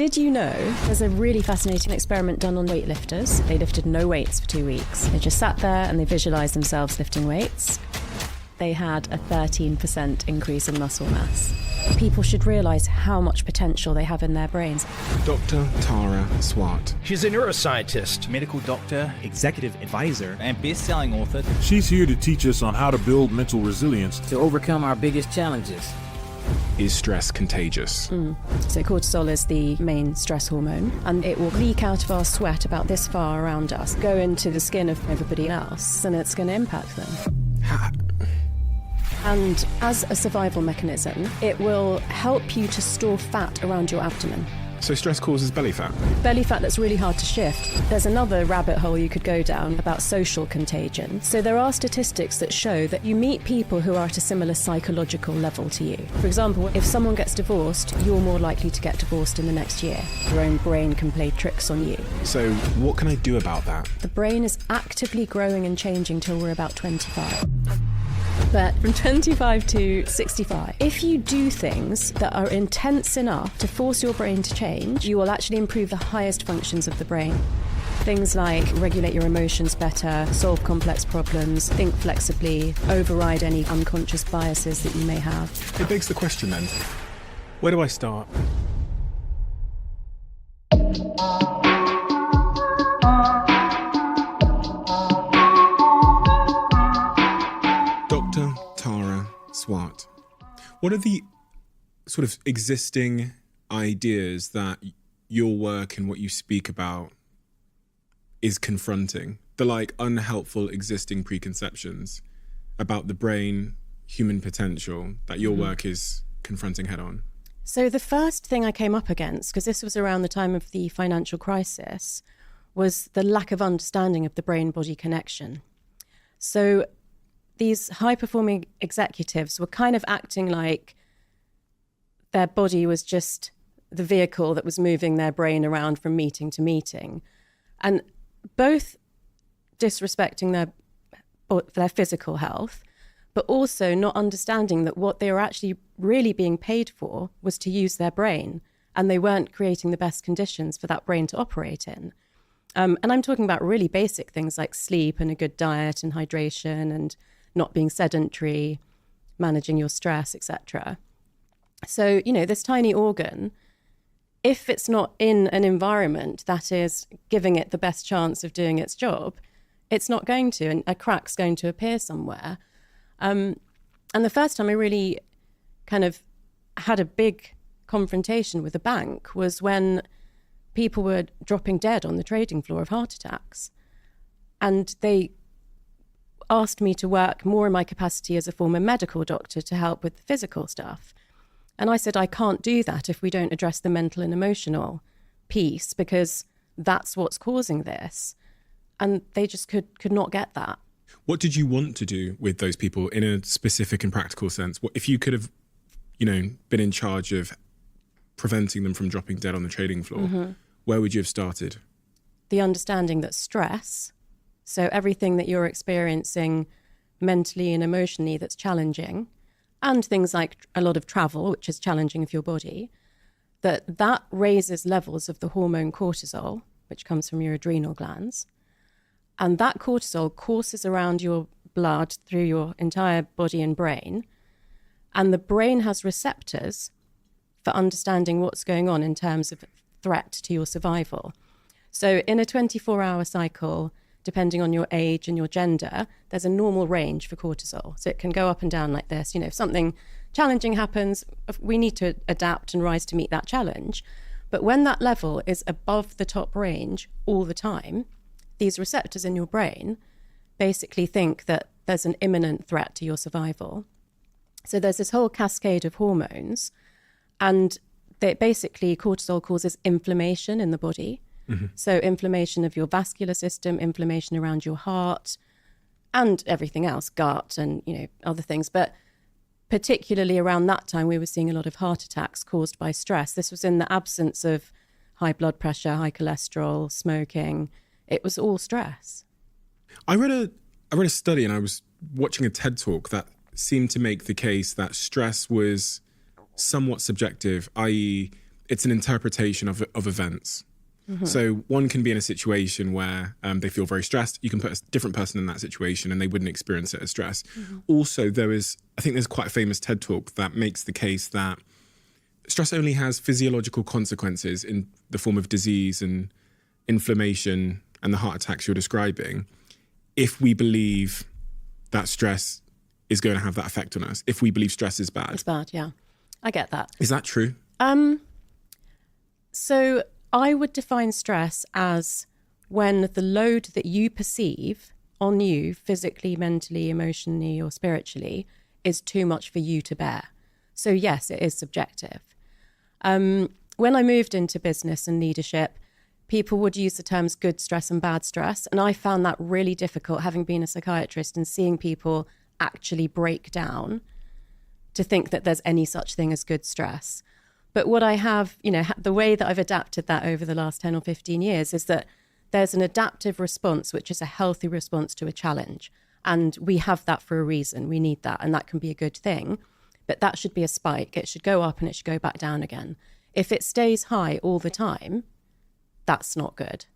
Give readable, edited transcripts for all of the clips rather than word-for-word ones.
Did you know there's a really fascinating experiment done on weightlifters? They lifted no weights for 2 weeks. They just sat there and they visualised themselves lifting weights. They had a 13% increase in muscle mass. People should realise how much potential they have in their brains. Dr. Tara Swart. She's a neuroscientist, medical doctor, executive advisor, and best-selling author. She's here to teach us on how to build mental resilience to overcome our biggest challenges. Is stress contagious? So cortisol is the main stress hormone, and it will leak out of our sweat about this far around us, go into the skin of everybody else, and it's going to impact them. And as a survival mechanism, it will help you to store fat around your abdomen. So stress causes belly fat? Belly fat that's really hard to shift. There's another rabbit hole you could go down about social contagion. So there are statistics that show that you meet people who are at a similar psychological level to you. For example, if someone gets divorced, you're more likely to get divorced in the next year. Your own brain can play tricks on you. So what can I do about that? The brain is actively growing and changing till we're about 25. But from 25 to 65, if you do things that are intense enough to force your brain to change, you will actually improve the highest functions of the brain. Things like regulate your emotions better, solve complex problems, think flexibly, override any unconscious biases that you may have. It begs the question then, where do I start? Dr. Tara Swart, what are the sort of existing ideas that your work and what you speak about is confronting? The unhelpful existing preconceptions about the brain, human potential that your work is confronting head on? So the first thing I came up against, because this was around the time of the financial crisis, was the lack of understanding of the brain-body connection. So these high-performing executives were kind of acting like their body was just the vehicle that was moving their brain around from meeting to meeting, and both disrespecting their physical health, but also not understanding that what they were actually really being paid for was to use their brain, and they weren't creating the best conditions for that brain to operate in. And I'm talking about really basic things like sleep and a good diet and hydration and not being sedentary, managing your stress, etc. So, this tiny organ, if it's not in an environment that is giving it the best chance of doing its job, it's not going to, and a crack's going to appear somewhere. And the first time I really kind of had a big confrontation with a bank was when people were dropping dead on the trading floor of heart attacks. And they asked me to work more in my capacity as a former medical doctor to help with the physical stuff. And I said, I can't do that if we don't address the mental and emotional piece, because that's what's causing this. And they just could not get that. What did you want to do with those people in a specific and practical sense? What if you could have, been in charge of preventing them from dropping dead on the trading floor, where would you have started? The understanding that stress, so everything that you're experiencing mentally and emotionally that's challenging, and things like a lot of travel, which is challenging for your body, that raises levels of the hormone cortisol, which comes from your adrenal glands. And that cortisol courses around your blood through your entire body and brain. And the brain has receptors for understanding what's going on in terms of threat to your survival. So in a 24-hour cycle, depending on your age and your gender, there's a normal range for cortisol. So it can go up and down like this. If something challenging happens, we need to adapt and rise to meet that challenge. But when that level is above the top range all the time, these receptors in your brain basically think that there's an imminent threat to your survival. So there's this whole cascade of hormones, and basically cortisol causes inflammation in the body. So inflammation of your vascular system, inflammation around your heart, and everything else, gut and other things. But particularly around that time, we were seeing a lot of heart attacks caused by stress. This was in the absence of high blood pressure, high cholesterol, smoking. It was all stress. I read a study, and I was watching a TED talk that seemed to make the case that stress was somewhat subjective, i.e., it's an interpretation of events. So one can be in a situation where they feel very stressed. You can put a different person in that situation and they wouldn't experience it as stress. Also, I think there's quite a famous TED talk that makes the case that stress only has physiological consequences in the form of disease and inflammation and the heart attacks you're describing if we believe that stress is going to have that effect on us, if we believe stress is bad. It's bad, yeah. I get that. Is that true? So I would define stress as when the load that you perceive on you physically, mentally, emotionally, or spiritually is too much for you to bear. So yes, it is subjective. When I moved into business and leadership, people would use the terms good stress and bad stress. And I found that really difficult, having been a psychiatrist and seeing people actually break down to think that there's any such thing as good stress. But what I have, the way that I've adapted that over the last 10 or 15 years is that there's an adaptive response, which is a healthy response to a challenge. And we have that for a reason. We need that. And that can be a good thing. But that should be a spike. It should go up and it should go back down again. If it stays high all the time, that's not good.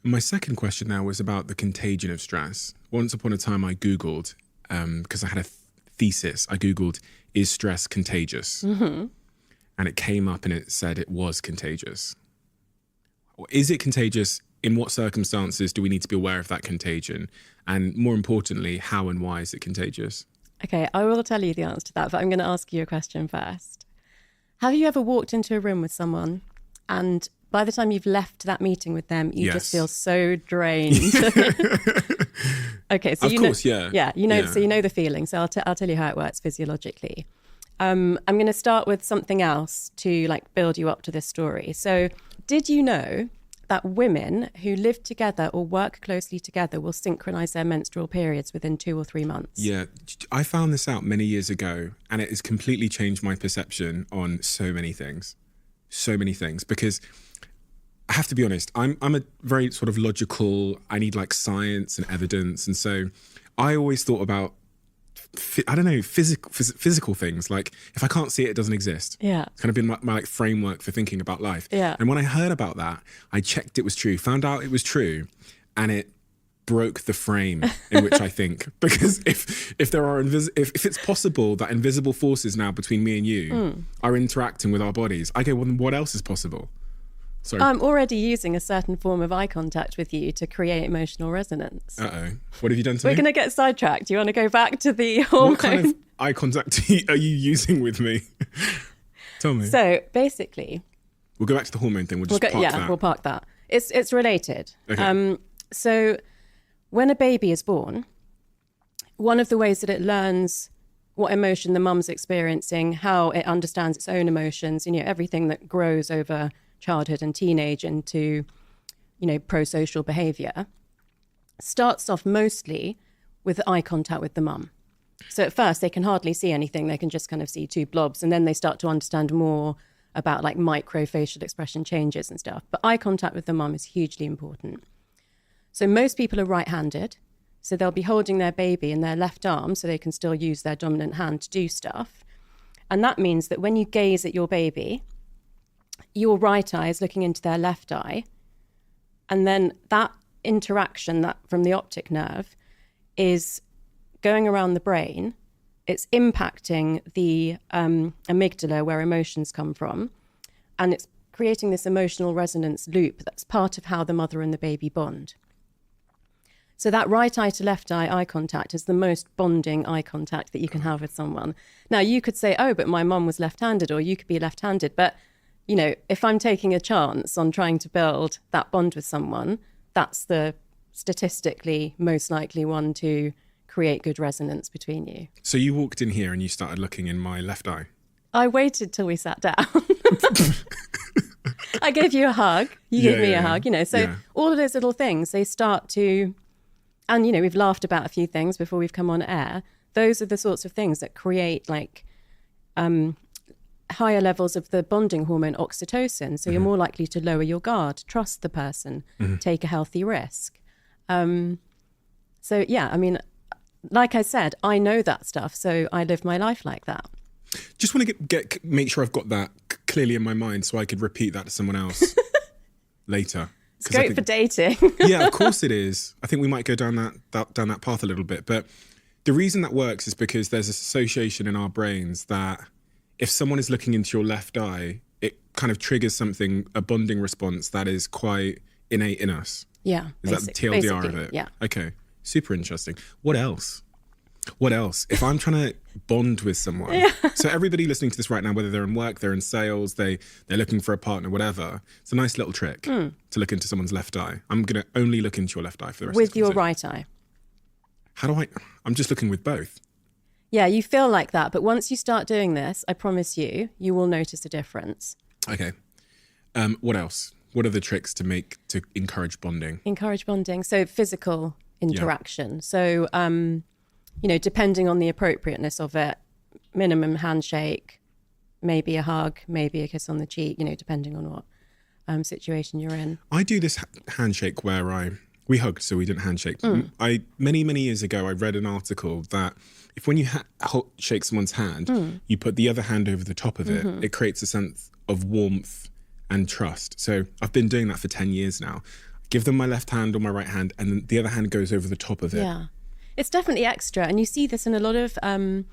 My second question now was about the contagion of stress. Once upon a time, I Googled, because I had a thesis, I Googled, is stress contagious? And it came up and it said it was contagious. Is it contagious? In what circumstances do we need to be aware of that contagion? And more importantly, how and why is it contagious? Okay, I will tell you the answer to that, but I'm going to ask you a question first. Have you ever walked into a room with someone and by the time you've left that meeting with them, you just feel so drained? Okay, so yeah, so you know the feeling. So I'll tell you how it works physiologically. I'm going to start with something else to build you up to this story. So did you know that women who live together or work closely together will synchronize their menstrual periods within 2 or 3 months? Yeah, I found this out many years ago and it has completely changed my perception on so many things. Because I have to be honest, I'm a very sort of logical, I need science and evidence. And so I always thought about, physical things. If I can't see it, it doesn't exist. Yeah. It's kind of been my framework for thinking about life. Yeah. And when I heard about that, I checked it was true, found out it was true, and it broke the frame in which I think. Because if there are if it's possible that invisible forces now between me and you are interacting with our bodies, I go, well, then what else is possible? Sorry. I'm already using a certain form of eye contact with you to create emotional resonance. Uh-oh. What have you done to We're me? going to get sidetracked. Do you want to go back to the hormone? What kind of eye contact are you using with me? Tell me. So basically... We'll go back to the hormone thing. We'll park that. We'll park that. It's related. Okay. So when a baby is born, one of the ways that it learns what emotion the mum's experiencing, how it understands its own emotions, everything that grows over childhood and teenage into, pro-social behavior, starts off mostly with eye contact with the mum. So at first they can hardly see anything. They can just kind of see two blobs. And then they start to understand more about micro facial expression changes and stuff. But eye contact with the mum is hugely important. So most people are right-handed. So they'll be holding their baby in their left arm so they can still use their dominant hand to do stuff. And that means that when you gaze at your baby, your right eye is looking into their left eye. And then that interaction that from the optic nerve is going around the brain. It's impacting the amygdala where emotions come from. And it's creating this emotional resonance loop that's part of how the mother and the baby bond. So that right eye to left eye contact is the most bonding eye contact that you can have with someone. Now, you could say, oh, but my mum was left-handed, or you could be left-handed. But, if I'm taking a chance on trying to build that bond with someone, that's the statistically most likely one to create good resonance between you. So you walked in here and you started looking in my left eye? I waited till we sat down. I gave you a hug. You gave me a hug, So all of those little things, they start to... And, we've laughed about a few things before we've come on air. Those are the sorts of things that create higher levels of the bonding hormone oxytocin. So you're more likely to lower your guard, trust the person, take a healthy risk. Like I said, I know that stuff. So I live my life like that. Just want to make sure I've got that clearly in my mind so I could repeat that to someone else later. It's great for dating. Yeah, of course it is. I think we might go down that path a little bit. But the reason that works is because there's this association in our brains that if someone is looking into your left eye, it kind of triggers something, a bonding response that is quite innate in us. Yeah. Is that the TLDR of it? Yeah. Okay. Super interesting. What else? If I'm trying to bond with someone, so everybody listening to this right now, whether they're in work, they're in sales, they're looking for a partner, whatever, it's a nice little trick to look into someone's left eye. I'm going to only look into your left eye for the rest of the conversation. With your right eye. How do I'm just looking with both. Yeah, you feel like that. But once you start doing this, I promise you will notice a difference. Okay. What else? What are the tricks to encourage bonding? Encourage bonding. So physical interaction. Yeah. So, depending on the appropriateness of it, minimum handshake, maybe a hug, maybe a kiss on the cheek, depending on what situation you're in. I do this handshake where we hugged, so we didn't handshake. Many, many years ago, I read an article that if when you shake someone's hand, you put the other hand over the top of it, it creates a sense of warmth and trust. So I've been doing that for 10 years now. Give them my left hand or my right hand, and then the other hand goes over the top of it. Yeah. It's definitely extra. And you see this in a lot of kind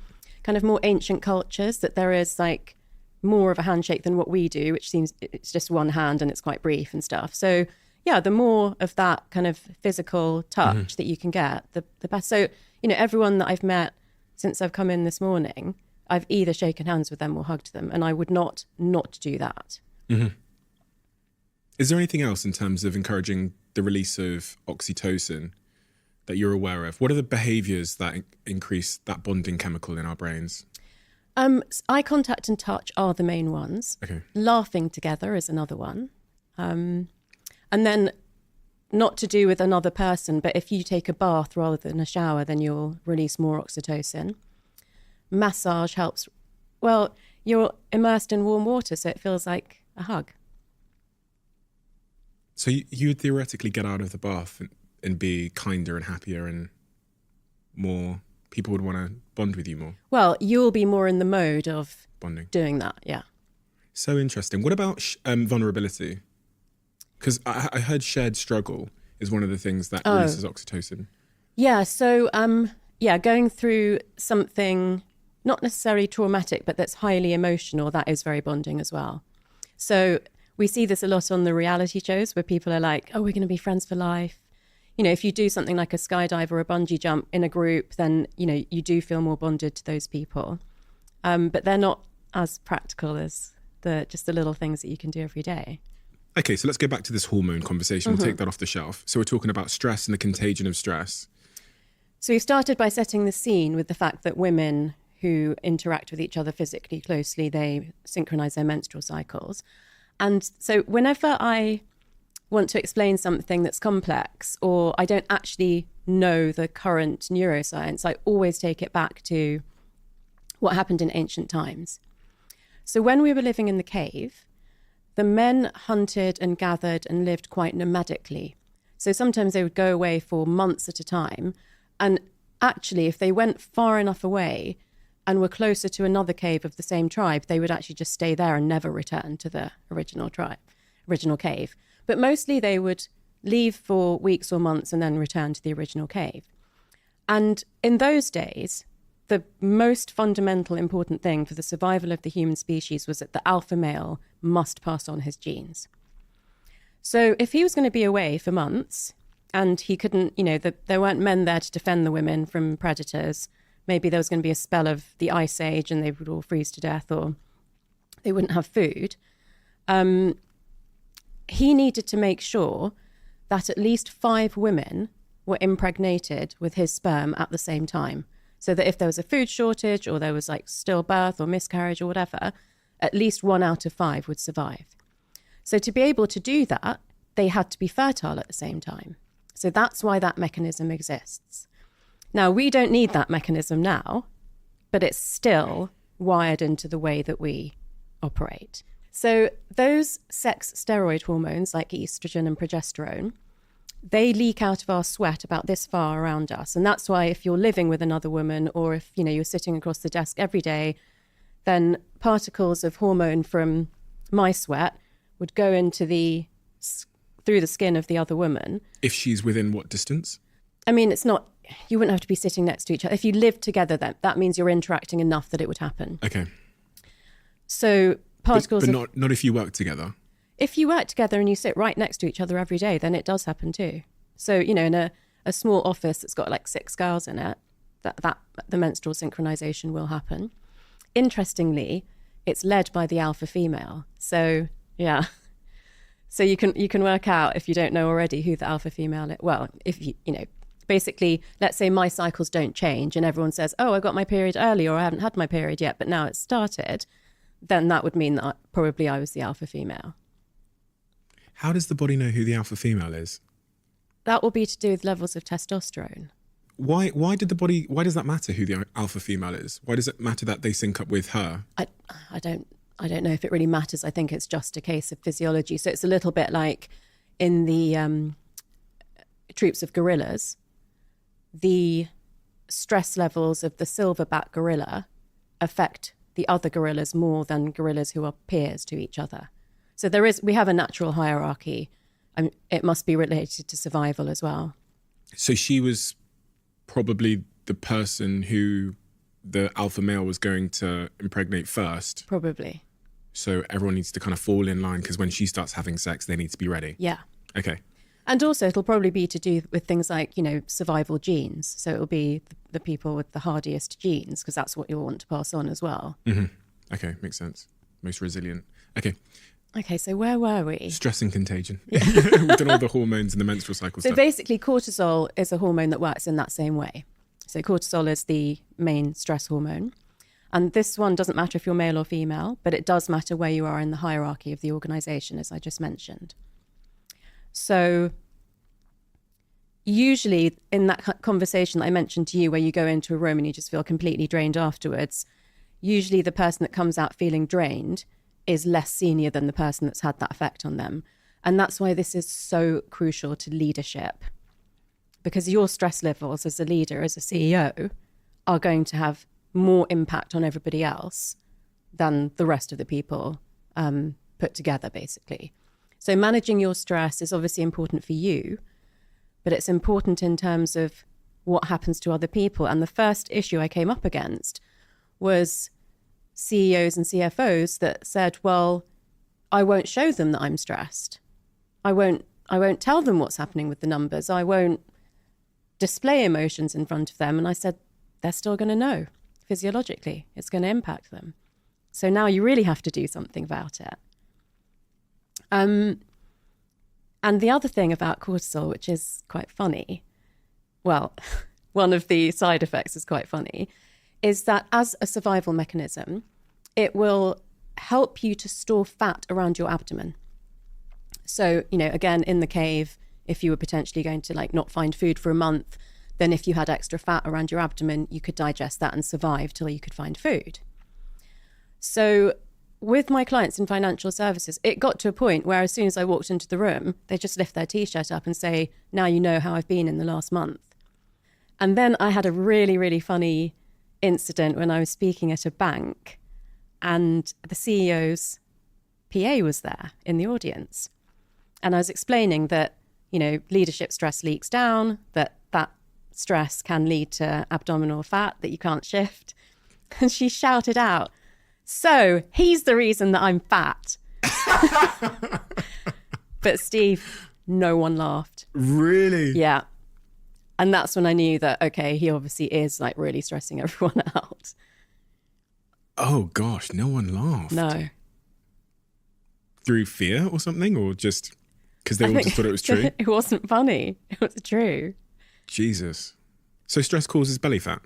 of more ancient cultures, that there is like more of a handshake than what we do, which seems it's just one hand and it's quite brief and stuff. So yeah, the more of that kind of physical touch that you can get, the best. So, everyone that I've met since I've come in this morning, I've either shaken hands with them or hugged them. And I would not do that. Mm-hmm. Is there anything else in terms of encouraging the release of oxytocin that you're aware of? What are the behaviors that increase that bonding chemical in our brains? Eye contact and touch are the main ones. Okay. Laughing together is another one. And then not to do with another person, but if you take a bath rather than a shower, then you'll release more oxytocin. Massage helps. Well, you're immersed in warm water, so it feels like a hug. So you would theoretically get out of the bath and be kinder and happier, and more people would want to bond with you more. Well, you'll be more in the mode of bonding, doing that. Yeah. So interesting. What about vulnerability? Because I heard shared struggle is one of the things that releases oxytocin. Yeah. So going through something not necessarily traumatic, but that's highly emotional, that is very bonding as well. So we see this a lot on the reality shows where people are like, oh, we're going to be friends for life. If you do something like a skydive or a bungee jump in a group, then, you do feel more bonded to those people. But they're not as practical as just the little things that you can do every day. Okay, so let's go back to this hormone conversation. We'll take that off the shelf. So we're talking about stress and the contagion of stress. So we started by setting the scene with the fact that women who interact with each other physically closely, they synchronize their menstrual cycles. And so whenever I want to explain something that's complex, or I don't actually know the current neuroscience, I always take it back to what happened in ancient times. So when we were living in the cave, the men hunted and gathered and lived quite nomadically. So sometimes they would go away for months at a time. And actually, if they went far enough away and were closer to another cave of the same tribe, they would actually just stay there and never return to the original cave. But mostly they would leave for weeks or months and then return to the original cave. And in those days, the most fundamental important thing for the survival of the human species was that the alpha male must pass on his genes. So if he was going to be away for months and he couldn't, there weren't men there to defend the women from predators, maybe there was going to be a spell of the ice age and they would all freeze to death or they wouldn't have food. He needed to make sure that at least 5 women were impregnated with his sperm at the same time. So that if there was a food shortage or there was like stillbirth or miscarriage or whatever, at least 1 out of 5 would survive. So to be able to do that, they had to be fertile at the same time. So that's why that mechanism exists. Now, we don't need that mechanism now, but it's still wired into the way that we operate. So those sex steroid hormones like estrogen and progesterone, they leak out of our sweat about this far around us. And that's why if you're living with another woman or if, you're sitting across the desk every day, then particles of hormone from my sweat would go into through the skin of the other woman. If she's within what distance? I mean, it's not, you wouldn't have to be sitting next to each other. If you live together, then that means you're interacting enough that it would happen. Okay. So particles but not if you work together. If you work together and you sit right next to each other every day, then it does happen too. So, you know, in a small office that's got like 6 girls in it, that the menstrual synchronization will happen. Interestingly, it's led by the alpha female. So, yeah. So you can work out, if you don't know already, who the alpha female is. Well, if you know, basically, let's say my cycles don't change and everyone says, oh, I got my period early, or I haven't had my period yet, but now it's started, then that would mean that probably I was the alpha female. How does the body know who the alpha female is? That will be to do with levels of testosterone. Why does that matter who the alpha female is? Why does it matter that they sync up with her? I don't know if it really matters. I think it's just a case of physiology. So it's a little bit like in the troops of gorillas, the stress levels of the silverback gorilla affect the other gorillas more than gorillas who are peers to each other. So we have a natural hierarchy. It must be related to survival as well. So she was probably the person who the alpha male was going to impregnate first. Probably. So everyone needs to kind of fall in line, because when she starts having sex, they need to be ready. Yeah. Okay. And also it'll probably be to do with things like, you know, survival genes. So it'll be the people with the hardiest genes, because that's what you'll want to pass on as well. Mm-hmm. Okay, makes sense. Most resilient. Okay, so where were we? Stress and contagion. We've done all the hormones and the menstrual cycle So stuff. basically cortisol is a hormone that works in that same way. So cortisol is the main stress hormone. And this one doesn't matter if you're male or female, but it does matter where you are in the hierarchy of the organization, as I just mentioned. So usually in that conversation that I mentioned to you, where you go into a room and you just feel completely drained afterwards, usually the person that comes out feeling drained is less senior than the person that's had that effect on them. And that's why this is so crucial to leadership, because your stress levels as a leader, as a CEO, are going to have more impact on everybody else than the rest of the people put together, basically. So managing your stress is obviously important for you, but it's important in terms of what happens to other people. And the first issue I came up against was CEOs and CFOs that said, well, I won't show them that I'm stressed. I won't tell them what's happening with the numbers. I won't display emotions in front of them. And I said, they're still going to know physiologically. It's going to impact them. So now you really have to do something about it. And the other thing about cortisol, which is quite funny, well, one of the side effects is quite funny, is that as a survival mechanism, it will help you to store fat around your abdomen. So, you know, again, in the cave, if you were potentially going to like not find food for a month, then if you had extra fat around your abdomen, you could digest that and survive till you could find food. So with my clients in financial services, it got to a point where as soon as I walked into the room, they just lift their T-shirt up and say, now you know how I've been in the last month. And then I had a really, really funny incident when I was speaking at a bank, and the CEO's PA was there in the audience. And I was explaining that, you know, leadership stress leaks down, that stress can lead to abdominal fat that you can't shift. And she shouted out, so he's the reason that I'm fat. But Steve, no one laughed. Really? Yeah. And that's when I knew that, okay, he obviously is like really stressing everyone out. Oh gosh, no one laughed. No. Through fear or something, or just because they all just thought it was true? It wasn't funny. It was true. Jesus. So stress causes belly fat?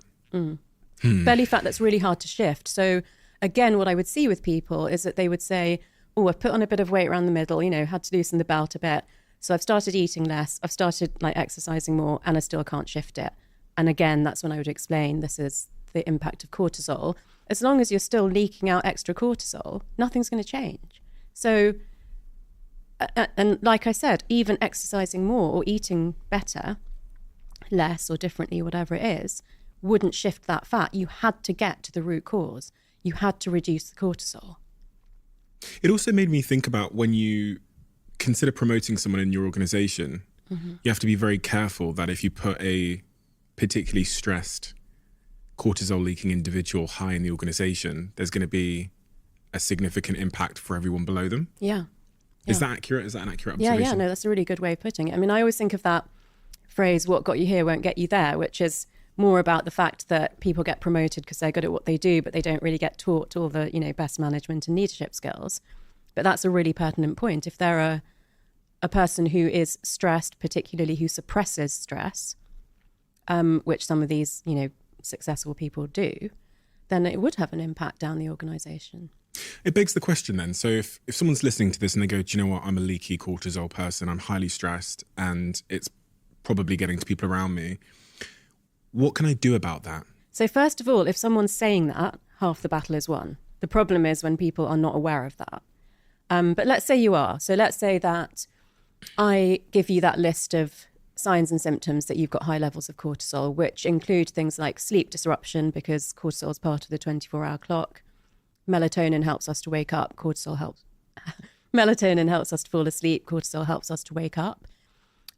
Belly fat that's really hard to shift. So again, what I would see with people is that they would say, oh, I've put on a bit of weight around the middle, you know, had to loosen the belt a bit. So I've started eating less, I've started like exercising more, and I still can't shift it. And again, that's when I would explain this is the impact of cortisol. As long as you're still leaking out extra cortisol, nothing's going to change. So, and like I said, even exercising more or eating better, less or differently, whatever it is, wouldn't shift that fat. You had to get to the root cause. You had to reduce the cortisol. It also made me think about when you consider promoting someone in your organization, you have to be very careful that if you put a particularly stressed, cortisol-leaking individual high in the organization, there's going to be a significant impact for everyone below them. Yeah. Is that accurate? Is that an accurate observation? Yeah, no, that's a really good way of putting it. I mean, I always think of that phrase, what got you here won't get you there, which is more about the fact that people get promoted because they're good at what they do, but they don't really get taught all the, best management and leadership skills. But that's a really pertinent point. If they're a person who is stressed, particularly who suppresses stress, which some of these, successful people do, then it would have an impact down the organisation. It begs the question then. So if someone's listening to this and they go, do you know what, I'm a leaky cortisol person, I'm highly stressed and it's probably getting to people around me, what can I do about that? So first of all, if someone's saying that, half the battle is won. The problem is when people are not aware of that. But let's say you are. So let's say that I give you that list of signs and symptoms that you've got high levels of cortisol, which include things like sleep disruption, because cortisol is part of the 24-hour clock. Melatonin helps us to wake up. Melatonin helps us to fall asleep. Cortisol helps us to wake up.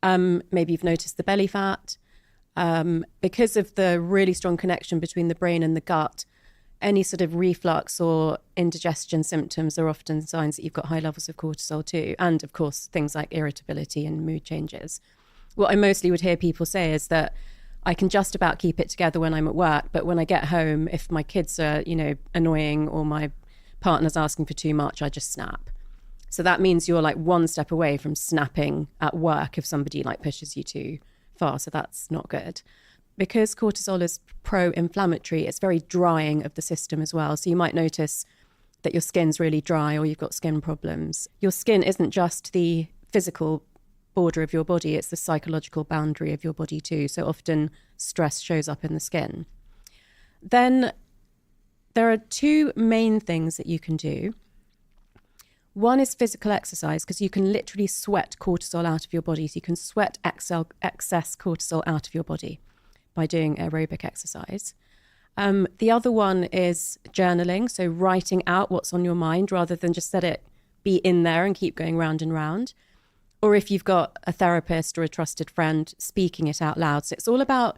Maybe you've noticed the belly fat. Because of the really strong connection between the brain and the gut, any sort of reflux or indigestion symptoms are often signs that you've got high levels of cortisol too. And of course, things like irritability and mood changes. What I mostly would hear people say is that I can just about keep it together when I'm at work, but when I get home, if my kids are, annoying or my partner's asking for too much, I just snap. So that means you're like one step away from snapping at work if somebody like pushes you too far. So that's not good. Because cortisol is pro-inflammatory, it's very drying of the system as well. So you might notice that your skin's really dry or you've got skin problems. Your skin isn't just the physical border of your body, it's the psychological boundary of your body too. So often stress shows up in the skin. Then there are two main things that you can do. One is physical exercise, because you can literally sweat cortisol out of your body. So you can sweat excess cortisol out of your body by doing aerobic exercise. The other one is journaling, so writing out what's on your mind rather than just let it be in there and keep going round and round. Or if you've got a therapist or a trusted friend, speaking it out loud. So it's all about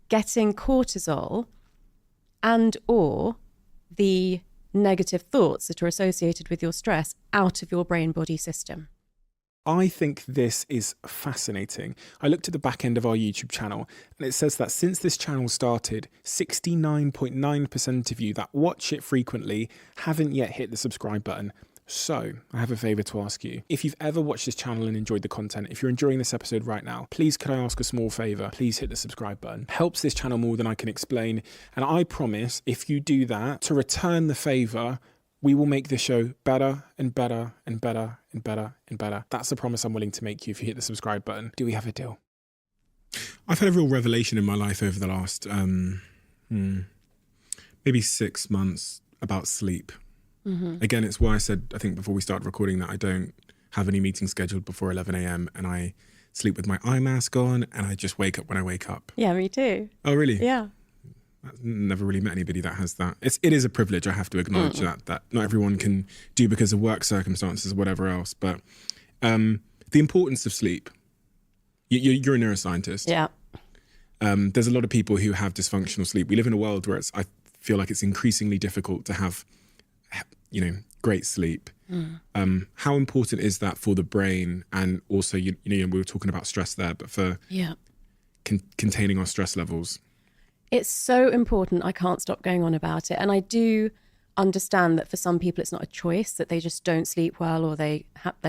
getting cortisol and or the negative thoughts that are associated with your stress out of your brain-body system. I think this is fascinating. I looked at the back end of our YouTube channel and it says that since this channel started, 69.9% of you that watch it frequently haven't yet hit the subscribe button. So I have a favor to ask you. If you've ever watched this channel and enjoyed the content, if you're enjoying this episode right now, please could I ask a small favor? Please hit the subscribe button. Helps this channel more than I can explain. And I promise if you do that, to return the favor, we will make this show better and better and better and better and better. That's the promise I'm willing to make you if you hit the subscribe button. Do we have a deal? I've had a real revelation in my life over the last maybe 6 months about sleep. Mm-hmm. Again, it's why I said, I think before we started recording, that I don't have any meetings scheduled before 11 a.m. and I sleep with my eye mask on and I just wake up when I wake up. Yeah, me too. Oh, really? Yeah. I've never really met anybody that has that. It is a privilege, I have to acknowledge that not everyone can do because of work circumstances or whatever else. But the importance of sleep. You're a neuroscientist. Yeah. There's a lot of people who have dysfunctional sleep. We live in a world where I feel like it's increasingly difficult to have great sleep. How important is that for the brain? And also, we were talking about stress there, but for containing our stress levels. It's so important. I can't stop going on about it. And I do understand that for some people, it's not a choice, that they just don't sleep well, or their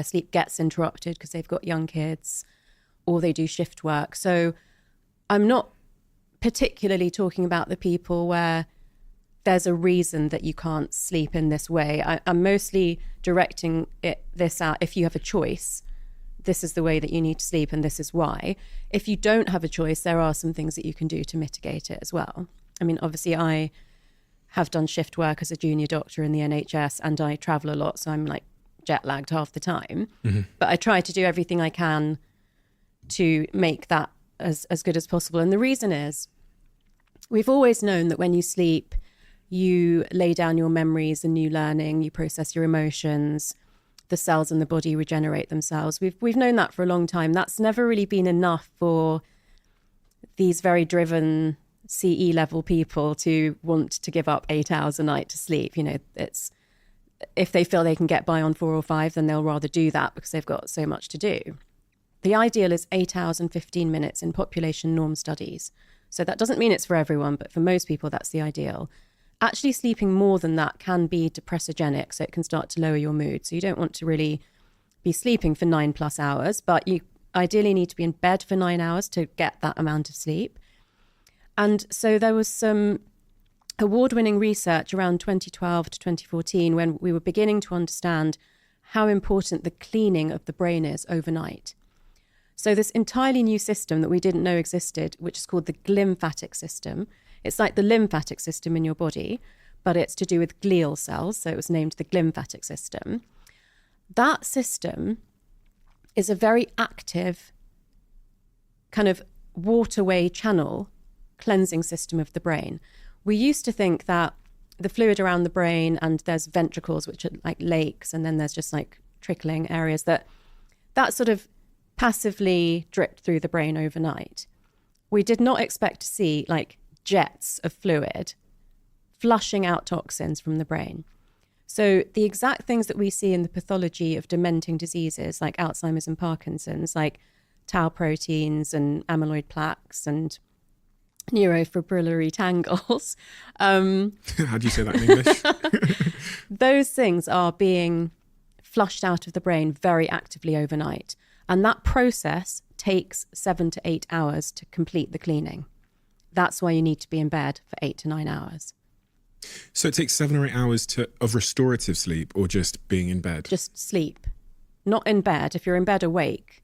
sleep gets interrupted because they've got young kids, or they do shift work. So I'm not particularly talking about the people where there's a reason that you can't sleep in this way. I'm mostly directing this out. If you have a choice, this is the way that you need to sleep and this is why. If you don't have a choice, there are some things that you can do to mitigate it as well. I mean, obviously I have done shift work as a junior doctor in the NHS and I travel a lot, so I'm like jet lagged half the time. Mm-hmm. But I try to do everything I can to make that as good as possible. And the reason is, we've always known that when you sleep, You lay down your memories and new learning, you process your emotions, the cells in the body regenerate themselves. We've known that for a long time. That's never really been enough for these very driven CE level people to want to give up 8 hours a night to sleep. You know, it's, if they feel they can get by on 4 or 5, then they'll rather do that because they've got so much to do. The ideal is 8 hours and 15 minutes in population norm studies. So that doesn't mean it's for everyone, but for most people, that's the ideal. Actually sleeping more than that can be depressogenic, so it can start to lower your mood. So you don't want to really be sleeping for 9+ hours, but you ideally need to be in bed for 9 hours to get that amount of sleep. And so there was some award-winning research around 2012 to 2014 when we were beginning to understand how important the cleaning of the brain is overnight. So this entirely new system that we didn't know existed, which is called the glymphatic system. It's like the lymphatic system in your body, but it's to do with glial cells. So it was named the glymphatic system. That system is a very active kind of waterway channel cleansing system of the brain. We used to think that the fluid around the brain, and there's ventricles, which are like lakes, and then there's just like trickling areas that sort of passively dripped through the brain overnight. We did not expect to see like jets of fluid flushing out toxins from the brain. So the exact things that we see in the pathology of dementing diseases like Alzheimer's and Parkinson's, like tau proteins and amyloid plaques and neurofibrillary tangles. How do you say that in English? Those things are being flushed out of the brain very actively overnight. And that process takes 7 to 8 hours to complete the cleaning. That's why you need to be in bed for 8 to 9 hours. So it takes 7 or 8 hours of restorative sleep, or just being in bed? Just sleep. Not in bed. If you're in bed awake,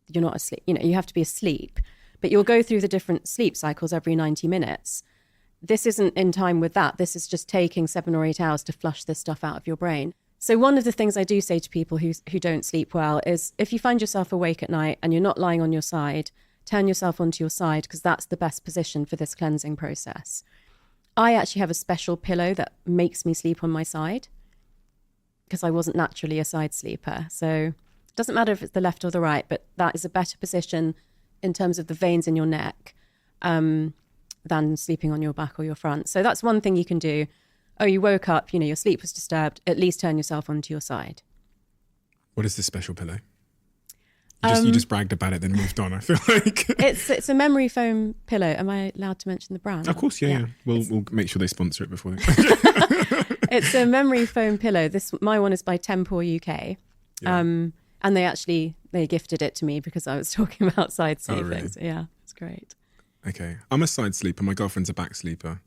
you're not asleep. You know, you have to be asleep. But you'll go through the different sleep cycles every 90 minutes. This isn't in time with that. This is just taking 7 or 8 hours to flush this stuff out of your brain. So one of the things I do say to people who don't sleep well is, if you find yourself awake at night and you're not lying on your side, turn yourself onto your side, because that's the best position for this cleansing process. I actually have a special pillow that makes me sleep on my side because I wasn't naturally a side sleeper. So it doesn't matter if it's the left or the right, but that is a better position in terms of the veins in your neck than sleeping on your back or your front. So that's one thing you can do. Oh, you woke up, you know, your sleep was disturbed, at least turn yourself onto your side. What is this special pillow? You just bragged about it, then moved on, I feel like. It's a memory foam pillow. Am I allowed to mention the brand? Of course, yeah. We'll make sure they sponsor it before they... It's a memory foam pillow. My one is by Tempor UK. Yeah. And they gifted it to me because I was talking about side sleeping. Oh, really? So yeah, it's great. Okay. I'm a side sleeper. My girlfriend's a back sleeper,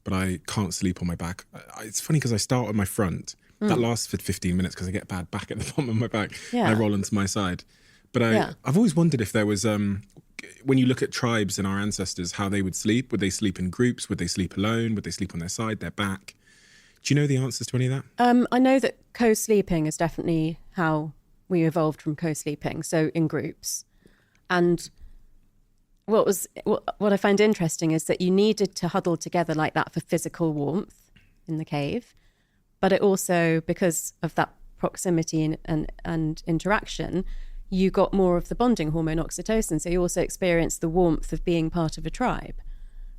but I can't sleep on my back. It's funny because I start on my front. That lasts for 15 minutes because I get bad back at the bottom of my back. Yeah. And I roll onto my side. But I've always wondered if there was, when you look at tribes and our ancestors, how they would sleep. Would they sleep in groups? Would they sleep alone? Would they sleep on their side, their back? Do you know the answers to any of that? I know that co-sleeping is definitely how we evolved from co-sleeping, so in groups. And what I find interesting is that you needed to huddle together like that for physical warmth in the cave. But it also, because of that proximity and interaction, you got more of the bonding hormone oxytocin. So you also experienced the warmth of being part of a tribe.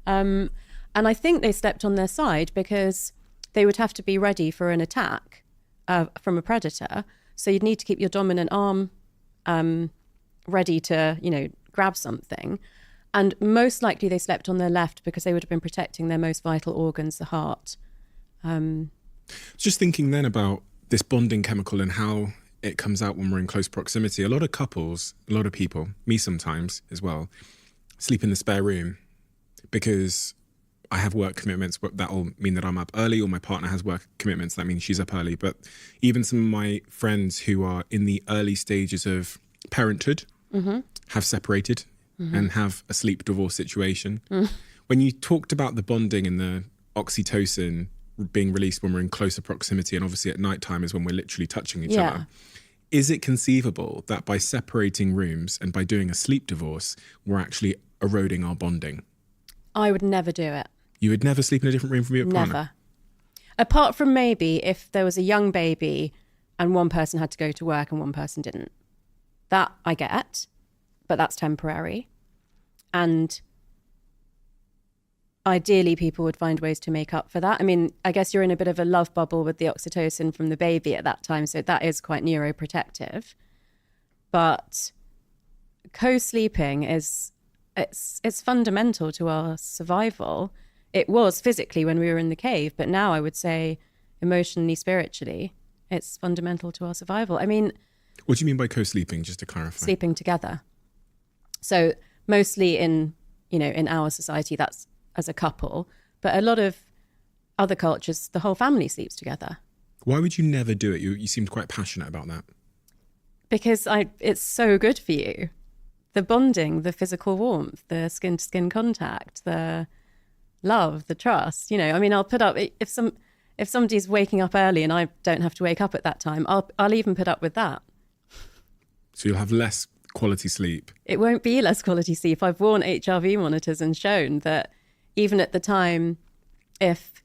And I think they slept on their side because they would have to be ready for an attack from a predator. So you'd need to keep your dominant arm ready to, grab something. And most likely they slept on their left because they would have been protecting their most vital organs, the heart. Just thinking then about this bonding chemical and how it comes out when we're in close proximity. A lot of couples, a lot of people, me sometimes as well, sleep in the spare room because I have work commitments. That'll mean that I'm up early, or my partner has work commitments. That means she's up early. But even some of my friends who are in the early stages of parenthood have separated and have a sleep divorce situation. When you talked about the bonding and the oxytocin being released when we're in closer proximity, and obviously at nighttime is when we're literally touching each other. Is it conceivable that by separating rooms and by doing a sleep divorce, we're actually eroding our bonding? I would never do it. You would never sleep in a different room from your partner? Never. Apart from maybe if there was a young baby and one person had to go to work and one person didn't. That I get, but that's temporary. And ideally, people would find ways to make up for that. I mean, I guess you're in a bit of a love bubble with the oxytocin from the baby at that time, so that is quite neuroprotective. But co-sleeping it's fundamental to our survival. It was physically when we were in the cave, but now I would say emotionally, spiritually, it's fundamental to our survival. I mean, what do you mean by co-sleeping, just to clarify? Sleeping together. So mostly in our society, that's as a couple, but a lot of other cultures, the whole family sleeps together. Why would you never do it? You seemed quite passionate about that. Because it's so good for you. The bonding, the physical warmth, the skin-to-skin contact, the love, the trust. I mean, I'll put up, if somebody's waking up early and I don't have to wake up at that time, I'll even put up with that. So you'll have less quality sleep. It won't be less quality sleep. I've worn HRV monitors and shown that even at the time, if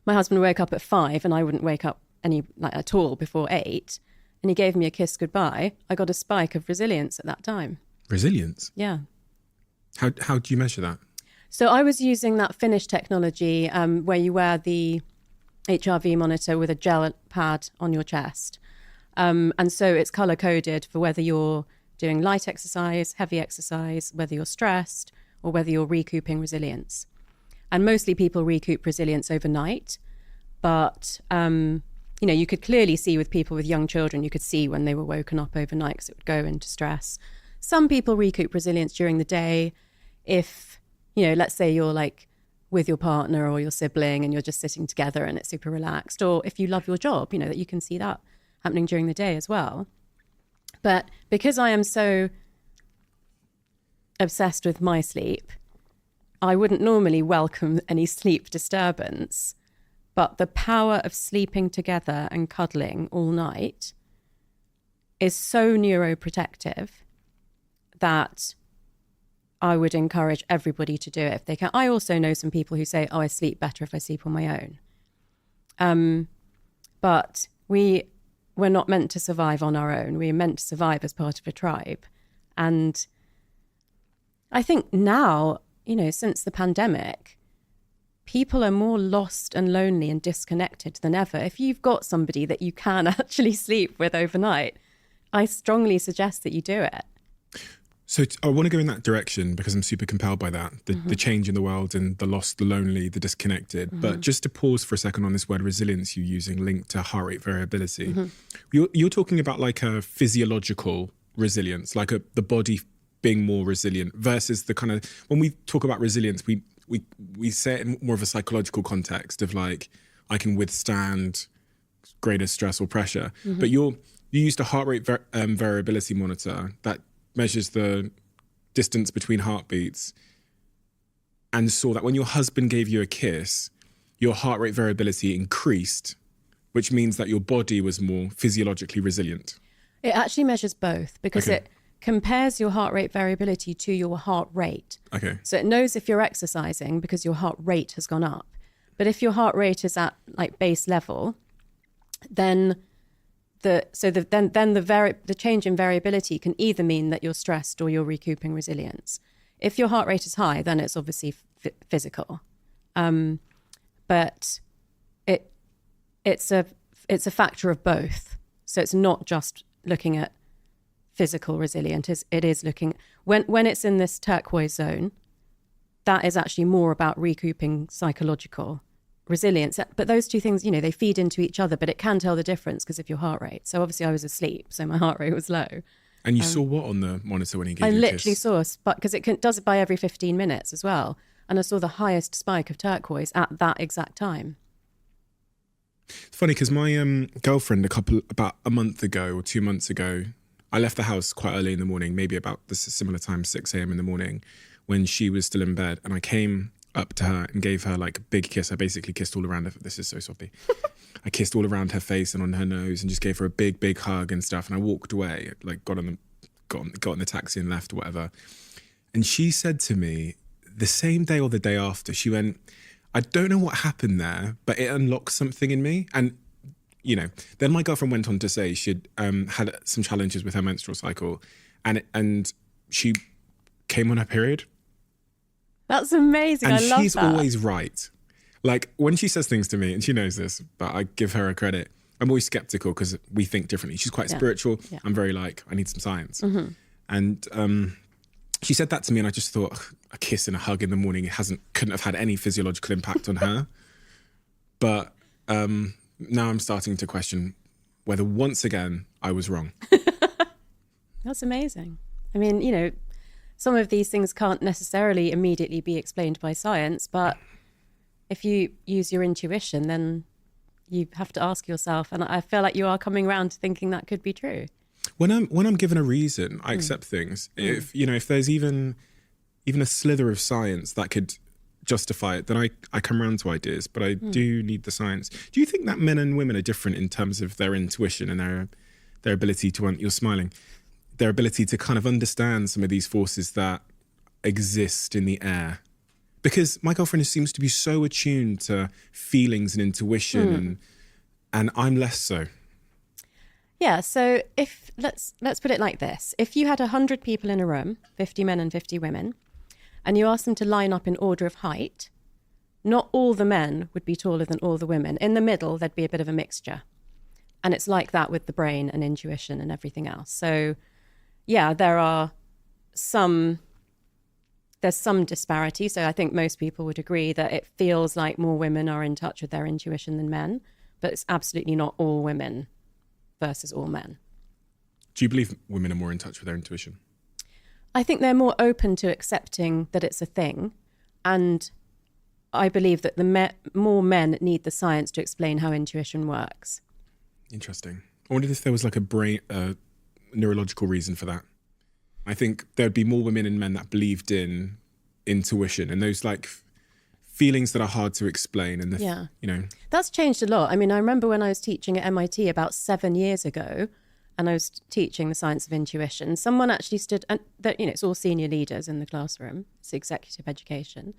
my husband woke up at 5 and I wouldn't wake up at all before 8, and he gave me a kiss goodbye, I got a spike of resilience at that time. Resilience? Yeah. How do you measure that? So I was using that Finnish technology where you wear the HRV monitor with a gel pad on your chest. And so it's color coded for whether you're doing light exercise, heavy exercise, whether you're stressed, or whether you're recouping resilience. And mostly people recoup resilience overnight. But, you could clearly see with people with young children, you could see when they were woken up overnight because it would go into stress. Some people recoup resilience during the day. If, let's say you're like with your partner or your sibling and you're just sitting together and it's super relaxed. Or if you love your job, that you can see that happening during the day as well. But because I am so obsessed with my sleep, I wouldn't normally welcome any sleep disturbance, but the power of sleeping together and cuddling all night is so neuroprotective that I would encourage everybody to do it if they can. I also know some people who say, I sleep better if I sleep on my own. But we're not meant to survive on our own. We're meant to survive as part of a tribe. And I think now, since the pandemic, people are more lost and lonely and disconnected than ever. If you've got somebody that you can actually sleep with overnight, I strongly suggest that you do it. So I want to go in that direction because I'm super compelled by that, the change in the world and the lost, the lonely, the disconnected. But just to pause for a second on this word resilience you're using linked to heart rate variability. You're talking about like a physiological resilience, like the body being more resilient versus the kind of, when we talk about resilience, we say it in more of a psychological context of like, I can withstand greater stress or pressure. But you used a heart rate variability monitor that measures the distance between heartbeats and saw that when your husband gave you a kiss, your heart rate variability increased, which means that your body was more physiologically resilient. It actually measures both because it compares your heart rate variability to your heart rate. Okay. So it knows if you're exercising because your heart rate has gone up. But if your heart rate is at like base level, then the change in variability can either mean that you're stressed or you're recouping resilience. If your heart rate is high, then it's obviously physical. But it's a factor of both. So it's not just looking at physical resilience. It is looking when it's in this turquoise zone, that is actually more about recouping psychological resilience. But those two things, they feed into each other, but it can tell the difference because of your heart rate. So obviously I was asleep, so my heart rate was low. And you saw what on the monitor when he gave you a kiss? I literally saw a spike, because it does it by every 15 minutes as well. And I saw the highest spike of turquoise at that exact time. It's funny because my girlfriend about a month ago or 2 months ago, I left the house quite early in the morning, maybe about the similar time, 6 a.m. in the morning, when she was still in bed. And I came up to her and gave her like a big kiss. I basically kissed all around her. This is so soppy. I kissed all around her face and on her nose and just gave her a big, big hug and stuff. And I walked away, like got in the taxi and left or whatever. And she said to me the same day or the day after, she went, I don't know what happened there, but it unlocked something in me. And, you know, then my girlfriend went on to say she'd had some challenges with her menstrual cycle, and she came on her period. That's amazing. And I love that. she's always right. Like, when she says things to me, and she knows this, but I give her a credit, I'm always skeptical because we think differently. She's quite spiritual. Yeah. I'm very like, I need some science. Mm-hmm. And she said that to me, and I just thought, ugh, a kiss and a hug in the morning couldn't have had any physiological impact on her. But now I'm starting to question whether once again I was wrong. That's amazing. I mean, you know, some of these things can't necessarily immediately be explained by science, but if you use your intuition, then you have to ask yourself, and I feel like you are coming around to thinking that could be true. When I'm given a reason, I accept things. If there's even a slither of science that could justify it, then I come around to ideas, but I do need the science. Do you think that men and women are different in terms of their intuition and their ability to, you're smiling, their ability to kind of understand some of these forces that exist in the air? Because my girlfriend seems to be so attuned to feelings and intuition, and I'm less so. Yeah, so let's put it like this. If you had 100 people in a room, 50 men and 50 women, and you asked them to line up in order of height, not all the men would be taller than all the women. In the middle, there'd be a bit of a mixture. And it's like that with the brain and intuition and everything else. So, yeah, there's some disparity. So I think most people would agree that it feels like more women are in touch with their intuition than men, but it's absolutely not all women versus all men. Do you believe women are more in touch with their intuition? I think they're more open to accepting that it's a thing. And I believe that more men need the science to explain how intuition works. Interesting. I wondered if there was like a neurological reason for that. I think there'd be more women and men that believed in intuition and those like feelings that are hard to explain. And that's changed a lot. I mean, I remember when I was teaching at MIT about 7 years ago, and I was teaching the science of intuition, someone actually stood, and it's all senior leaders in the classroom, it's executive education.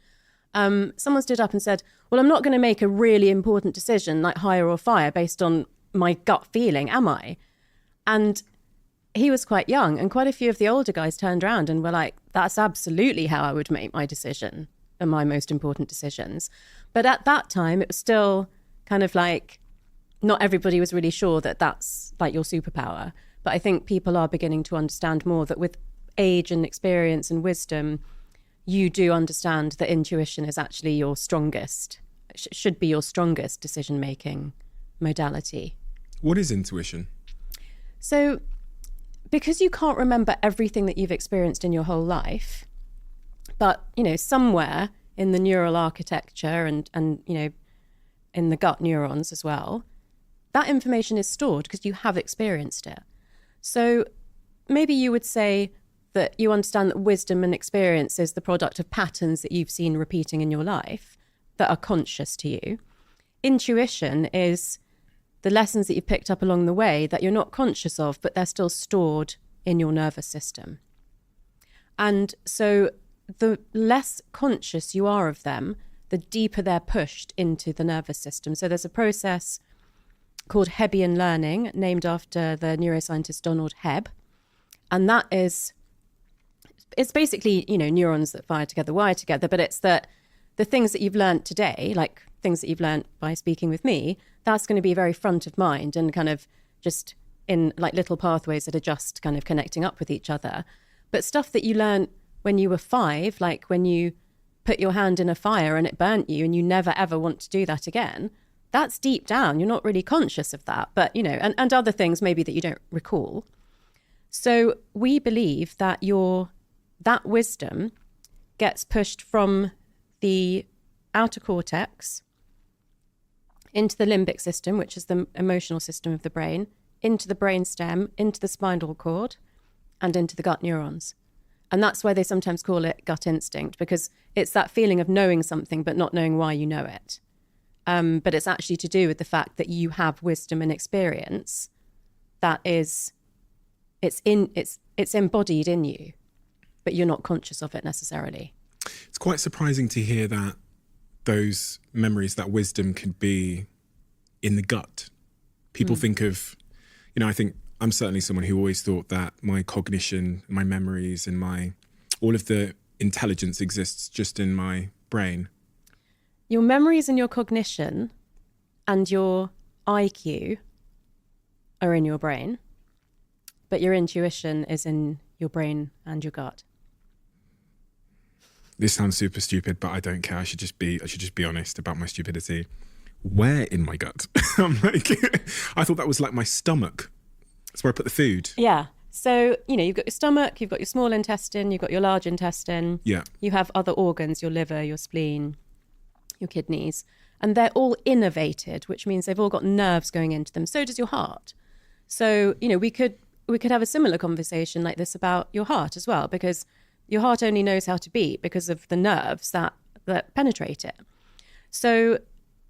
Someone stood up and said, well, I'm not going to make a really important decision like hire or fire based on my gut feeling, am I? And he was quite young, and quite a few of the older guys turned around and were like, that's absolutely how I would make my decision and my most important decisions. But at that time, it was still kind of like, not everybody was really sure that that's like your superpower. But I think people are beginning to understand more that with age and experience and wisdom, you do understand that intuition is actually your strongest, should be your strongest decision-making modality. What is intuition? So, because you can't remember everything that you've experienced in your whole life, but, somewhere in the neural architecture and in the gut neurons as well, that information is stored because you have experienced it. So maybe you would say that you understand that wisdom and experience is the product of patterns that you've seen repeating in your life that are conscious to you. Intuition is the lessons that you've picked up along the way that you're not conscious of, but they're still stored in your nervous system. And so the less conscious you are of them, the deeper they're pushed into the nervous system. So there's a process called Hebbian learning, named after the neuroscientist Donald Hebb. And that it's basically, neurons that fire together, wire together, but it's that the things that you've learned today, like things that you've learned by speaking with me, that's going to be very front of mind and kind of just in like little pathways that are just kind of connecting up with each other. But stuff that you learned when you were 5, like when you put your hand in a fire and it burnt you and you never ever want to do that again, that's deep down. You're not really conscious of that, but, and other things maybe that you don't recall. So we believe that that wisdom gets pushed from the outer cortex into the limbic system, which is the emotional system of the brain, into the brainstem, into the spinal cord, and into the gut neurons. And that's why they sometimes call it gut instinct, because it's that feeling of knowing something but not knowing why you know it. But it's actually to do with the fact that you have wisdom and experience that it's embodied in you, but you're not conscious of it necessarily. It's quite surprising to hear that those memories, that wisdom could be in the gut. People think of, I think I'm certainly someone who always thought that my cognition, my memories and all of the intelligence exists just in my brain. Your memories and your cognition and your IQ are in your brain, but your intuition is in your brain and your gut. This sounds super stupid, but I don't care. I should just be honest about my stupidity. Where in my gut? I'm like, I thought that was like my stomach. That's where I put the food. Yeah. So, you've got your stomach, you've got your small intestine, you've got your large intestine. Yeah. You have other organs, your liver, your spleen, your kidneys, and they're all innervated, which means they've all got nerves going into them. So does your heart. So, we could have a similar conversation like this about your heart as well, because your heart only knows how to beat because of the nerves that penetrate it. So,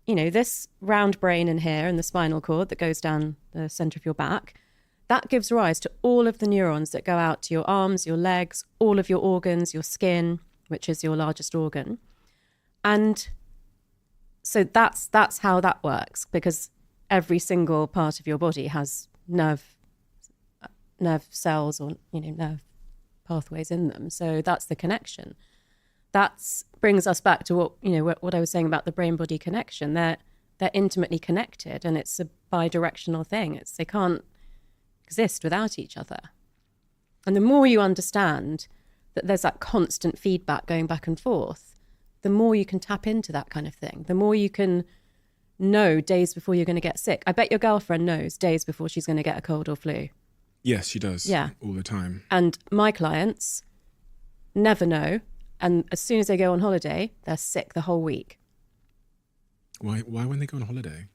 this round brain in here and the spinal cord that goes down the center of your back, that gives rise to all of the neurons that go out to your arms, your legs, all of your organs, your skin, which is your largest organ. And so that's how that works, because every single part of your body has nerve cells or, nerve pathways in them. So that's the connection. That brings us back to what I was saying about the brain-body connection. They're intimately connected, and it's a bi-directional thing. They can't exist without each other. And the more you understand that there's that constant feedback going back and forth, the more you can tap into that kind of thing. The more you can know days before you're going to get sick. I bet your girlfriend knows days before she's going to get a cold or flu. Yes, she does. Yeah. All the time. And my clients never know. And as soon as they go on holiday, they're sick the whole week. Why when they go on holiday?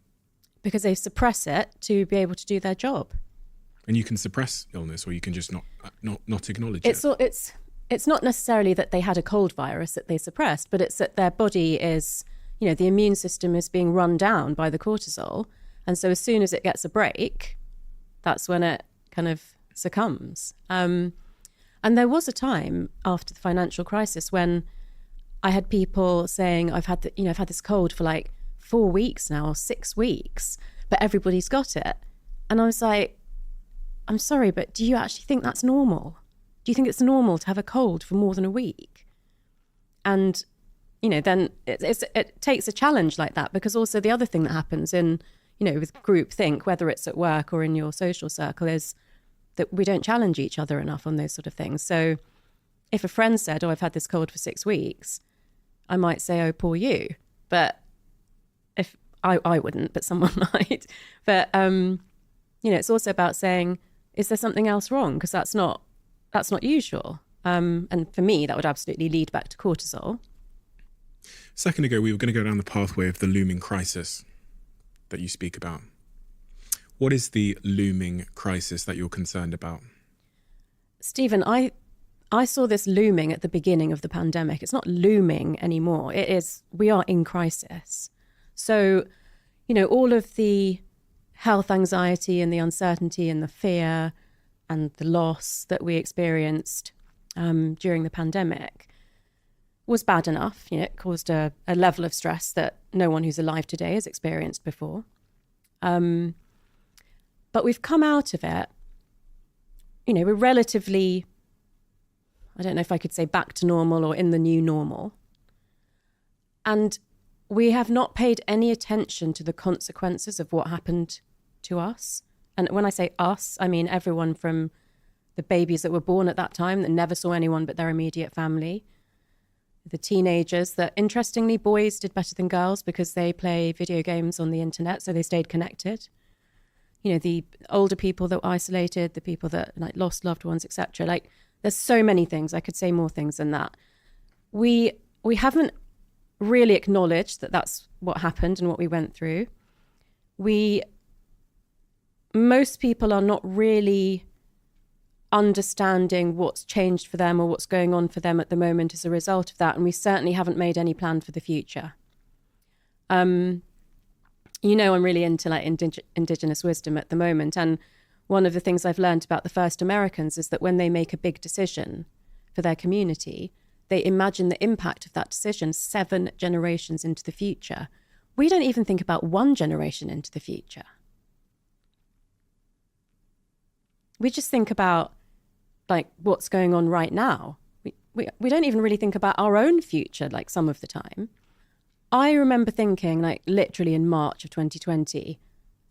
Because they suppress it to be able to do their job. And you can suppress illness, or you can just not acknowledge it. It's not necessarily that they had a cold virus that they suppressed, but it's that their body is, the immune system is being run down by the cortisol. And so as soon as it gets a break, that's when it kind of succumbs. And there was a time after the financial crisis when I had people saying, I've had this cold for like 4 weeks now, or 6 weeks, but everybody's got it. And I was like, I'm sorry, but do you actually think that's normal? Do you think it's normal to have a cold for more than a week? And, then it takes a challenge like that, because also the other thing that happens in, with groupthink, whether it's at work or in your social circle, is that we don't challenge each other enough on those sort of things. So if a friend said, I've had this cold for 6 weeks, I might say, oh, poor you. But if I wouldn't, but someone might. But, it's also about saying, is there something else wrong? Because that's not usual. And for me, that would absolutely lead back to cortisol. A second ago, we were going to go down the pathway of the looming crisis that you speak about. What is the looming crisis that you're concerned about? Stephen, I saw this looming at the beginning of the pandemic. It's not looming anymore. It is, we are in crisis. So, all of the health anxiety and the uncertainty and the fear and the loss that we experienced during the pandemic was bad enough. It caused a level of stress that no one who's alive today has experienced before. But we've come out of it, we're relatively, I don't know if I could say back to normal or in the new normal. And we have not paid any attention to the consequences of what happened to us. And when I say us, I mean everyone from the babies that were born at that time that never saw anyone but their immediate family. The teenagers that, interestingly, boys did better than girls because they play video games on the internet, so they stayed connected. The older people that were isolated, the people that lost loved ones, etc. There's so many things. I could say more things than that. We haven't really acknowledged that that's what happened and what we went through. Most people are not really understanding what's changed for them or what's going on for them at the moment as a result of that. And we certainly haven't made any plan for the future. I'm really into indigenous wisdom at the moment. And one of the things I've learned about the first Americans is that when they make a big decision for their community, they imagine the impact of that decision 7 generations into the future. We don't even think about 1 generation into the future. We just think about like what's going on right now. We don't even really think about our own future, like some of the time. I remember thinking, like literally in March of 2020,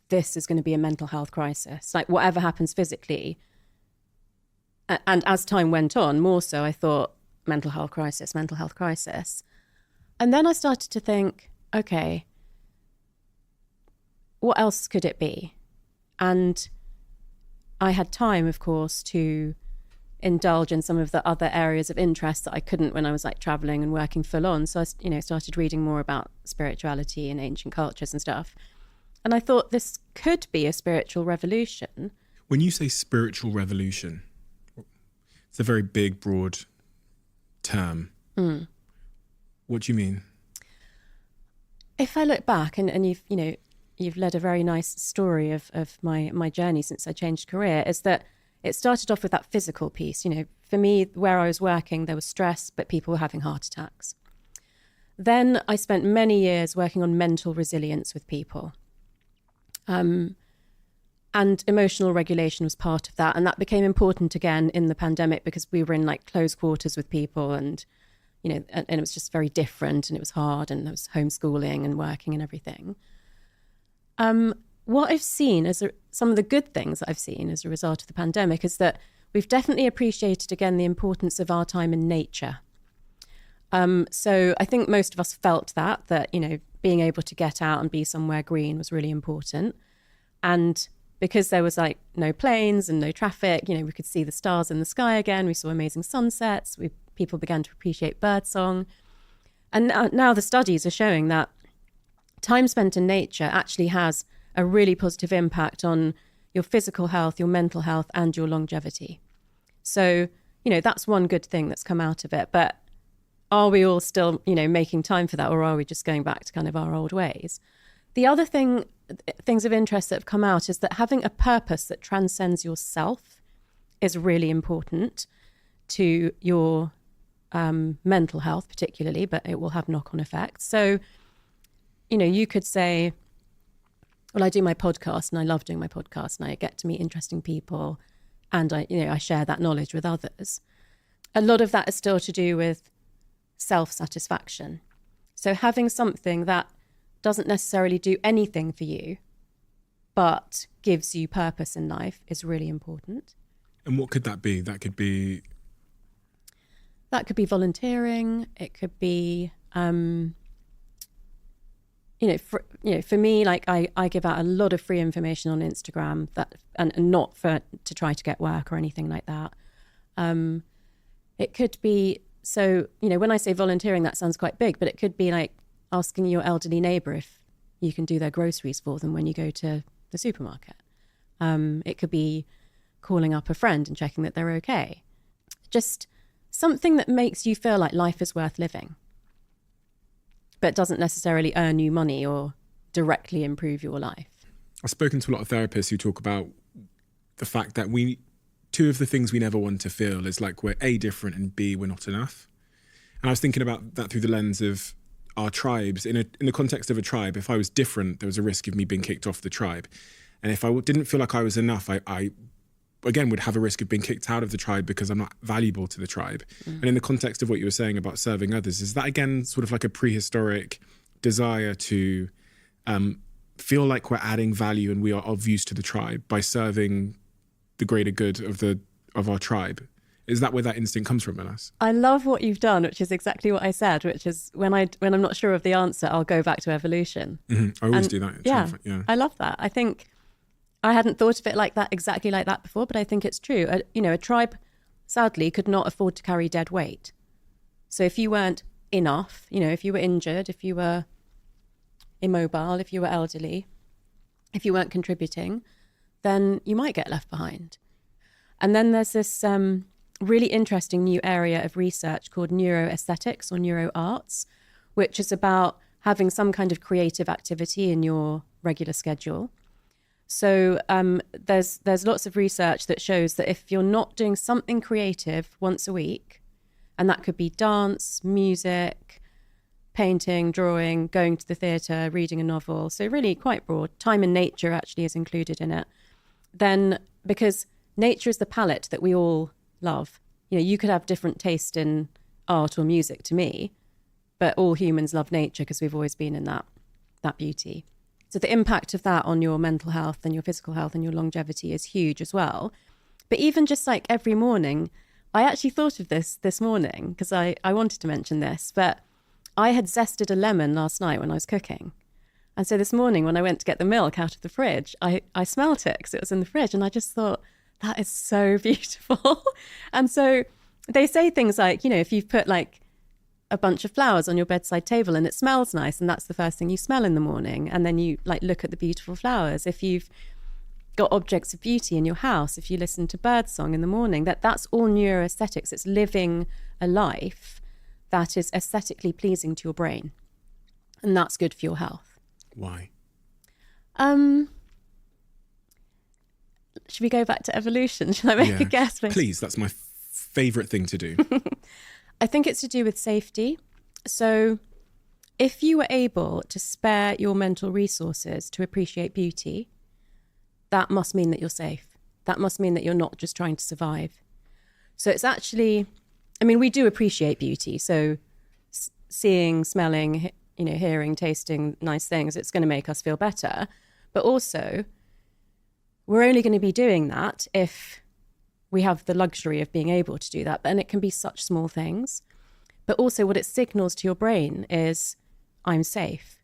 this is going to be a mental health crisis. Like whatever happens physically. And as time went on, more so, I thought, mental health crisis. And then I started to think, okay, what else could it be? And I had time, of course, to indulge in some of the other areas of interest that I couldn't when I was like traveling and working full on. So I, started reading more about spirituality and ancient cultures and stuff. And I thought this could be a spiritual revolution. When you say spiritual revolution, it's a very big, broad term. What do you mean? If I look back and you've led a very nice story of my journey since I changed career, is that it started off with that physical piece. For me, where I was working, there was stress, but people were having heart attacks. Then I spent many years working on mental resilience with people. And emotional regulation was part of that. And that became important again in the pandemic because we were in like close quarters with people and, and it was just very different and it was hard and there was homeschooling and working and everything. What I've seen some of the good things that I've seen as a result of the pandemic is that we've definitely appreciated again the importance of our time in nature. So I think most of us felt that being able to get out and be somewhere green was really important. And because there was like no planes and no traffic, we could see the stars in the sky again. We saw amazing sunsets. People began to appreciate birdsong. And now the studies are showing that time spent in nature actually has a really positive impact on your physical health, your mental health, and your longevity. So, that's one good thing that's come out of it. But are we all still, making time for that, or are we just going back to kind of our old ways? The other things of interest that have come out is that having a purpose that transcends yourself is really important to your mental health particularly, but it will have knock-on effects. So, you could say, well, I do my podcast and I love doing my podcast and I get to meet interesting people and I share that knowledge with others. A lot of that is still to do with self-satisfaction. So having something that doesn't necessarily do anything for you, but gives you purpose in life is really important. And what could that be? That could be volunteering. It could be, for me, like I give out a lot of free information on Instagram and not to try to get work or anything like that. It could be, so, when I say volunteering, that sounds quite big, but it could be like asking your elderly neighbour if you can do their groceries for them when you go to the supermarket. It could be calling up a friend and checking that they're okay. Just something that makes you feel like life is worth living, but doesn't necessarily earn you money or directly improve your life. I've spoken to a lot of therapists who talk about the fact that two of the things we never want to feel is like we're A, different, and B, we're not enough. And I was thinking about that through the lens of our tribes. In the context of a tribe, if I was different, there was a risk of me being kicked off the tribe. And if I didn't feel like I was enough, I again would have a risk of being kicked out of the tribe because I'm not valuable to the tribe. And in the context of what you were saying about serving others, is that again sort of like a prehistoric desire to feel like we're adding value and we are of use to the tribe by serving the greater good of our tribe? Is that where that instinct comes from in us? I love what you've done, which is exactly what I said, which is when I'm not sure of the answer, I'll go back to evolution. Mm-hmm. I always do that. Yeah, I love that. I think I hadn't thought of it like that, exactly like that before, but I think it's true. A tribe, sadly, could not afford to carry dead weight. So if you weren't enough, if you were injured, if you were immobile, if you were elderly, if you weren't contributing, then you might get left behind. And then there's this really interesting new area of research called neuroaesthetics or neuroarts, which is about having some kind of creative activity in your regular schedule. So there's lots of research that shows that if you're not doing something creative once a week, And that could be dance, music, painting, drawing, going to the theatre, reading a novel. So really quite broad. Time in nature actually is included in it. Then, because nature is the palette that we all love. You know, you could have different taste in art or music to me, but all humans love nature because we've always been in that beauty. So the impact of that on your mental health and your physical health and your longevity is huge as well. But even just like every morning, I actually thought of this morning because I wanted to mention this, but I had zested a lemon last night when I was cooking. And so this morning when I went to get the milk out of the fridge, I smelt it because it was in the fridge, and I just thought, that is so beautiful. And so they say things like, you know, if you've put like a bunch of flowers on your bedside table and it smells nice, and that's the first thing you smell in the morning, and then you like look at the beautiful flowers. If you've got objects of beauty in your house, if you listen to birdsong in the morning, that's all neuroaesthetics. It's living a life that is aesthetically pleasing to your brain, and that's good for your health. Why? Should we go back to evolution? Shall I make a guess? Please, that's my favourite thing to do. I think it's to do with safety. So if you were able to spare your mental resources to appreciate beauty, that must mean that you're safe. That must mean that you're not just trying to survive. So it's actually, I mean, we do appreciate beauty. So seeing, smelling, you know, hearing, tasting nice things, it's going to make us feel better. But also, we're only going to be doing that if we have the luxury of being able to do that. And it can be such small things. But also what it signals to your brain is, I'm safe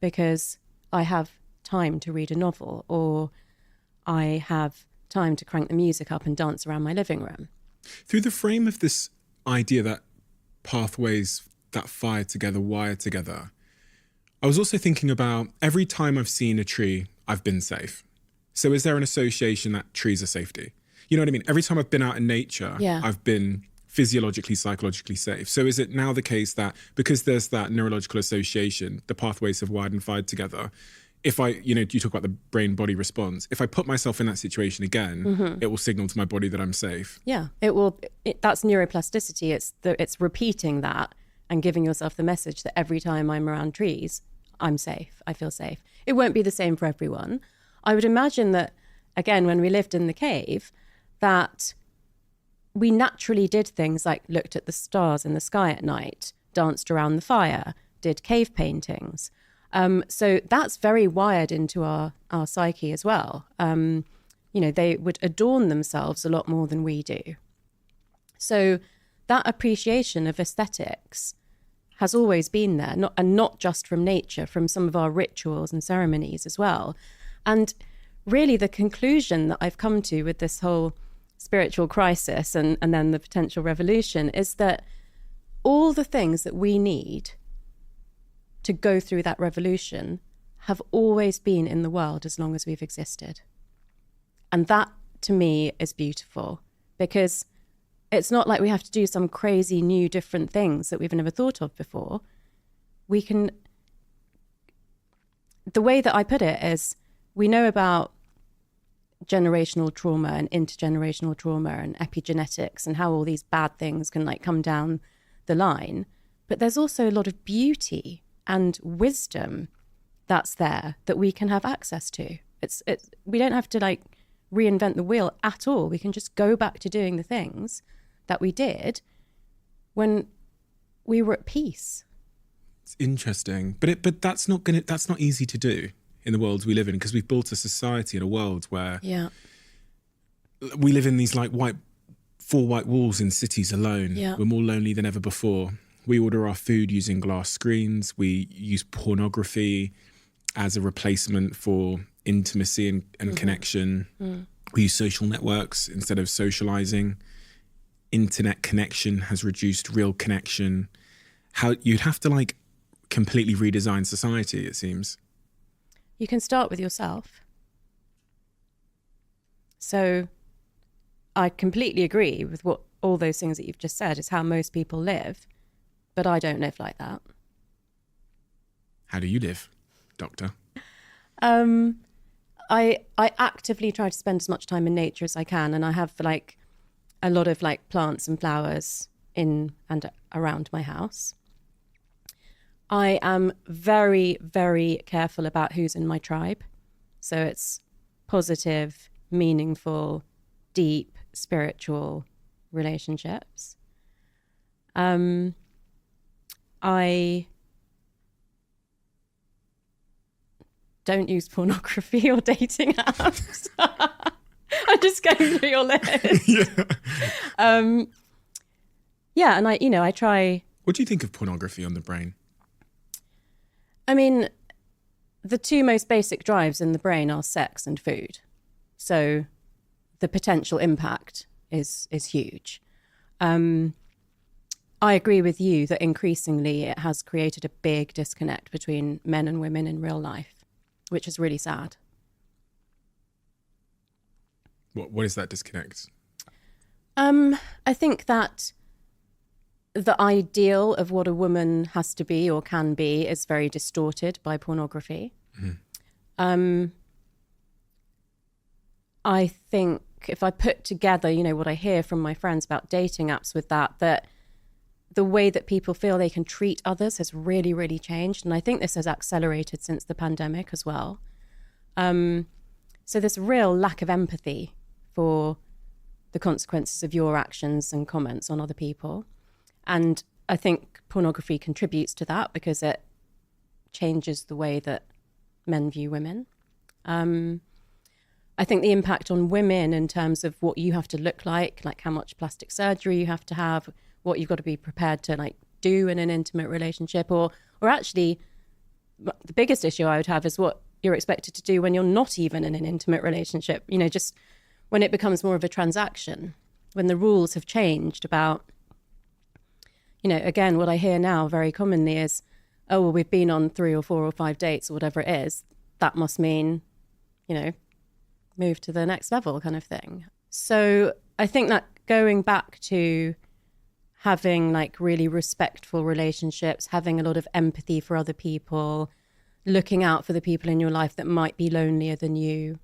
because I have time to read a novel, or I have time to crank the music up and dance around my living room. Through the frame of this idea that pathways that fire together, wire together, I was also thinking about every time I've seen a tree, I've been safe. So is there an association that trees are safety? You know what I mean? Every time I've been out in nature, I've been physiologically, psychologically safe. So is it now the case that because there's that neurological association, the pathways have wired and fired together, if I, you know, you talk about the brain-body response, if I put myself in that situation again, it will signal to my body that I'm safe. Yeah, it will. That's neuroplasticity. It's repeating that and giving yourself the message that every time I'm around trees, I'm safe. I feel safe. It won't be the same for everyone. I would imagine that, again, when we lived in the cave, that we naturally did things like looked at the stars in the sky at night, danced around the fire, did cave paintings. So that's very wired into our psyche as well. You know, they would adorn themselves a lot more than we do. So that appreciation of aesthetics has always been there, not just from nature, from some of our rituals and ceremonies as well. And really the conclusion that I've come to with this whole spiritual crisis and then the potential revolution is that all the things that we need to go through that revolution have always been in the world as long as we've existed. And that, to me, is beautiful, because it's not like we have to do some crazy new different things that we've never thought of before. We can... The way that I put it is, we know about generational trauma and intergenerational trauma and epigenetics and how all these bad things can like come down the line. But there's also a lot of beauty and wisdom that's there that we can have access to. It's we don't have to like reinvent the wheel at all. We can just go back to doing the things that we did when we were at peace. It's interesting, but that's not easy to do in the world we live in, because we've built a society and a world where we live in these like four white walls in cities alone. We're more lonely than ever before. We order our food using glass screens. We use pornography as a replacement for intimacy and connection. We use social networks instead of socializing. Internet connection has reduced real connection. How you'd have to like completely redesign society, it seems. You can start with yourself. So I completely agree with what all those things that you've just said is how most people live. But I don't live like that. How do you live, Doctor? I actively try to spend as much time in nature as I can, and I have like a lot of like plants and flowers in and around my house. I am very, very careful about who's in my tribe. So it's positive, meaningful, deep, spiritual relationships. I don't use pornography or dating apps. I'm just going through your list. Yeah, and I try. What do you think of pornography on the brain? I mean, the two most basic drives in the brain are sex and food. So the potential impact is huge. I agree with you that increasingly it has created a big disconnect between men and women in real life, which is really sad. What is that disconnect? I think that the ideal of what a woman has to be or can be is very distorted by pornography. I think if I put together, what I hear from my friends about dating apps with that the way that people feel they can treat others has really, really changed. And I think this has accelerated since the pandemic as well. So this real lack of empathy for the consequences of your actions and comments on other people. And I think pornography contributes to that because it changes the way that men view women. I think the impact on women in terms of what you have to look like how much plastic surgery you have to have, what you've got to be prepared to do in an intimate relationship, or actually the biggest issue I would have is what you're expected to do when you're not even in an intimate relationship, just when it becomes more of a transaction, when the rules have changed about, again, what I hear now very commonly is, oh, well, we've been on 3 or 4 or 5 dates or whatever it is. That must mean, move to the next level kind of thing. So I think that going back to having really respectful relationships, having a lot of empathy for other people, looking out for the people in your life that might be lonelier than you.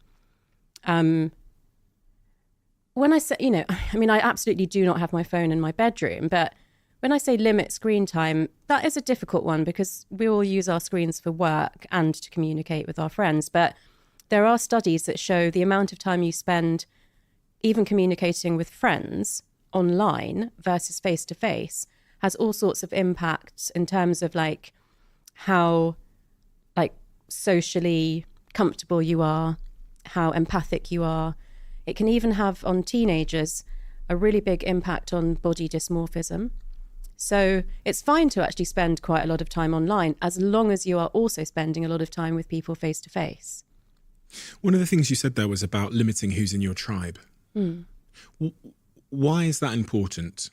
When I say, I absolutely do not have my phone in my bedroom, but when I say limit screen time, that is a difficult one because we all use our screens for work and to communicate with our friends. But there are studies that show the amount of time you spend even communicating with friends online versus face-to-face has all sorts of impacts in terms of how socially comfortable you are, how empathic you are. It can even have on teenagers a really big impact on body dysmorphism. So it's fine to actually spend quite a lot of time online as long as you are also spending a lot of time with people face to face. One of the things you said there was about limiting who's in your tribe. Why is that important?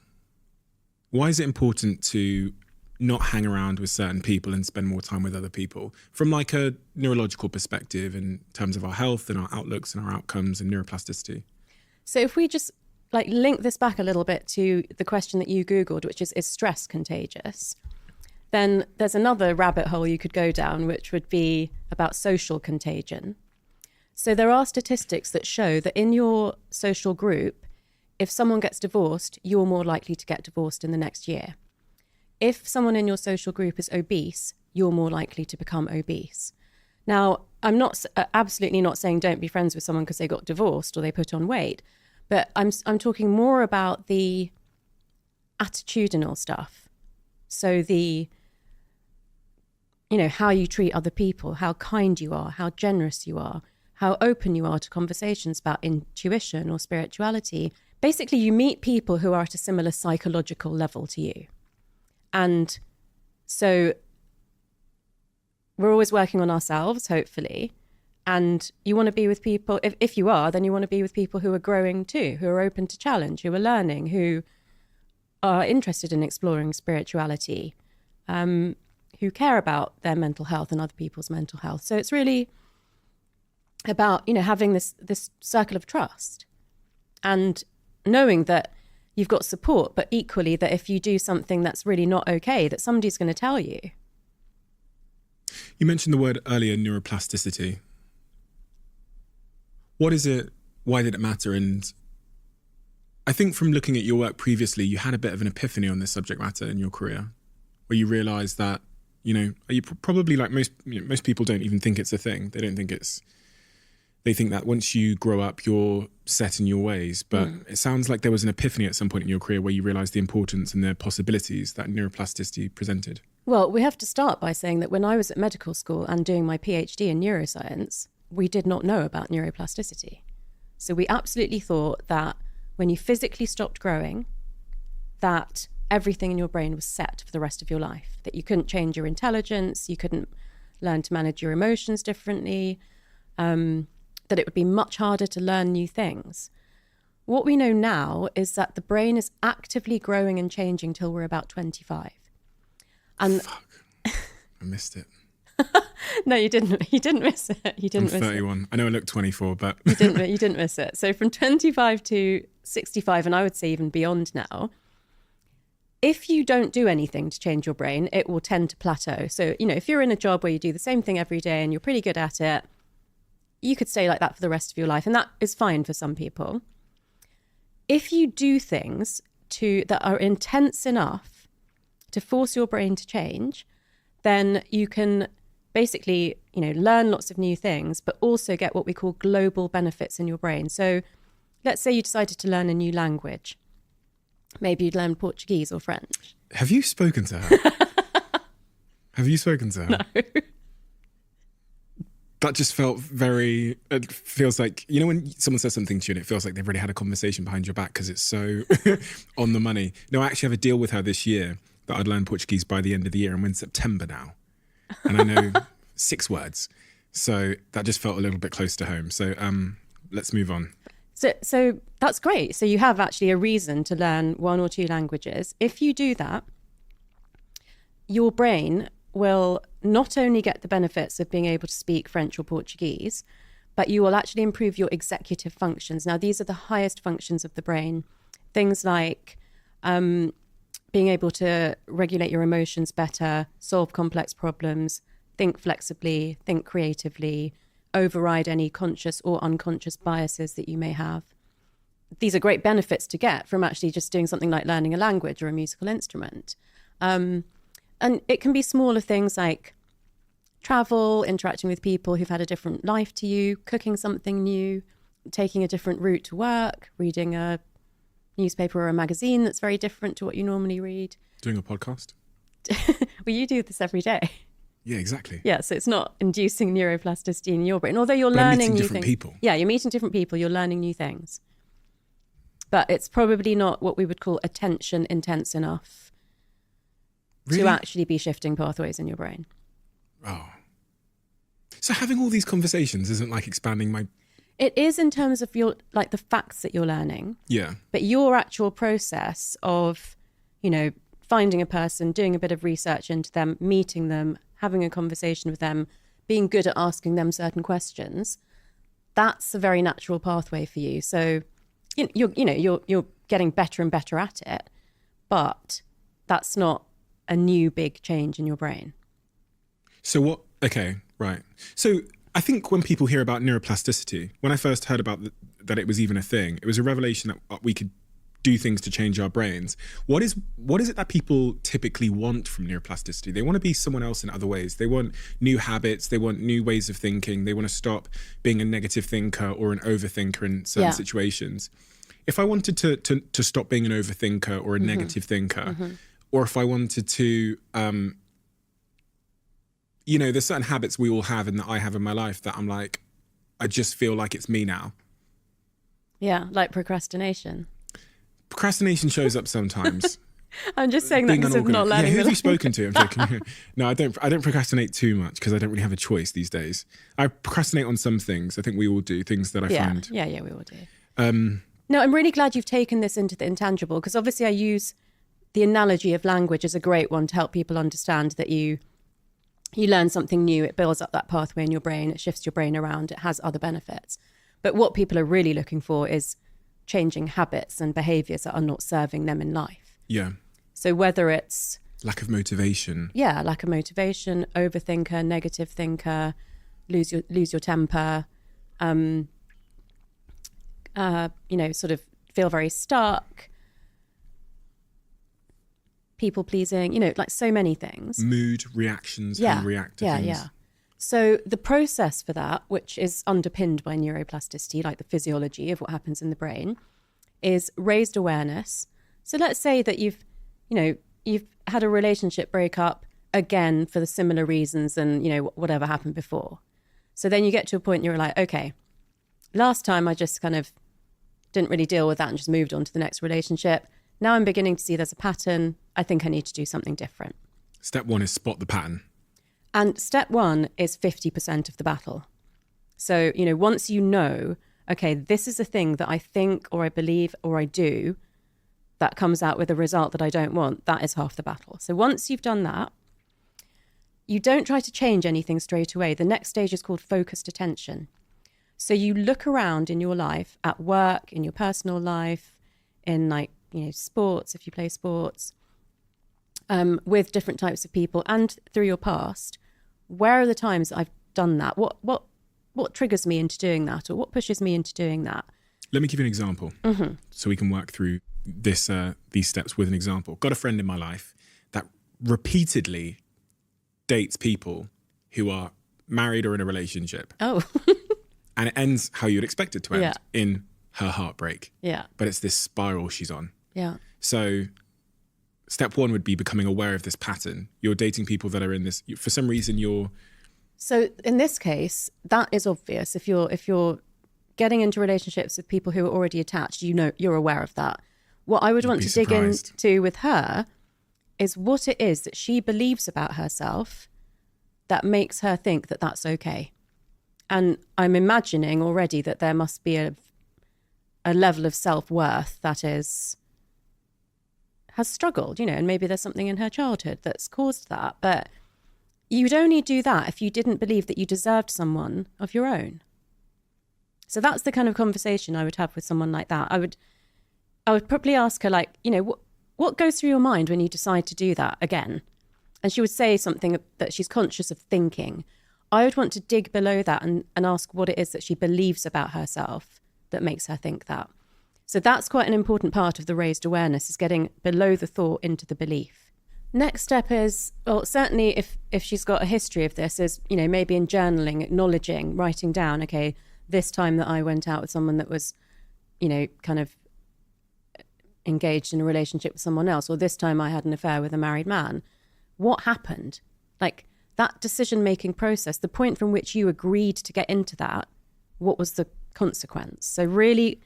Why is it important to not hang around with certain people and spend more time with other people from a neurological perspective in terms of our health and our outlooks and our outcomes and neuroplasticity? So if we just link this back a little bit to the question that you Googled, which is stress contagious? Then there's another rabbit hole you could go down, which would be about social contagion. So there are statistics that show that in your social group, if someone gets divorced, you're more likely to get divorced in the next year. If someone in your social group is obese, you're more likely to become obese. Now, I'm not absolutely not saying don't be friends with someone because they got divorced or they put on weight, but I'm talking more about the attitudinal stuff. So how you treat other people, how kind you are, how generous you are, how open you are to conversations about intuition or spirituality. Basically, you meet people who are at a similar psychological level to you. And so we're always working on ourselves, hopefully. And you want to be with people, if you are, then you want to be with people who are growing too, who are open to challenge, who are learning, who are interested in exploring spirituality, who care about their mental health and other people's mental health. So it's really about, having this circle of trust and knowing that you've got support, but equally that if you do something that's really not okay, that somebody's going to tell you. You mentioned the word earlier, neuroplasticity. What is it? Why did it matter? And I think from looking at your work previously, you had a bit of an epiphany on this subject matter in your career, where you realised that, you probably like most people don't even think it's a thing. They don't think they think that once you grow up, you're set in your ways. But it sounds like there was an epiphany at some point in your career where you realised the importance and the possibilities that neuroplasticity presented. Well, we have to start by saying that when I was at medical school and doing my PhD in neuroscience, we did not know about neuroplasticity. So we absolutely thought that when you physically stopped growing, that everything in your brain was set for the rest of your life, that you couldn't change your intelligence, you couldn't learn to manage your emotions differently, that it would be much harder to learn new things. What we know now is that the brain is actively growing and changing till we're about 25. And Fuck. I missed it. no, you didn't. You didn't miss it. You didn't I'm miss 31. I know I look 24, but it. You didn't miss it. So from 25 to 65, and I would say even beyond now, if you don't do anything to change your brain, it will tend to plateau. So, if you're in a job where you do the same thing every day and you're pretty good at it, you could stay like that for the rest of your life. And that is fine for some people. If you do things that are intense enough to force your brain to change, then you can basically, learn lots of new things, but also get what we call global benefits in your brain. So let's say you decided to learn a new language. Maybe you'd learn Portuguese or French. have you spoken to her? Have you spoken to her? No. That just felt it feels like, when someone says something to you and it feels like they've already had a conversation behind your back because it's so on the money. No, I actually have a deal with her this year that I'd learn Portuguese by the end of the year, and we're in September now. And I know 6 words. So that just felt a little bit close to home. So let's move on. So that's great. So you have actually a reason to learn 1 or 2 languages. If you do that, your brain will not only get the benefits of being able to speak French or Portuguese, but you will actually improve your executive functions. Now, these are the highest functions of the brain. Things like being able to regulate your emotions better, solve complex problems, think flexibly, think creatively, override any conscious or unconscious biases that you may have. These are great benefits to get from actually just doing something like learning a language or a musical instrument. And it can be smaller things like travel, interacting with people who've had a different life to you, cooking something new, taking a different route to work, reading a newspaper or a magazine that's very different to what you normally read. Doing a podcast? Well, you do this every day. Yeah, exactly. Yeah, so it's not inducing neuroplasticity in your brain, although you're But I'm learning meeting new different things. people. Yeah, you're meeting different people, you're learning new things. But it's probably not what we would call attention intense enough Really? to actually be shifting pathways in your brain. Oh. So having all these conversations isn't like expanding my... It is in terms of the facts that you're learning, Yeah. but your actual process of, finding a person, doing a bit of research into them, meeting them, having a conversation with them, being good at asking them certain questions, that's a very natural pathway for you. So, you're getting better and better at it, but that's not a new big change in your brain. So what... Okay, right. So I think when people hear about neuroplasticity, when I first heard about that it was even a thing, it was a revelation that we could do things to change our brains. What is it that people typically want from neuroplasticity? They want to be someone else in other ways. They want new habits. They want new ways of thinking. They want to stop being a negative thinker or an overthinker in certain situations. If I wanted to stop being an overthinker or a negative thinker, or if I wanted to, there's certain habits we all have and that I have in my life that I'm like, I just feel like it's me now. Yeah, like procrastination. Procrastination shows up sometimes. I'm just saying that because of not learning. Yeah, who have you spoken to? I'm joking. No, I don't procrastinate too much because I don't really have a choice these days. I procrastinate on some things. I think we all do, things that I find. Yeah, we all do. No, I'm really glad you've taken this into the intangible, because obviously I use the analogy of language as a great one to help people understand that you learn something new, it builds up that pathway in your brain, it shifts your brain around, it has other benefits. But what people are really looking for is changing habits and behaviors that are not serving them in life. Yeah. So whether it's... lack of motivation. Yeah, lack of motivation, overthinker, negative thinker, lose your temper, sort of feel very stuck, people pleasing, like so many things. Mood, reactions, how you react to things. Yeah. So the process for that, which is underpinned by neuroplasticity, like the physiology of what happens in the brain, is raised awareness. So let's say that you've had a relationship breakup again for the similar reasons and, whatever happened before. So then you get to a point you're like, okay, last time I just kind of didn't really deal with that and just moved on to the next relationship. Now I'm beginning to see there's a pattern. I think I need to do something different. Step 1 is spot the pattern. And step 1 is 50% of the battle. So, once you know, okay, this is a thing that I think or I believe or I do that comes out with a result that I don't want, that is half the battle. So once you've done that, you don't try to change anything straight away. The next stage is called focused attention. So you look around in your life, at work, in your personal life, in sports, if you play sports, with different types of people and through your past. Where are the times I've done that? What triggers me into doing that, or what pushes me into doing that? Let me give you an example so we can work through these steps with an example. Got a friend in my life that repeatedly dates people who are married or in a relationship. Oh. And it ends how you'd expect it to end, in her heartbreak. Yeah. But it's this spiral she's on. Yeah. So step 1 would be becoming aware of this pattern. You're dating people that are in this, for some reason So in this case, that is obvious. If you're getting into relationships with people who are already attached, you're aware of that. What I would want to dig into with her is what it is that she believes about herself that makes her think that that's okay. And I'm imagining already that there must be a level of self-worth that has struggled, and maybe there's something in her childhood that's caused that. But you'd only do that if you didn't believe that you deserved someone of your own. So that's the kind of conversation I would have with someone like that. I would probably ask her, what goes through your mind when you decide to do that again? And she would say something that she's conscious of thinking. I would want to dig below that and ask what it is that she believes about herself that makes her think that. So that's quite an important part of the raised awareness, is getting below the thought into the belief. Next step is, well, certainly if she's got a history of this, is, maybe in journaling, acknowledging, writing down, okay, this time that I went out with someone that was, kind of engaged in a relationship with someone else, or this time I had an affair with a married man. What happened? That decision-making process, the point from which you agreed to get into that, what was the consequence? So really,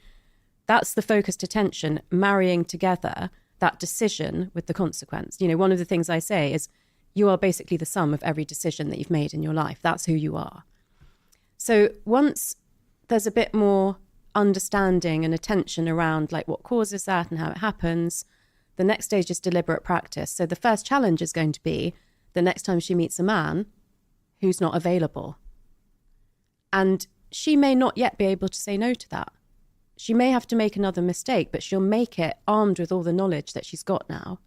that's the focused attention, marrying together that decision with the consequence. One of the things I say is you are basically the sum of every decision that you've made in your life. That's who you are. So once there's a bit more understanding and attention around what causes that and how it happens, the next stage is deliberate practice. So the first challenge is going to be the next time she meets a man who's not available. And she may not yet be able to say no to that. She may have to make another mistake, but she'll make it armed with all the knowledge that she's got now,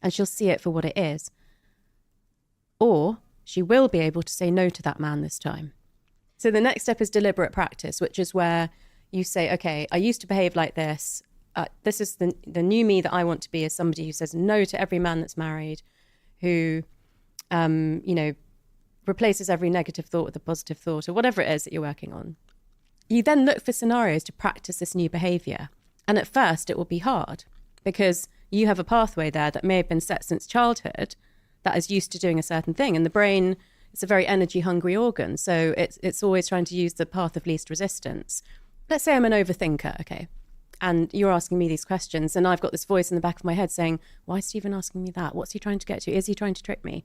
and she'll see it for what it is. Or she will be able to say no to that man this time. So the next step is deliberate practice, which is where you say, okay, I used to behave like this. This is the new me that I want to be, is somebody who says no to every man that's married, who, replaces every negative thought with a positive thought, or whatever it is that you're working on. You then look for scenarios to practice this new behavior. And at first it will be hard because you have a pathway there that may have been set since childhood that is used to doing a certain thing. And the brain is a very energy hungry organ. So it's always trying to use the path of least resistance. Let's say I'm an overthinker, okay? And you're asking me these questions and I've got this voice in the back of my head saying, why is Stephen asking me that? What's he trying to get to? Is he trying to trick me?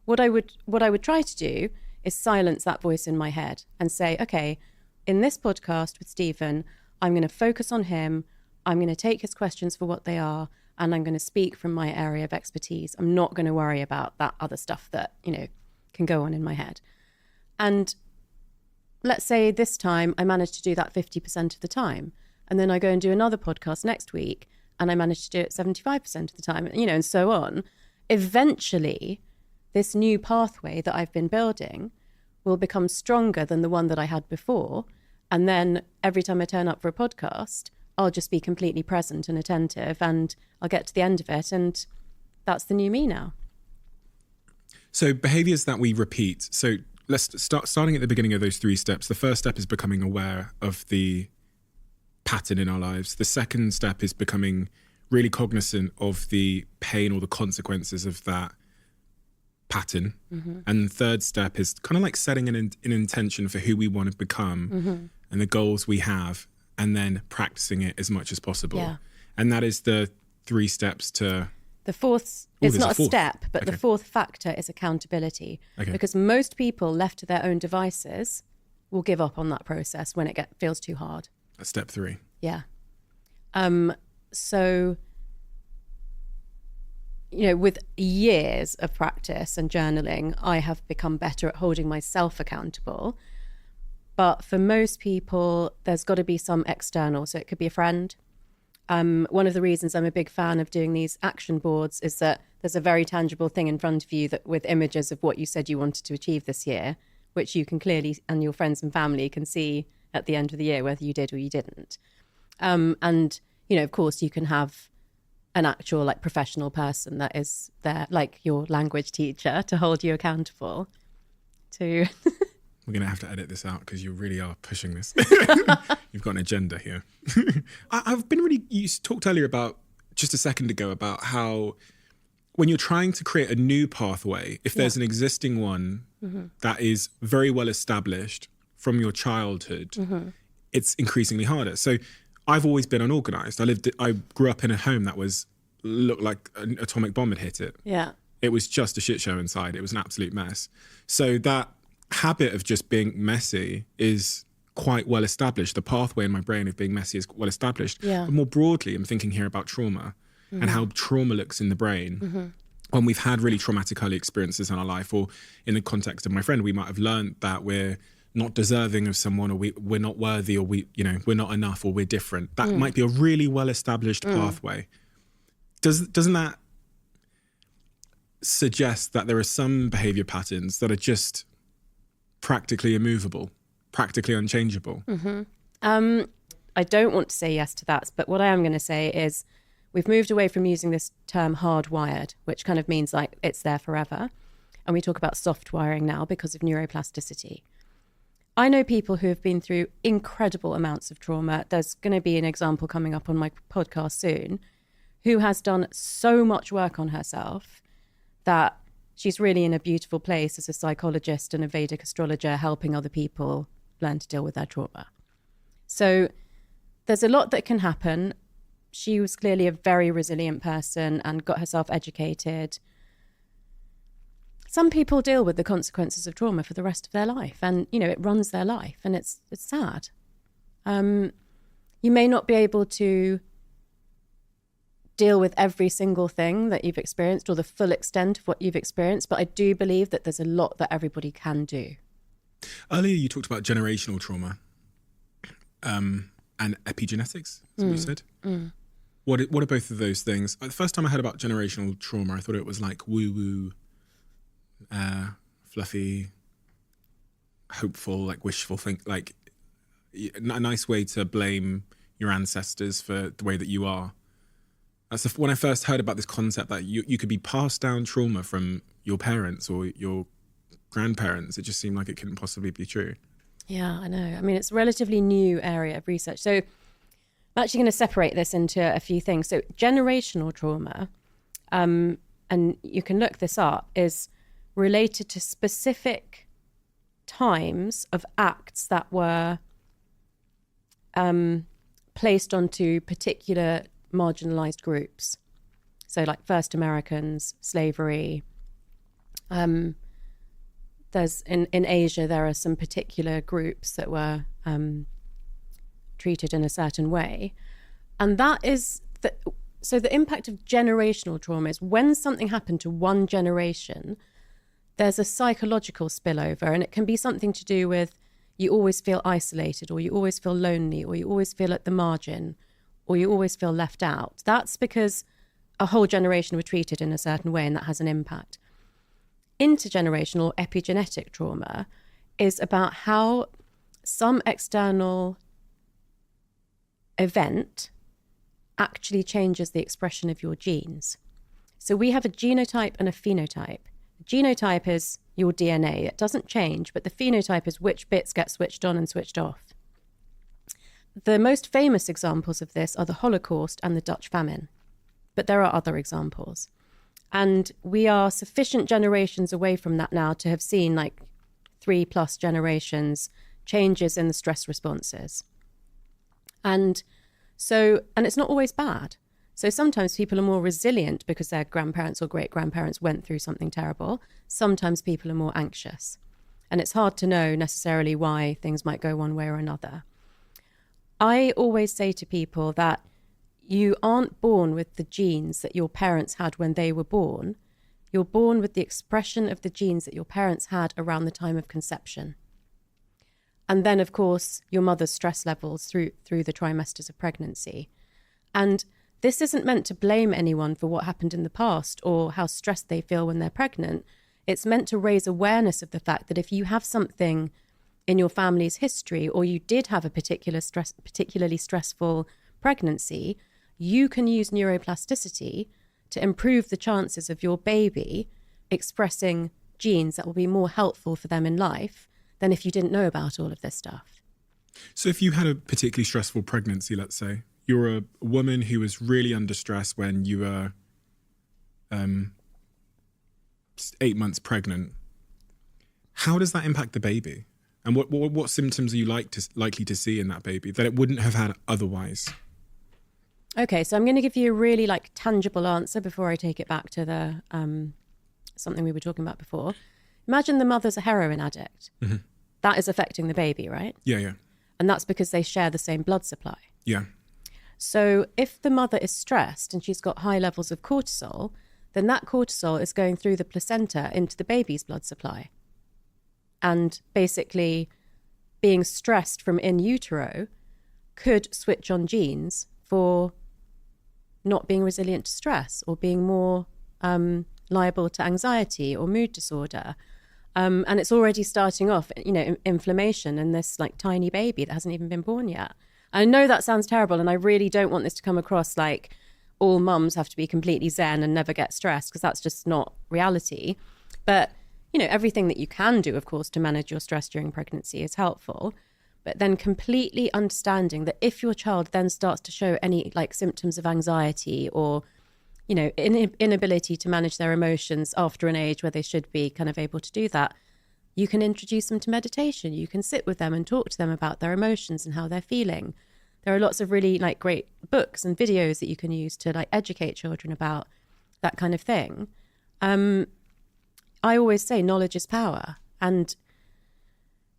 What I would try to do is silence that voice in my head and say, okay, in this podcast with Stephen, I'm going to focus on him. I'm going to take his questions for what they are, and I'm going to speak from my area of expertise. I'm not going to worry about that other stuff that, can go on in my head. And let's say this time I managed to do that 50% of the time. And then I go and do another podcast next week and I manage to do it 75% of the time, and so on. Eventually, this new pathway that I've been building will become stronger than the one that I had before. And then every time I turn up for a podcast, I'll just be completely present and attentive, and I'll get to the end of it, and that's the new me now. So behaviors that we repeat. So let's starting at the beginning of those 3 steps. The first step is becoming aware of the pattern in our lives. The second step is becoming really cognizant of the pain or the consequences of that pattern. And the third step is kind of like setting an intention for who we want to become and the goals we have, and then practicing it as much as possible. Yeah. And that is the 3 steps to... The fourth, it's not a step, but the fourth factor is accountability. Okay. Because most people left to their own devices will give up on that process when it feels too hard. That's step 3. Yeah. So, with years of practice and journaling, I have become better at holding myself accountable. But for most people, there's got to be some external. So it could be a friend. One of the reasons I'm a big fan of doing these action boards is that there's a very tangible thing in front of you that with images of what you said you wanted to achieve this year, which you can clearly, and your friends and family can see at the end of the year, whether you did or you didn't. And, of course, you can have an actual like professional person that is there, like your language teacher, to hold you accountable to... We're going to have to edit this out because you really are pushing this. You've got an agenda here. I've been really... You talked earlier about, just a second ago, about how when you're trying to create a new pathway, if there's an existing one that is very well established from your childhood, it's increasingly harder. So I've always been unorganized. I grew up in a home that looked like an atomic bomb had hit it. Yeah. It was just a shit show inside. It was an absolute mess. So that habit of just being messy is quite well established. The pathway in my brain of being messy is well established. Yeah. But more broadly, I'm thinking here about trauma and how trauma looks in the brain. When we've had really traumatic early experiences in our life, or in the context of my friend, we might have learned that we're not deserving of someone, or we're not worthy, or we're not enough, or we're different. That might be a really well established pathway. Doesn't that suggest that there are some behavior patterns that are just practically immovable, practically unchangeable? I don't want to say yes to that, but what I am going to say is we've moved away from using this term hardwired, which kind of means like it's there forever. And we talk about soft wiring now because of neuroplasticity. I know people who have been through incredible amounts of trauma. There's going to be an example coming up on my podcast soon, who has done so much work on herself that she's really in a beautiful place as a psychologist and a Vedic astrologer, helping other people learn to deal with their trauma. So there's a lot that can happen. She was clearly a very resilient person and got herself educated. Some people deal with the consequences of trauma for the rest of their life, and it runs their life, and it's sad. You may not be able to deal with every single thing that you've experienced or the full extent of what you've experienced, but I do believe that there's a lot that everybody can do. Earlier, you talked about generational trauma and epigenetics, is what you said. What are both of those things? The first time I heard about generational trauma, I thought it was like woo-woo, fluffy, hopeful, like wishful think, like a nice way to blame your ancestors for the way that you are. That's when I first heard about this concept that you could be passed down trauma from your parents or your grandparents. It just seemed like it couldn't possibly be true. Yeah, I know. I mean, it's a relatively new area of research. So I'm actually going to separate this into a few things. So generational trauma, and you can look this up, is related to specific times of acts that were placed onto particular marginalized groups. So like first Americans, slavery. There's in Asia, there are some particular groups that were treated in a certain way. And that is, so the impact of generational trauma is when something happened to one generation, there's a psychological spillover, and it can be something to do with you always feel isolated, or you always feel lonely, or you always feel at the margin, or you always feel left out. That's because a whole generation were treated in a certain way, and that has an impact. Intergenerational epigenetic trauma is about how some external event actually changes the expression of your genes. So we have a genotype and a phenotype. The genotype is your DNA. It doesn't change, but the phenotype is which bits get switched on and switched off. The most famous examples of this are the Holocaust and the Dutch famine, but there are other examples. And we are sufficient generations away from that now to have seen 3+ generations changes in the stress responses. And it's not always bad. So sometimes people are more resilient because their grandparents or great-grandparents went through something terrible. Sometimes people are more anxious. And it's hard to know necessarily why things might go one way or another. I always say to people that you aren't born with the genes that your parents had when they were born. You're born with the expression of the genes that your parents had around the time of conception. And then, of course, your mother's stress levels through the trimesters of pregnancy. And this isn't meant to blame anyone for what happened in the past or how stressed they feel when they're pregnant. It's meant to raise awareness of the fact that if you have something in your family's history, or you did have a particularly stressful pregnancy, you can use neuroplasticity to improve the chances of your baby expressing genes that will be more helpful for them in life than if you didn't know about all of this stuff. So if you had a particularly stressful pregnancy, let's say, you're a woman who was really under stress when you were 8 months pregnant, how does that impact the baby? And what symptoms are you likely to see in that baby that it wouldn't have had otherwise? Okay, so I'm going to give you a really tangible answer before I take it back to the something we were talking about before. Imagine the mother's a heroin addict. Mm-hmm. That is affecting the baby, right? Yeah. And that's because they share the same blood supply. Yeah. So if the mother is stressed and she's got high levels of cortisol, then that cortisol is going through the placenta into the baby's blood supply. And basically being stressed from in utero could switch on genes for not being resilient to stress or being more liable to anxiety or mood disorder. And it's already starting off, inflammation in this tiny baby that hasn't even been born yet. I know that sounds terrible, and I really don't want this to come across like all mums have to be completely zen and never get stressed, because that's just not reality. But everything that you can do, of course, to manage your stress during pregnancy is helpful. But then completely understanding that if your child then starts to show any symptoms of anxiety or, inability to manage their emotions after an age where they should be kind of able to do that, you can introduce them to meditation. You can sit with them and talk to them about their emotions and how they're feeling. There are lots of really great books and videos that you can use to educate children about that kind of thing. I always say knowledge is power, and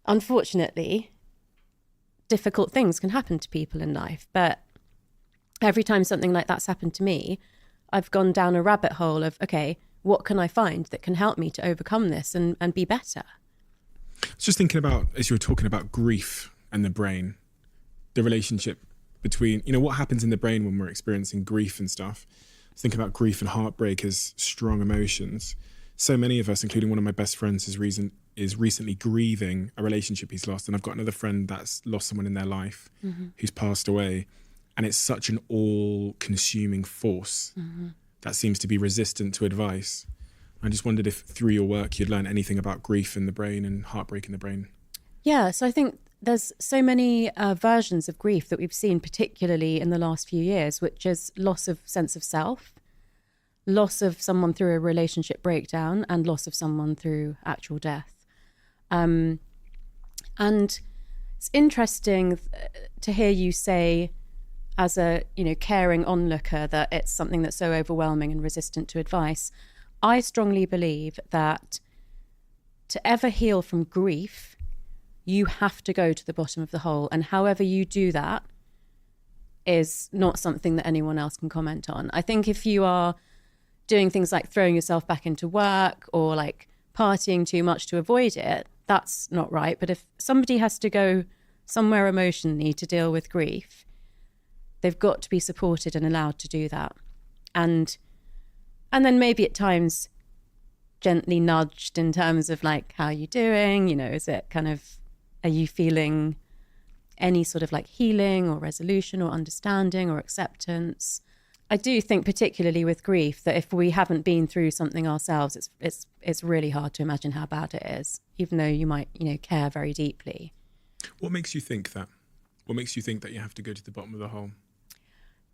unfortunately, difficult things can happen to people in life. But every time something like that's happened to me, I've gone down a rabbit hole of, okay, what can I find that can help me to overcome this and be better? I was just thinking about, as you were talking about grief and the brain, the relationship between, what happens in the brain when we're experiencing grief and stuff. I was thinking about grief and heartbreak as strong emotions. So many of us, including one of my best friends, is recently grieving a relationship he's lost. And I've got another friend that's lost someone in their life who's passed away. And it's such an all-consuming force that seems to be resistant to advice. I just wondered if through your work you'd learn anything about grief in the brain and heartbreak in the brain. Yeah, so I think there's so many versions of grief that we've seen, particularly in the last few years, which is loss of sense of self, loss of someone through a relationship breakdown, and loss of someone through actual death. And it's interesting to hear you say, as a caring onlooker, that it's something that's so overwhelming and resistant to advice. I strongly believe that to ever heal from grief, you have to go to the bottom of the hole. And however you do that is not something that anyone else can comment on. I think if you are doing things like throwing yourself back into work or partying too much to avoid it, that's not right. But if somebody has to go somewhere emotionally to deal with grief, they've got to be supported and allowed to do that. And then maybe at times gently nudged in terms of how are you doing? Is it are you feeling any sort of like healing or resolution or understanding or acceptance. I do think, particularly with grief, that if we haven't been through something ourselves, it's really hard to imagine how bad it is, even though you might, care very deeply. What makes you think that? What makes you think that you have to go to the bottom of the hole?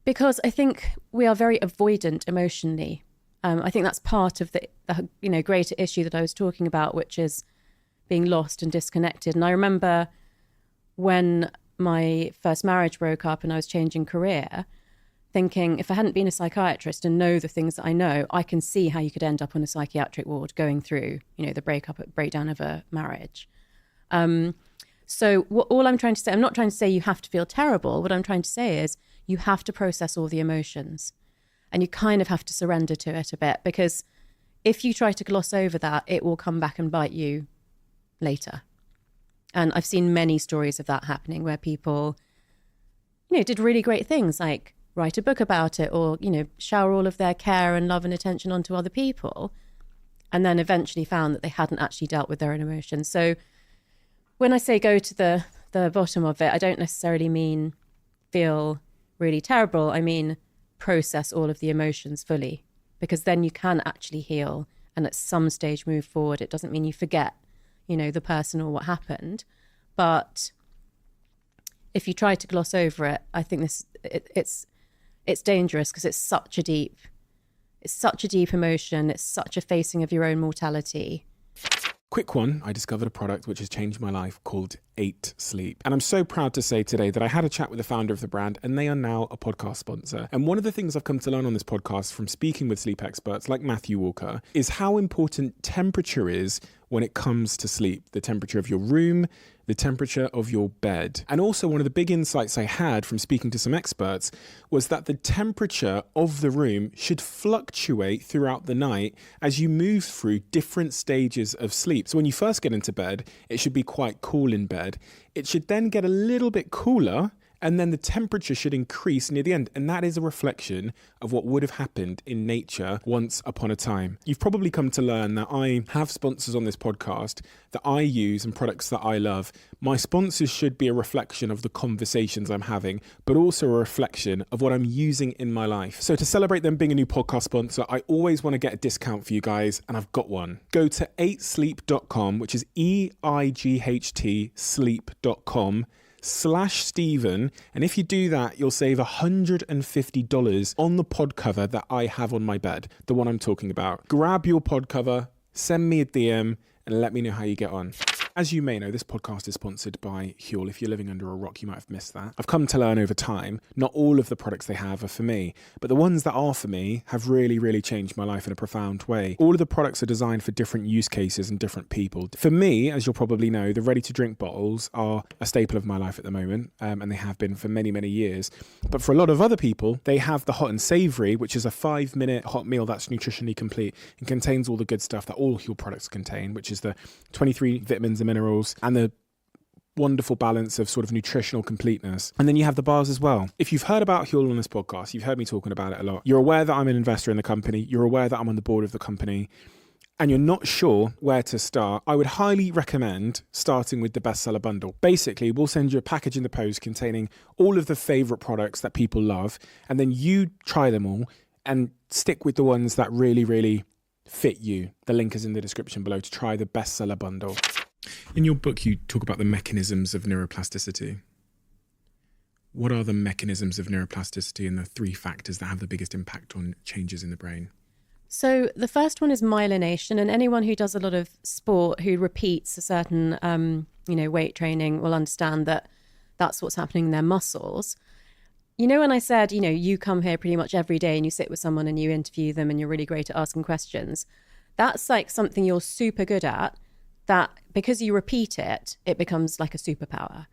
Because I think we are very avoidant emotionally. I think that's part of the greater issue that I was talking about, which is being lost and disconnected. And I remember when my first marriage broke up and I was changing career, thinking if I hadn't been a psychiatrist and know the things that I know, I can see how you could end up on a psychiatric ward going through, the breakdown of a marriage. So all I'm trying to say, I'm not trying to say you have to feel terrible. What I'm trying to say is you have to process all the emotions and you kind of have to surrender to it a bit, because if you try to gloss over that, it will come back and bite you later. And I've seen many stories of that happening where people, did really great things like write a book about it or, shower all of their care and love and attention onto other people, and then eventually found that they hadn't actually dealt with their own emotions. So when I say go to the bottom of it, I don't necessarily mean feel really terrible. I mean process all of the emotions fully, because then you can actually heal and at some stage move forward. It doesn't mean you forget, the person or what happened. But if you try to gloss over it, I think it's dangerous, because it's such a deep emotion. It's such a facing of your own mortality. Quick one, I discovered a product which has changed my life called 8 Sleep. And I'm so proud to say today that I had a chat with the founder of the brand and they are now a podcast sponsor. And one of the things I've come to learn on this podcast from speaking with sleep experts like Matthew Walker is how important temperature is when it comes to sleep. The temperature of your room, the temperature of your bed. And also one of the big insights I had from speaking to some experts was that the temperature of the room should fluctuate throughout the night as you move through different stages of sleep. So when you first get into bed, it should be quite cool in bed. It should then get a little bit cooler, and then the temperature should increase near the end. And that is a reflection of what would have happened in nature once upon a time. You've probably come to learn that I have sponsors on this podcast that I use and products that I love. My sponsors should be a reflection of the conversations I'm having, but also a reflection of what I'm using in my life. So to celebrate them being a new podcast sponsor, I always want to get a discount for you guys, and I've got one. Go to 8sleep.com, which is EIGHT sleep.com/Stephen, and if you do that, you'll save $150 on the pod cover that I have on my bed, the one I'm talking about. Grab your pod cover, send me a DM, and let me know how you get on. As you may know, this podcast is sponsored by Huel. If you're living under a rock, you might have missed that. I've come to learn over time, not all of the products they have are for me, but the ones that are for me have really, really changed my life in a profound way. All of the products are designed for different use cases and different people. For me, as you'll probably know, the ready-to-drink bottles are a staple of my life at the moment, and they have been for many, many years. But for a lot of other people, they have the hot and savory, which is a 5-minute hot meal that's nutritionally complete and contains all the good stuff that all Huel products contain, which is the 23 vitamins and minerals and the wonderful balance of sort of nutritional completeness. And then you have the bars as well. If you've heard about Huel on this podcast, you've heard me talking about it a lot. You're aware that I'm an investor in the company. You're aware that I'm on the board of the company. And you're not sure where to start, I would highly recommend starting with the bestseller bundle. Basically, we'll send you a package in the post containing all of the favorite products that people love. And then you try them all and stick with the ones that really, really fit you. The link is in the description below to try the bestseller bundle. In your book, you talk about the mechanisms of neuroplasticity. What are the mechanisms of neuroplasticity and the 3 factors that have the biggest impact on changes in the brain? So the first one is myelination, and anyone who does a lot of sport who repeats a certain, weight training will understand that that's what's happening in their muscles. When I said, you come here pretty much every day and you sit with someone and you interview them and you're really great at asking questions, that's like something you're super good at, that because you repeat it, it becomes like a superpower.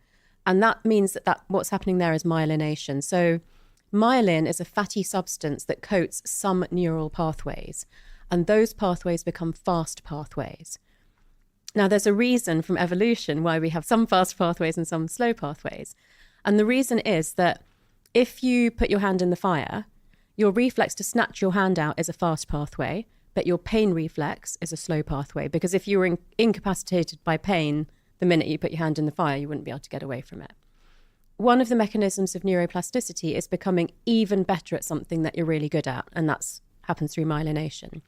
And that means that what's happening there is myelination. So myelin is a fatty substance that coats some neural pathways, and those pathways become fast pathways. Now, there's a reason from evolution why we have some fast pathways and some slow pathways. And the reason is that if you put your hand in the fire, your reflex to snatch your hand out is a fast pathway, but your pain reflex is a slow pathway, because if you were incapacitated by pain the minute you put your hand in the fire, you wouldn't be able to get away from it. one of the mechanisms of neuroplasticity is becoming even better at something that you're really good at, and that's happens through myelination.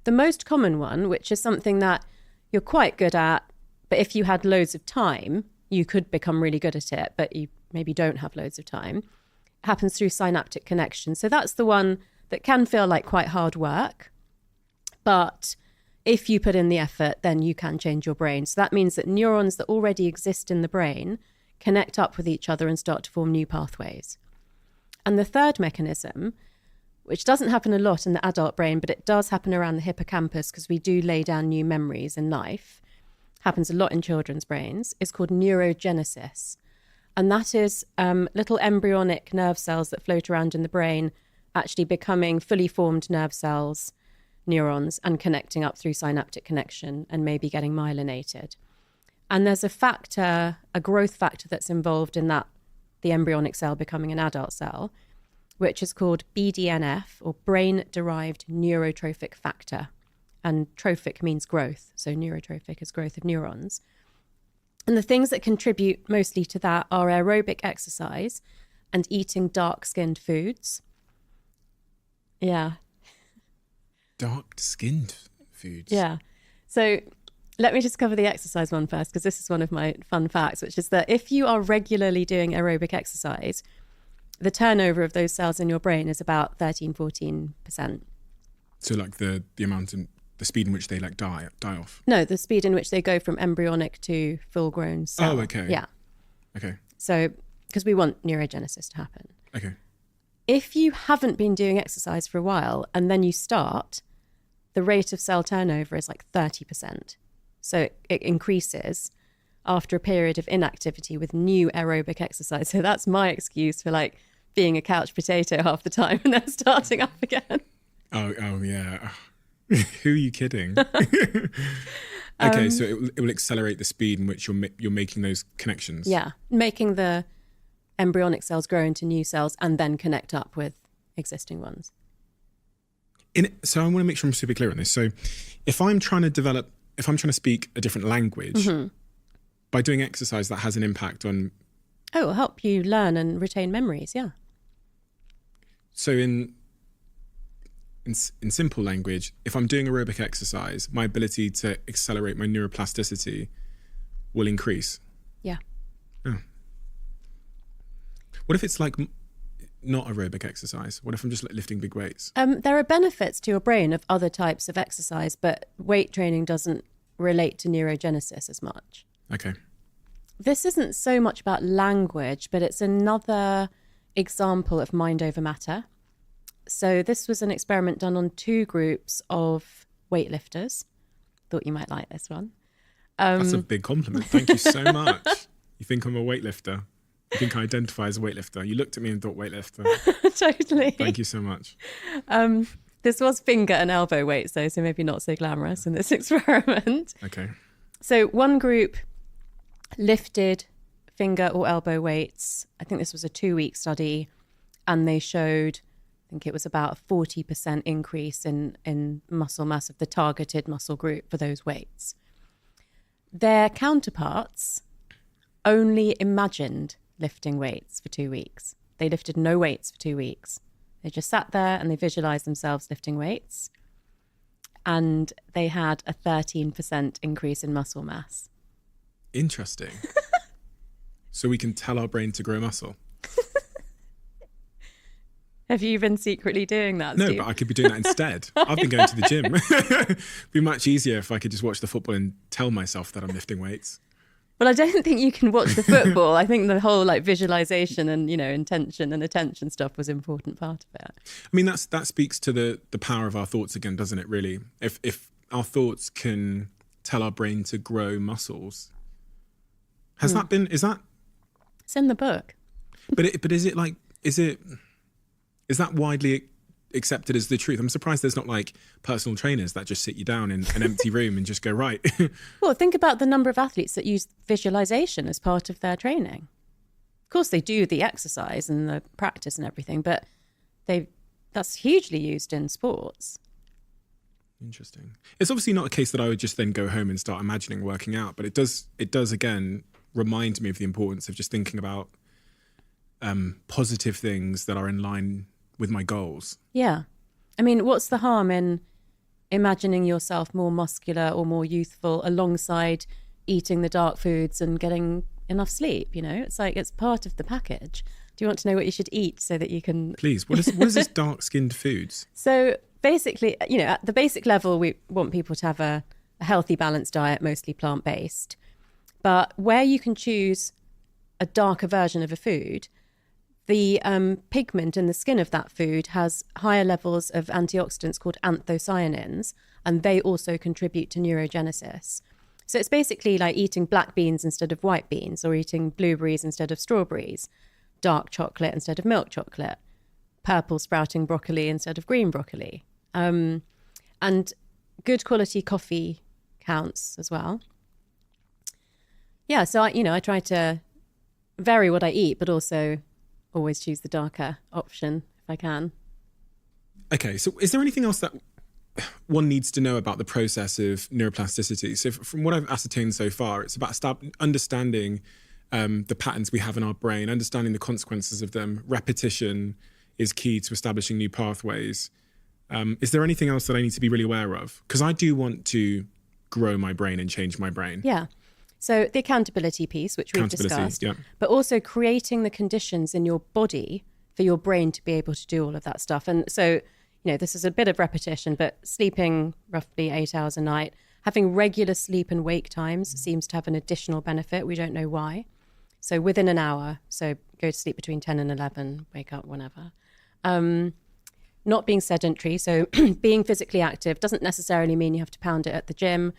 The most common one, which is something that you're quite good at, but if you had loads of time, you could become really good at it, but you maybe don't have loads of time, happens through synaptic connection. So that's the one that can feel like quite hard work, but if you put in the effort, then you can change your brain. So that means that neurons that already exist in the brain connect up with each other and start to form new pathways. And the third mechanism, which doesn't happen a lot in the adult brain, but it does happen around the hippocampus because we do lay down new memories in life, happens a lot in children's brains, is called neurogenesis. And that is little embryonic nerve cells that float around in the brain actually becoming fully formed nerve cells, neurons, and connecting up through synaptic connection and maybe getting myelinated. And there's a factor, a growth factor that's involved in that, the embryonic cell becoming an adult cell, which is called BDNF, or brain-derived neurotrophic factor. And trophic means growth, so neurotrophic is growth of neurons. And the things that contribute mostly to that are aerobic exercise and eating dark-skinned foods. Yeah. Dark-skinned foods? Yeah. So let me just cover the exercise one first, because this is one of my fun facts, which is that if you are regularly doing aerobic exercise, the turnover of those cells in your brain is about 13-14%. So like the amount in the speed in which they like die off? No, the speed in which they go from embryonic to full-grown cell. Oh, okay. Yeah. Okay. So, because we want neurogenesis to happen. Okay. If you haven't been doing exercise for a while and then you start, the rate of cell turnover is like 30%. So it increases after a period of inactivity with new aerobic exercise. So that's my excuse for like being a couch potato half the time and then starting up again. Oh yeah. Who are you kidding? Okay, so it will accelerate the speed in which you're making those connections. Yeah, making the embryonic cells grow into new cells and then connect up with existing ones. So I want to make sure I'm super clear on this. So if I'm trying to speak a different language, by doing exercise, that has an impact on... Oh, it'll help you learn and retain memories, yeah. So in simple language, if I'm doing aerobic exercise, my ability to accelerate my neuroplasticity will increase. Yeah. Oh. What if it's like not aerobic exercise? What if I'm just like lifting big weights? There are benefits to your brain of other types of exercise, but weight training doesn't relate to neurogenesis as much. Okay. This isn't so much about language, but it's another example of mind over matter. So this was an experiment done on 2 groups of weightlifters. Thought you might like this one. That's a big compliment. Thank you so much. You think I'm a weightlifter? You think I identify as a weightlifter? You looked at me and thought weightlifter. Totally. Thank you so much. This was finger and elbow weights, though, so maybe not so glamorous in this experiment. Okay. So one group lifted finger or elbow weights. I think this was a 2-week study, and they showed, I think it was about a 40% increase in muscle mass of the targeted muscle group for those weights. Their counterparts only imagined lifting weights for 2 weeks. They lifted no weights for 2 weeks. They just sat there and they visualized themselves lifting weights. And they had a 13% increase in muscle mass. Interesting. So we can tell our brain to grow muscle. Have you been secretly doing that, No, Steve? but I could be doing that instead. I've been going to the gym. It'd be much easier if I could just watch the football and tell myself that I'm lifting weights. Well, I don't think you can watch the football. I think the whole like visualization and, you know, intention and attention stuff was an important part of it. I mean, that speaks to the power of our thoughts again, doesn't it, really? If our thoughts can tell our brain to grow muscles. Is that... It's in the book. But is that widely accepted as the truth? I'm surprised there's not like personal trainers that just sit you down in an empty room and just go, right. Well, think about the number of athletes that use visualization as part of their training. Of course, they do the exercise and the practice and everything, but that's hugely used in sports. Interesting. It's obviously not a case that I would just then go home and start imagining working out, but it does again remind me of the importance of just thinking about positive things that are in line with my goals. Yeah. I mean, what's the harm in imagining yourself more muscular or more youthful alongside eating the dark foods and getting enough sleep? You know, it's like it's part of the package. Do you want to know what you should eat so that you can... Please, what is this dark-skinned foods? So basically, you know, at the basic level, we want people to have a healthy, balanced diet, mostly plant-based. But where you can choose a darker version of a food, the pigment in the skin of that food has higher levels of antioxidants called anthocyanins, and they also contribute to neurogenesis. So it's basically like eating black beans instead of white beans, or eating blueberries instead of strawberries, dark chocolate instead of milk chocolate, purple sprouting broccoli instead of green broccoli. And good quality coffee counts as well. Yeah, so I try to vary what I eat, but also always choose the darker option if I can. Okay, so is there anything else that one needs to know about the process of neuroplasticity? So from what I've ascertained so far, it's about understanding the patterns we have in our brain, understanding the consequences of them. Repetition is key to establishing new pathways. Is there anything else that I need to be really aware of? Because I do want to grow my brain and change my brain. Yeah. So the accountability piece, which we've discussed, yeah. But also creating the conditions in your body for your brain to be able to do all of that stuff. And so, this is a bit of repetition, but sleeping roughly 8 hours a night, having regular sleep and wake times seems to have an additional benefit. We don't know why. So within an hour, so go to sleep between 10 and 11, wake up whenever. Not being sedentary, so being physically active doesn't necessarily mean you have to pound it at the gym.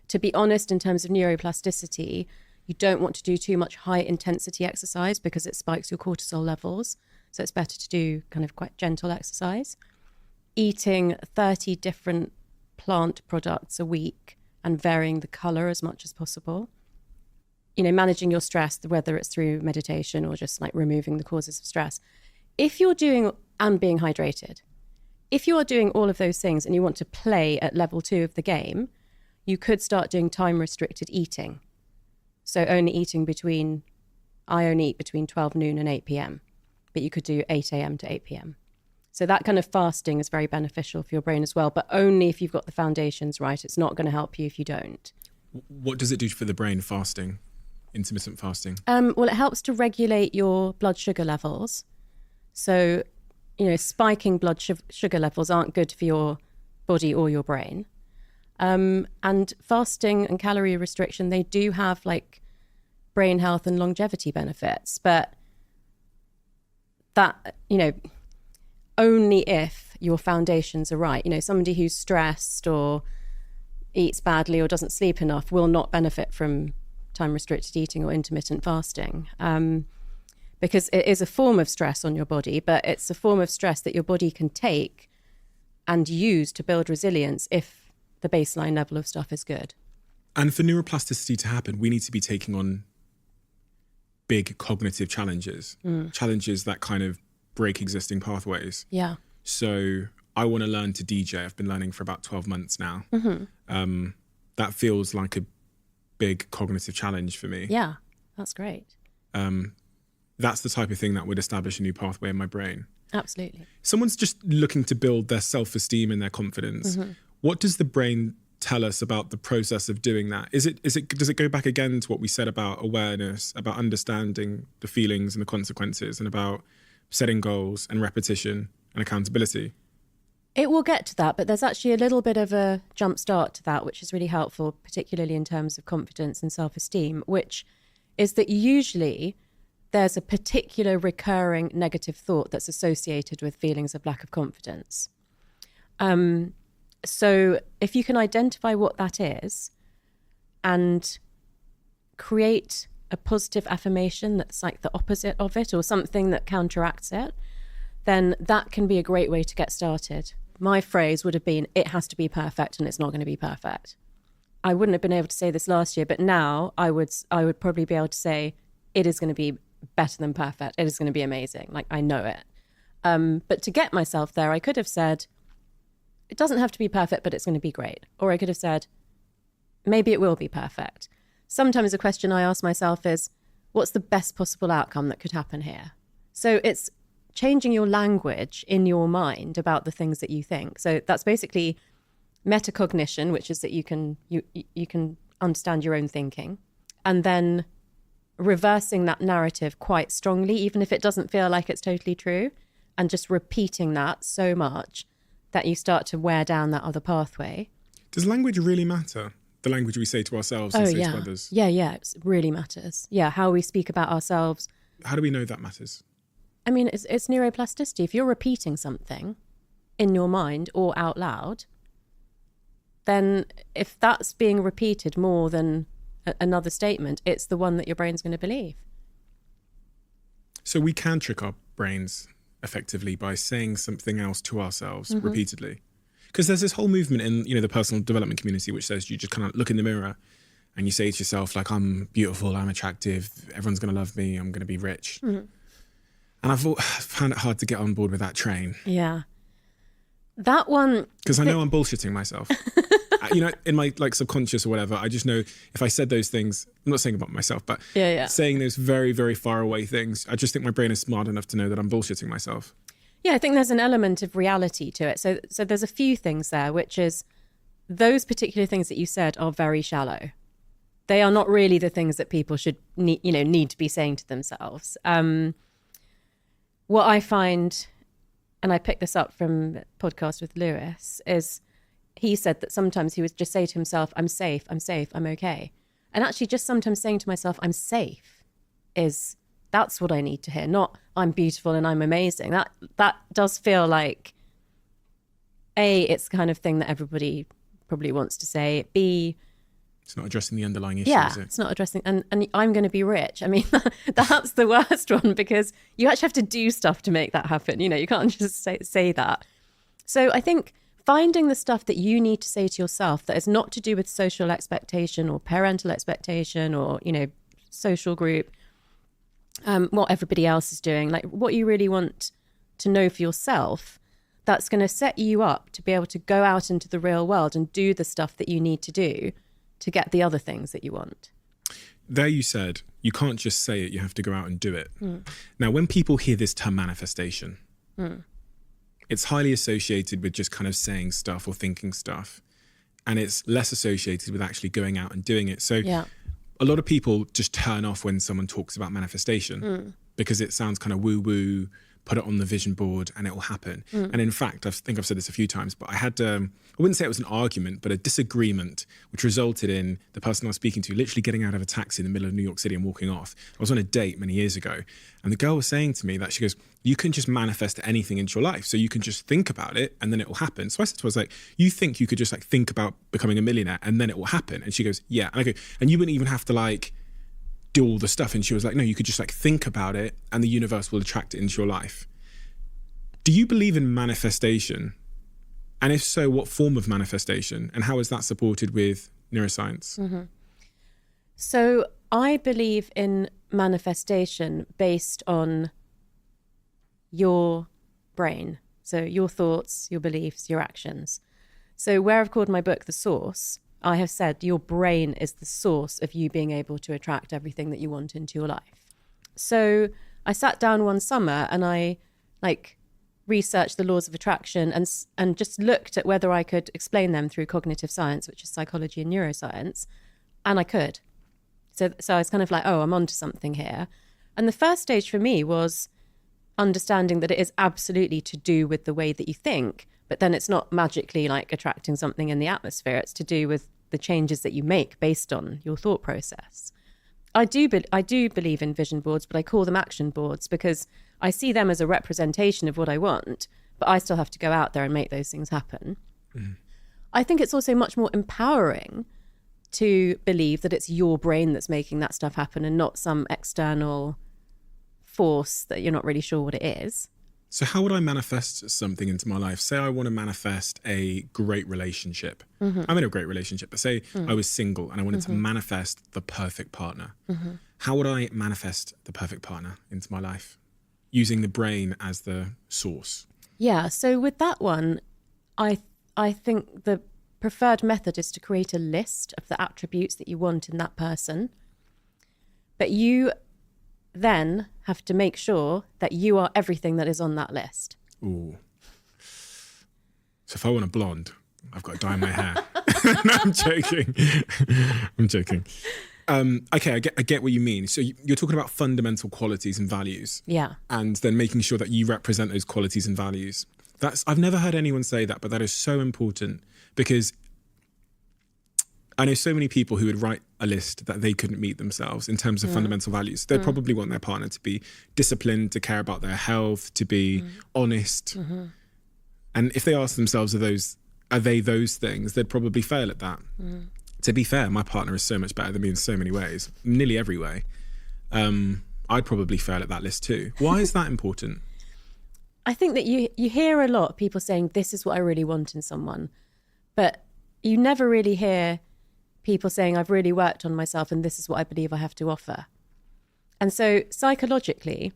To be honest, in terms of neuroplasticity, you don't want to do too much high intensity exercise because it spikes your cortisol levels. So it's better to do kind of quite gentle exercise. Eating 30 different plant products a week and varying the color as much as possible. Managing your stress, whether it's through meditation or just like removing the causes of stress. If you're doing, and being hydrated, if you are doing all of those things and you want to play at level 2 of the game, you could start doing time-restricted eating. So I only eat between 12 noon and 8 p.m., but you could do 8 a.m. to 8 p.m. So that kind of fasting is very beneficial for your brain as well, but only if you've got the foundations right. It's not going to help you if you don't. What does it do for the brain, fasting, intermittent fasting? Well, it helps to regulate your blood sugar levels. So, spiking blood sugar levels aren't good for your body or your brain. And fasting and calorie restriction, they do have like brain health and longevity benefits, but that, only if your foundations are right. Somebody who's stressed or eats badly or doesn't sleep enough will not benefit from time-restricted eating or intermittent fasting, because it is a form of stress on your body, but it's a form of stress that your body can take and use to build resilience if the baseline level of stuff is good. And for neuroplasticity to happen, we need to be taking on big cognitive challenges, challenges that kind of break existing pathways. Yeah. So I want to learn to DJ. I've been learning for about 12 months now. Mm-hmm. That feels like a big cognitive challenge for me. Yeah, that's great. That's the type of thing that would establish a new pathway in my brain. Absolutely. Someone's just looking to build their self-esteem and their confidence. Mm-hmm. What does the brain tell us about the process of doing that? Does it go back again to what we said about awareness, about understanding the feelings and the consequences, and about setting goals and repetition and accountability? It will get to that, but there's actually a little bit of a jump start to that, which is really helpful, particularly in terms of confidence and self-esteem, which is that usually there's a particular recurring negative thought that's associated with feelings of lack of confidence. So if you can identify what that is and create a positive affirmation that's like the opposite of it or something that counteracts it, then that can be a great way to get started. My phrase would have been, it has to be perfect and it's not going to be perfect. I wouldn't have been able to say this last year, but now I would probably be able to say, it is going to be better than perfect. It is going to be amazing. Like, I know it. But to get myself there, I could have said, it doesn't have to be perfect, but it's going to be great. Or I could have said, maybe it will be perfect. Sometimes a question I ask myself is, what's the best possible outcome that could happen here? So it's changing your language in your mind about the things that you think. So that's basically metacognition, which is that you can understand your own thinking, and then reversing that narrative quite strongly, even if it doesn't feel like it's totally true, and just repeating that so much that you start to wear down that other pathway. Does language really matter? The language we say to ourselves and say to others? Yeah, it really matters. Yeah, how we speak about ourselves. How do we know that matters? I mean, it's neuroplasticity. If you're repeating something in your mind or out loud, then if that's being repeated more than another statement, it's the one that your brain's going to believe. So we can trick our brains effectively by saying something else to ourselves repeatedly. Because there's this whole movement in, the personal development community which says you just kind of look in the mirror and you say to yourself, like, I'm beautiful, I'm attractive, everyone's going to love me, I'm going to be rich. And I've found it hard to get on board with that train. Yeah. That one... Because I know I'm bullshitting myself. In my subconscious or whatever, I just know if I said those things, I'm not saying about myself, but saying those very, very far away things, I just think my brain is smart enough to know that I'm bullshitting myself. Yeah, I think there's an element of reality to it. So there's a few things there, which is those particular things that you said are very shallow. They are not really the things that people should need to be saying to themselves. What I find, and I picked this up from a podcast with Lewis, is he said that sometimes he would just say to himself, I'm safe, I'm okay. And actually just sometimes saying to myself, I'm safe, that's what I need to hear, not I'm beautiful and I'm amazing. That does feel like, A, it's the kind of thing that everybody probably wants to say. B, it's not addressing the underlying issue, is it? It's not addressing, and I'm going to be rich. I mean, that's the worst one, because you actually have to do stuff to make that happen. You can't just say that. So I think finding the stuff that you need to say to yourself that is not to do with social expectation or parental expectation or, social group, what everybody else is doing, like what you really want to know for yourself, that's going to set you up to be able to go out into the real world and do the stuff that you need to do to get the other things that you want. There you said, you can't just say it, you have to go out and do it. Now, when people hear this term manifestation, it's highly associated with just kind of saying stuff or thinking stuff. And it's less associated with actually going out and doing it. So a lot of people just turn off when someone talks about manifestation because it sounds kind of woo-woo, put it on the vision board and it will happen. And in fact, I think I've said this a few times, but I had, I wouldn't say it was an argument, but a disagreement, which resulted in the person I was speaking to literally getting out of a taxi in the middle of New York City and walking off. I was on a date many years ago, and the girl was saying to me that she goes, you can just manifest anything into your life. So you can just think about it and then it will happen. So I said to her, I was like, you think you could just think about becoming a millionaire and then it will happen? And she goes, yeah. And I go, and you wouldn't even have to do all the stuff. And she was like, no, you could just think about it and the universe will attract it into your life. Do you believe in manifestation? And if so, what form of manifestation? And how is that supported with neuroscience? So I believe in manifestation based on your brain. So your thoughts, your beliefs, your actions. So where I've called my book The Source, I have said your brain is the source of you being able to attract everything that you want into your life. So I sat down one summer and I researched the laws of attraction and just looked at whether I could explain them through cognitive science, which is psychology and neuroscience, and I could. So I was kind of like, oh, I'm onto something here. And the first stage for me was understanding that it is absolutely to do with the way that you think, but then it's not magically attracting something in the atmosphere. It's to do with the changes that you make based on your thought process. I do believe in vision boards, but I call them action boards because I see them as a representation of what I want, but I still have to go out there and make those things happen. I think it's also much more empowering to believe that it's your brain that's making that stuff happen and not some external force that you're not really sure what it is. So how would I manifest something into my life? Say I want to manifest a great relationship. I'm in a great relationship, but say I was single and I wanted to manifest the perfect partner. How would I manifest the perfect partner into my life using the brain as the source? Yeah, so with that one, I think the preferred method is to create a list of the attributes that you want in that person. But you then have to make sure that you are everything that is on that list. Ooh. So if I want a blonde, I've got to dye my hair. No, I'm joking. I'm joking. Okay, I get what you mean. So you're talking about fundamental qualities and values. Yeah. And then making sure that you represent those qualities and values. I've never heard anyone say that, but that is so important, because I know so many people who would write a list that they couldn't meet themselves in terms of fundamental values. They'd probably want their partner to be disciplined, to care about their health, to be honest. And if they ask themselves, are they those things, they'd probably fail at that. To be fair, my partner is so much better than me in so many ways, nearly every way. I'd probably fail at that list too. Why is that important? I think that you hear a lot of people saying, this is what I really want in someone. But you never really hear people saying, I've really worked on myself and this is what I believe I have to offer. And so psychologically,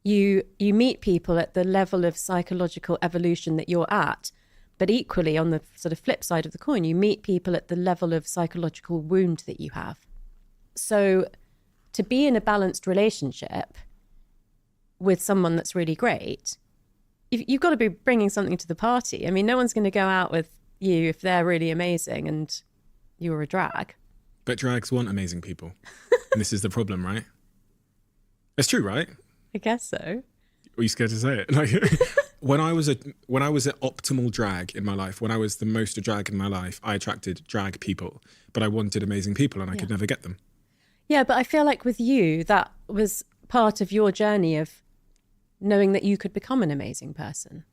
you meet people at the level of psychological evolution that you're at. But equally, on the sort of flip side of the coin, you meet people at the level of psychological wound that you have. So to be in a balanced relationship with someone that's really great, you've got to be bringing something to the party. I mean, no one's going to go out with you if they're really amazing and you're a drag. But drags want amazing people. And this is the problem, right? It's true, right? I guess so. Are you scared to say it? Like, when I was at optimal drag in my life, when I was the most a drag in my life, I attracted drag people, but I wanted amazing people and I could never get them. Yeah, but I feel like with you, that was part of your journey of knowing that you could become an amazing person.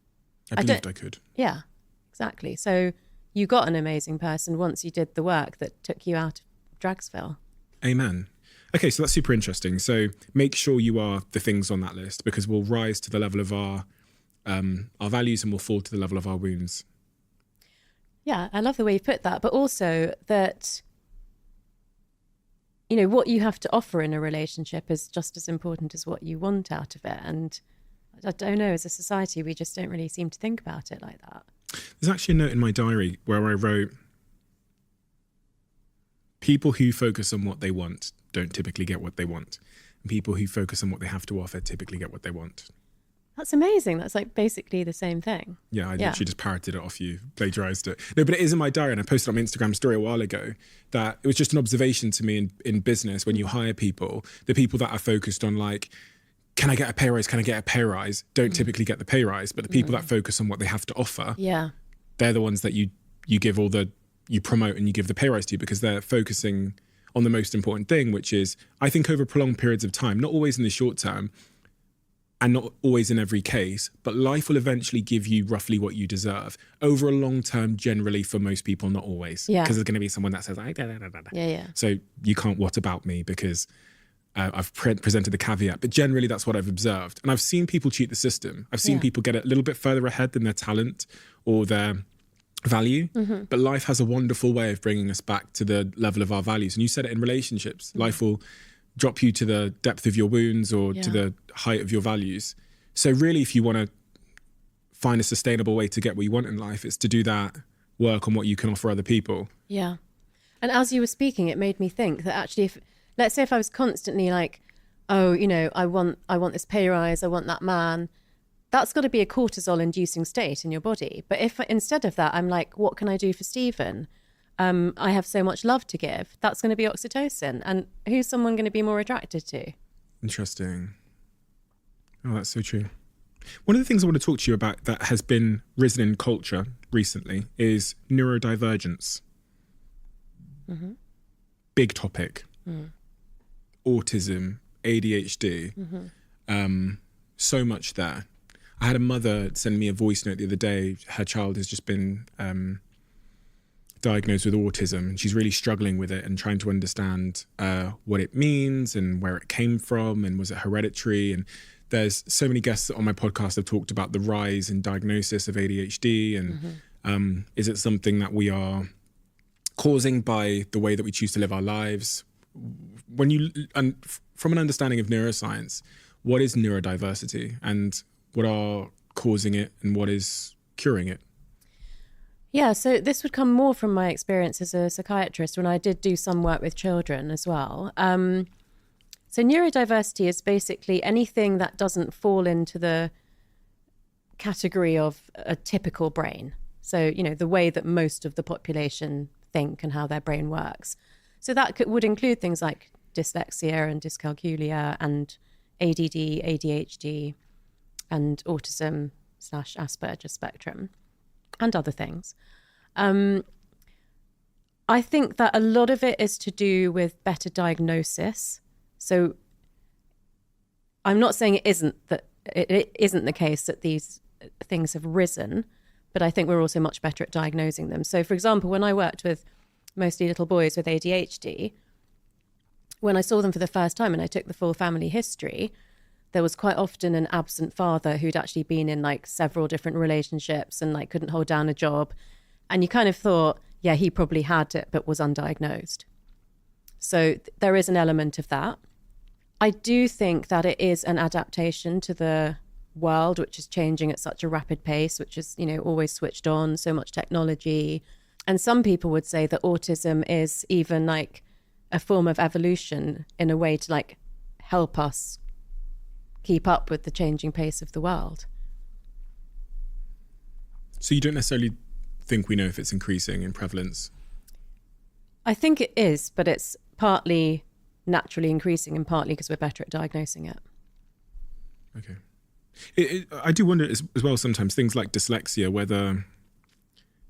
I believed I could. Yeah, exactly. So you got an amazing person once you did the work that took you out of Dragsville. Amen. Okay, so that's super interesting. So make sure you are the things on that list, because we'll rise to the level of our values and we'll fall to the level of our wounds. Yeah, I love the way you put that, but also that, you know, what you have to offer in a relationship is just as important as what you want out of it. And I don't know, as a society, we just don't really seem to think about it like that. There's actually a note in my diary where I wrote, people who focus on what they want don't typically get what they want. And people who focus on what they have to offer typically get what they want. That's amazing. That's like basically the same thing. Yeah, I literally just parroted it off you, plagiarized it. No, but it is in my diary, and I posted on my Instagram story a while ago that it was just an observation to me in business when you hire people, the people that are focused on like, can I get a pay rise? Can I get a pay rise? Don't typically get the pay rise, but the people that focus on what they have to offer, they're the ones that you give you promote and you give the pay rise to, because they're focusing on the most important thing, which is, I think, over prolonged periods of time, not always in the short term and not always in every case, but life will eventually give you roughly what you deserve. Over a long term, generally, for most people, not always. Yeah. Because there's going to be someone that says, Yeah. So you can't what about me because I've presented the caveat. But generally, that's what I've observed. And I've seen people cheat the system. I've seen people get a little bit further ahead than their talent or their value. But life has a wonderful way of bringing us back to the level of our values. And you said it in relationships. Life will drop you to the depth of your wounds or to the height of your values. So really, if you want to find a sustainable way to get what you want in life, it's to do that work on what you can offer other people. Yeah. And as you were speaking, it made me think that actually, let's say if I was constantly like, oh, you know, I want this pay rise, I want that man, that's got to be a cortisol inducing state in your body. But if instead of that, I'm like, what can I do for Stephen? I have so much love to give. That's going to be oxytocin. And who's someone going to be more attracted to? Interesting. Oh, that's so true. One of the things I want to talk to you about that has been risen in culture recently is neurodivergence. Big topic. Autism, ADHD, so much there. I had a mother send me a voice note the other day. Her child has just been diagnosed with autism, and she's really struggling with it and trying to understand what it means and where it came from and was it hereditary. And there's so many guests on my podcast have talked about the rise in diagnosis of ADHD and is it something that we are causing by the way that we choose to live our lives? When you, and from an understanding of neuroscience, what is neurodiversity and what are causing it and what is curing it? Yeah, so this would come more from my experience as a psychiatrist when I did do some work with children as well. So neurodiversity is basically anything that doesn't fall into the category of a typical brain. So, the way that most of the population think and how their brain works. So that would include things like dyslexia and dyscalculia and ADD, ADHD, and autism/Asperger spectrum, and other things. I think that a lot of it is to do with better diagnosis. So I'm not saying it isn't the case that these things have risen, but I think we're also much better at diagnosing them. So, for example, when I worked with mostly little boys with ADHD, when I saw them for the first time and I took the full family history, there was quite often an absent father who'd actually been in like several different relationships and like couldn't hold down a job. And you kind of thought, yeah, he probably had it, but was undiagnosed. So there is an element of that. I do think that it is an adaptation to the world, which is changing at such a rapid pace, which is, always switched on, so much technology. And some people would say that autism is even like a form of evolution in a way to like help us keep up with the changing pace of the world. So you don't necessarily think we know if it's increasing in prevalence? I think it is, but it's partly naturally increasing and partly because we're better at diagnosing it. Okay. I do wonder as well sometimes things like dyslexia, whether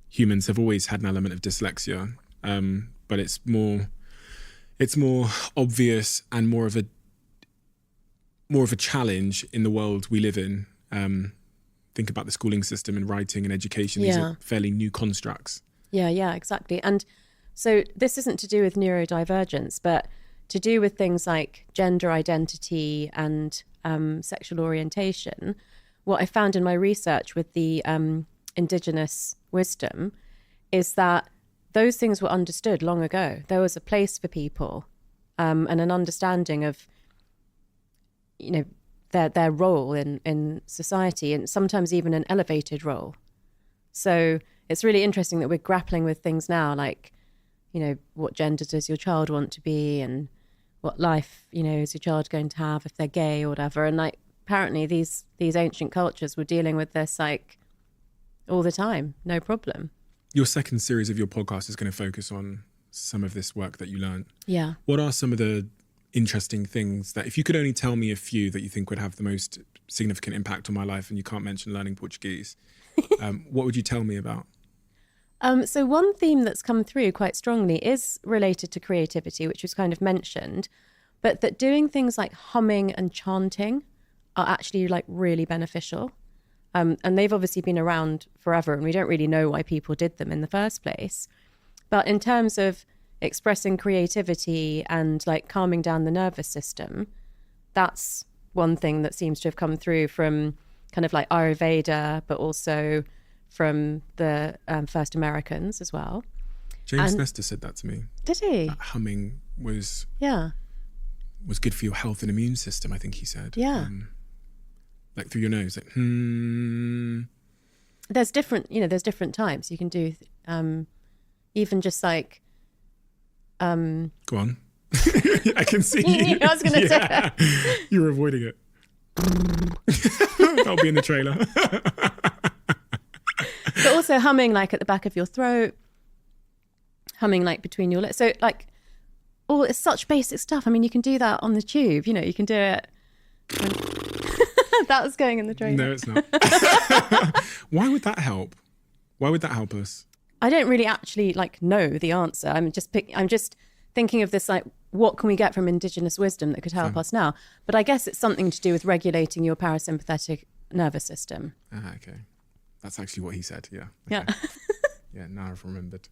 humans have always had an element of dyslexia, but it's more obvious and more of a challenge in the world we live in. Think about the schooling system and writing and education. These are fairly new constructs. Yeah, exactly. And so this isn't to do with neurodivergence, but to do with things like gender identity and sexual orientation. What I found in my research with the indigenous wisdom is that those things were understood long ago. There was a place for people and an understanding of, their role in society, and sometimes even an elevated role. So it's really interesting that we're grappling with things now like, what gender does your child want to be, and what life, is your child going to have if they're gay or whatever. And like apparently these ancient cultures were dealing with this like all the time, no problem. Your second series of your podcast is going to focus on some of this work that you learned. Yeah. What are some of the interesting things that, if you could only tell me a few that you think would have the most significant impact on my life, and you can't mention learning Portuguese, what would you tell me about? So one theme that's come through quite strongly is related to creativity, which was kind of mentioned, but that doing things like humming and chanting are actually like really beneficial. And they've obviously been around forever, and we don't really know why people did them in the first place. But in terms of expressing creativity and like calming down the nervous system, that's one thing that seems to have come through from kind of like Ayurveda, but also from the first Americans as well. James Nestor said that to me. Did he? That humming was good for your health and immune system, I think he said. Yeah. Like through your nose, like There's different types. You can do even just like Go on. I can see you. I was going to say. You were avoiding it. That'll be in the trailer. But also humming like at the back of your throat, humming like between your lips. So like, it's such basic stuff. I mean, you can do that on the tube. You can do it. That was going in the trailer. No, it's not. Why would that help? Why would that help us? I don't really actually like know the answer. I'm just thinking of this like, what can we get from indigenous wisdom that could help us now? But I guess it's something to do with regulating your parasympathetic nervous system. Okay. That's actually what he said. Yeah. Okay. Yeah. Yeah. Now I've remembered.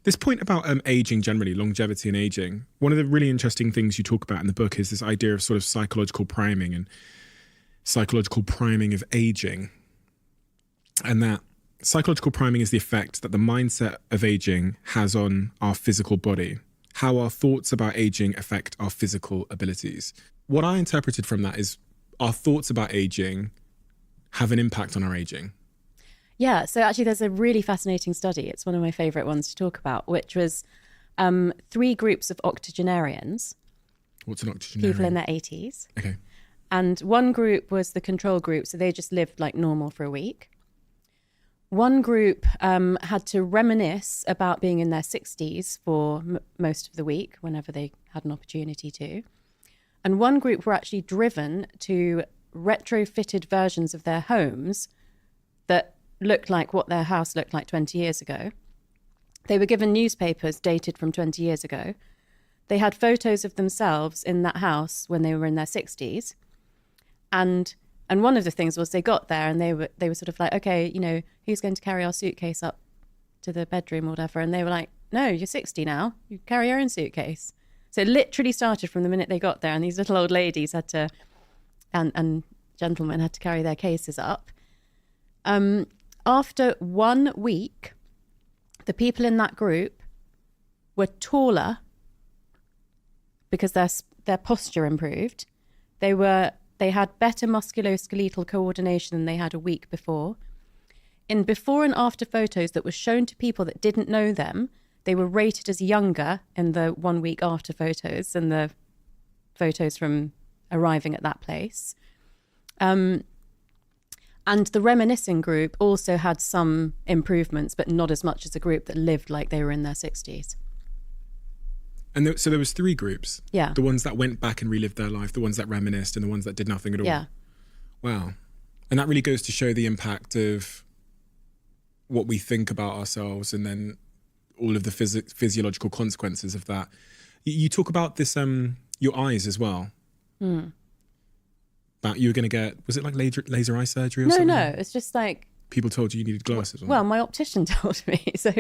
This point about aging generally, longevity and aging. One of the really interesting things you talk about in the book is this idea of sort of psychological priming and psychological priming of aging, and that psychological priming is the effect that the mindset of aging has on our physical body, how our thoughts about aging affect our physical abilities. What I interpreted from that is our thoughts about aging have an impact on our aging. Yeah, so actually there's a really fascinating study. It's one of my favourite ones to talk about, which was 3 groups of octogenarians. What's an octogenarian? People in their 80s. Okay. And one group was the control group, so they just lived like normal for a week. One group had to reminisce about being in their 60s for most of the week, whenever they had an opportunity to. And one group were actually driven to retrofitted versions of their homes that looked like what their house looked like 20 years ago. They were given newspapers dated from 20 years ago. They had photos of themselves in that house when they were in their 60s. And one of the things was they got there and they were sort of like, okay, you know, who's going to carry our suitcase up to the bedroom or whatever? And they were like, no, you're 60 now. You carry your own suitcase. So it literally started from the minute they got there, and these little old ladies had to, and gentlemen had to carry their cases up. After 1 week, the people in that group were taller because their posture improved. They had better musculoskeletal coordination than they had a week before. In before and after photos that were shown to people that didn't know them, they were rated as younger in the 1 week after photos than the photos from arriving at that place. And the reminiscing group also had some improvements, but not as much as a group that lived like they were in their 60s. And so there was 3 groups. Yeah. The ones that went back and relived their life, the ones that reminisced, and the ones that did nothing at all. Yeah. Wow. And that really goes to show the impact of what we think about ourselves, and then all of the physiological consequences of that. You talk about this, your eyes as well. That you were going to get, was it like laser eye surgery or something? No, it's just like... People told you needed glasses. Well, my optician told me. So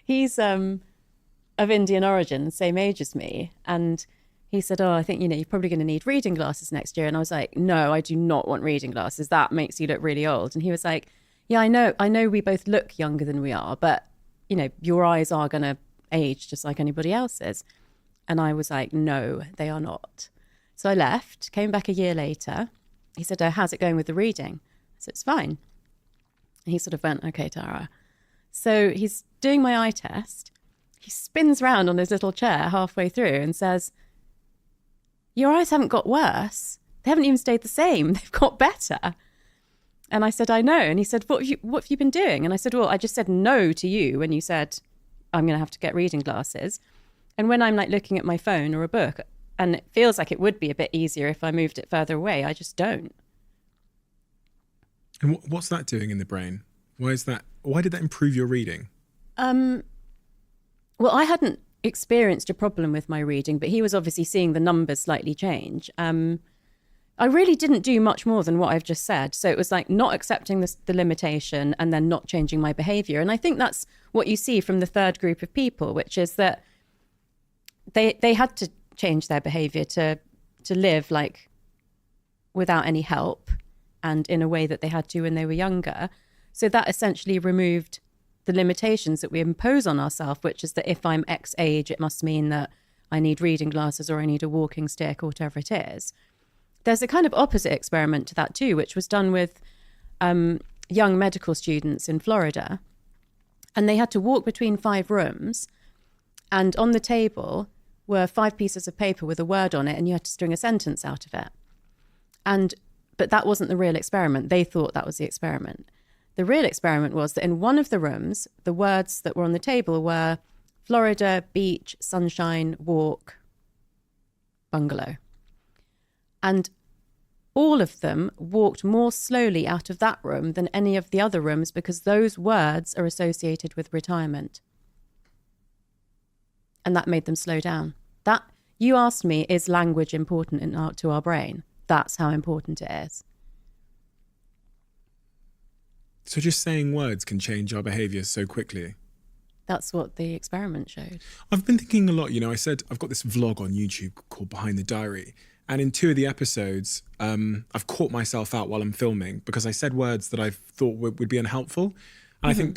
he's of Indian origin, same age as me. And he said, I think, you're probably going to need reading glasses next year. And I was like, no, I do not want reading glasses. That makes you look really old. And he was like, yeah, I know we both look younger than we are, but, your eyes are going to age just like anybody else's. And I was like, no, they are not. So I left, came back a year later. He said, how's it going with the reading? I said, it's fine. And he sort of went, okay, Tara. So he's doing my eye test. He spins round on his little chair halfway through and says, your eyes haven't got worse. They haven't even stayed the same. They've got better. And I said, I know. And he said, what have you been doing? And I said, well, I just said no to you when you said, I'm going to have to get reading glasses. And when I'm like looking at my phone or a book, and it feels like it would be a bit easier if I moved it further away, I just don't. And what's that doing in the brain? Why did that improve your reading? Well, I hadn't experienced a problem with my reading, but he was obviously seeing the numbers slightly change. I really didn't do much more than what I've just said. So it was like not accepting the limitation and then not changing my behavior. And I think that's what you see from the third group of people, which is that they had to change their behavior to live like without any help and in a way that they had to when they were younger. So that essentially removed the limitations that we impose on ourselves, which is that if I'm X age, it must mean that I need reading glasses or I need a walking stick or whatever it is. There's a kind of opposite experiment to that too, which was done with young medical students in Florida. And they had to walk between 5 rooms, and on the table were 5 pieces of paper with a word on it, and you had to string a sentence out of it. But that wasn't the real experiment. They thought that was the experiment. The real experiment was that in one of the rooms, the words that were on the table were Florida, beach, sunshine, walk, bungalow. And all of them walked more slowly out of that room than any of the other rooms because those words are associated with retirement. And that made them slow down. That, you asked me, is language important to our brain? That's how important it is. So just saying words can change our behaviour so quickly. That's what the experiment showed. I've been thinking a lot, I said I've got this vlog on YouTube called Behind the Diary. And in 2 of the episodes, I've caught myself out while I'm filming because I said words that I thought would be unhelpful. And I think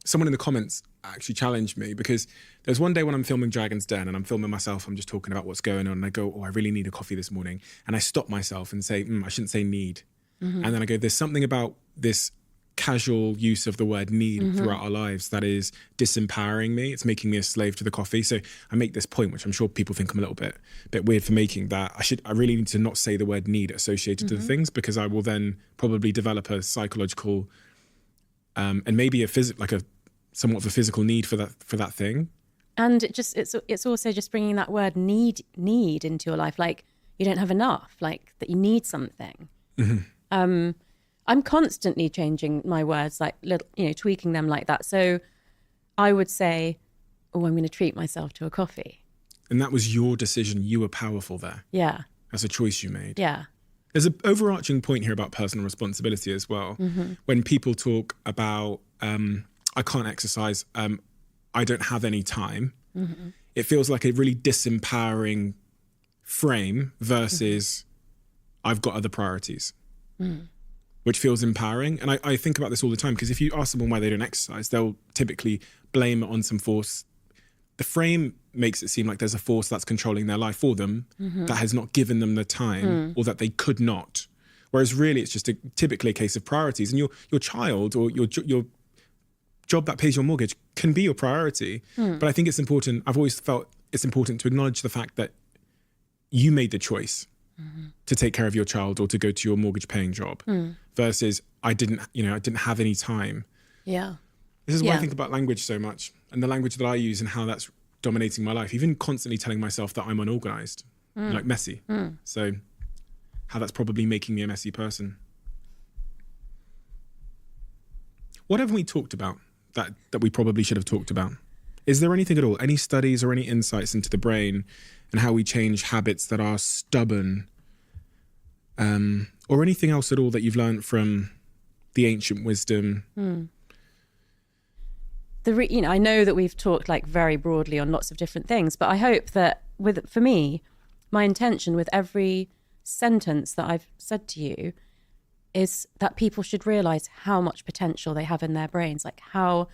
someone in the comments actually challenged me because there's one day when I'm filming Dragon's Den and I'm filming myself, I'm just talking about what's going on. And I go, I really need a coffee this morning. And I stop myself and say, I shouldn't say need. And then I go, there's something about this casual use of the word need throughout our lives that is disempowering me. It's making me a slave to the coffee. So I make this point, which I'm sure people think I'm a little bit weird for making, that I really need to not say the word need associated to the things, because I will then probably develop a psychological and maybe a somewhat of a physical need for that thing. And it's also just bringing that word need into your life, like you don't have enough, like that you need something. I'm constantly changing my words, like little, tweaking them like that. So I would say, oh, I'm going to treat myself to a coffee. And that was your decision. You were powerful there. Yeah. That's a choice you made. Yeah. There's an overarching point here about personal responsibility as well. When people talk about, I can't exercise, I don't have any time, it feels like a really disempowering frame versus I've got other priorities. Which feels empowering. And I think about this all the time, because if you ask someone why they don't exercise, they'll typically blame it on some force. The frame makes it seem like there's a force that's controlling their life for them that has not given them the time or that they could not. Whereas really it's just typically a case of priorities. And your child or your job that pays your mortgage can be your priority. But I think it's important, I've always felt it's important to acknowledge the fact that you made the choice to take care of your child or to go to your mortgage paying job versus I didn't have any time. Yeah. This is why I think about language so much, and the language that I use and how that's dominating my life, even constantly telling myself that I'm unorganized, like messy. So how that's probably making me a messy person. What haven't we talked about that we probably should have talked about? Is there anything at all, any studies or any insights into the brain and how we change habits that are stubborn, or anything else at all that you've learned from the ancient wisdom? I know that we've talked like very broadly on lots of different things, but I hope that for me, my intention with every sentence that I've said to you is that people should realize how much potential they have in their brains, like how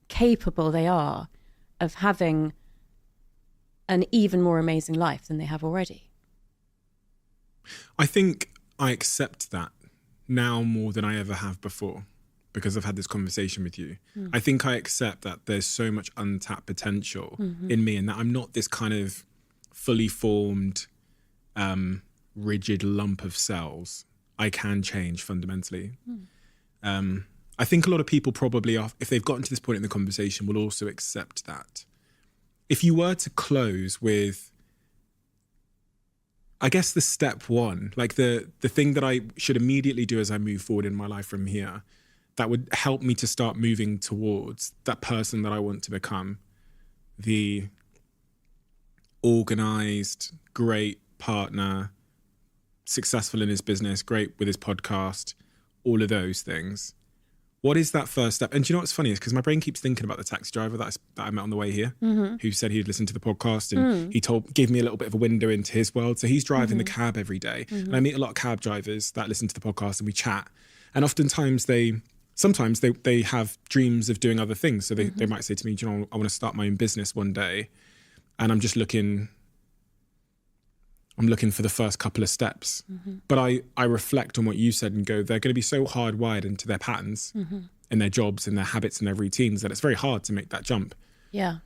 capable they are of having an even more amazing life than they have already. I think I accept that now more than I ever have before, because I've had this conversation with you. I think I accept that there's so much untapped potential in me, and that I'm not this kind of fully formed, rigid lump of cells. I can change fundamentally. I think a lot of people probably, if they've gotten to this point in the conversation, will also accept that. If you were to close with, I guess, the step one, like the thing that I should immediately do as I move forward in my life from here, that would help me to start moving towards that person that I want to become, the organized, great partner, successful in his business, great with his podcast, all of those things. What is that first step? And do you know what's funny is because my brain keeps thinking about the taxi driver that I met on the way here, who said he'd listened to the podcast, and he gave me a little bit of a window into his world. So he's driving the cab every day. And I meet a lot of cab drivers that listen to the podcast, and we chat. And oftentimes sometimes they have dreams of doing other things. So they might say to me, do you know, I want to start my own business one day. And I'm just looking for the first couple of steps. But I reflect on what you said and go, they're going to be so hardwired into their patterns in their jobs and their habits and their routines that it's very hard to make that jump. Yeah.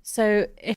So if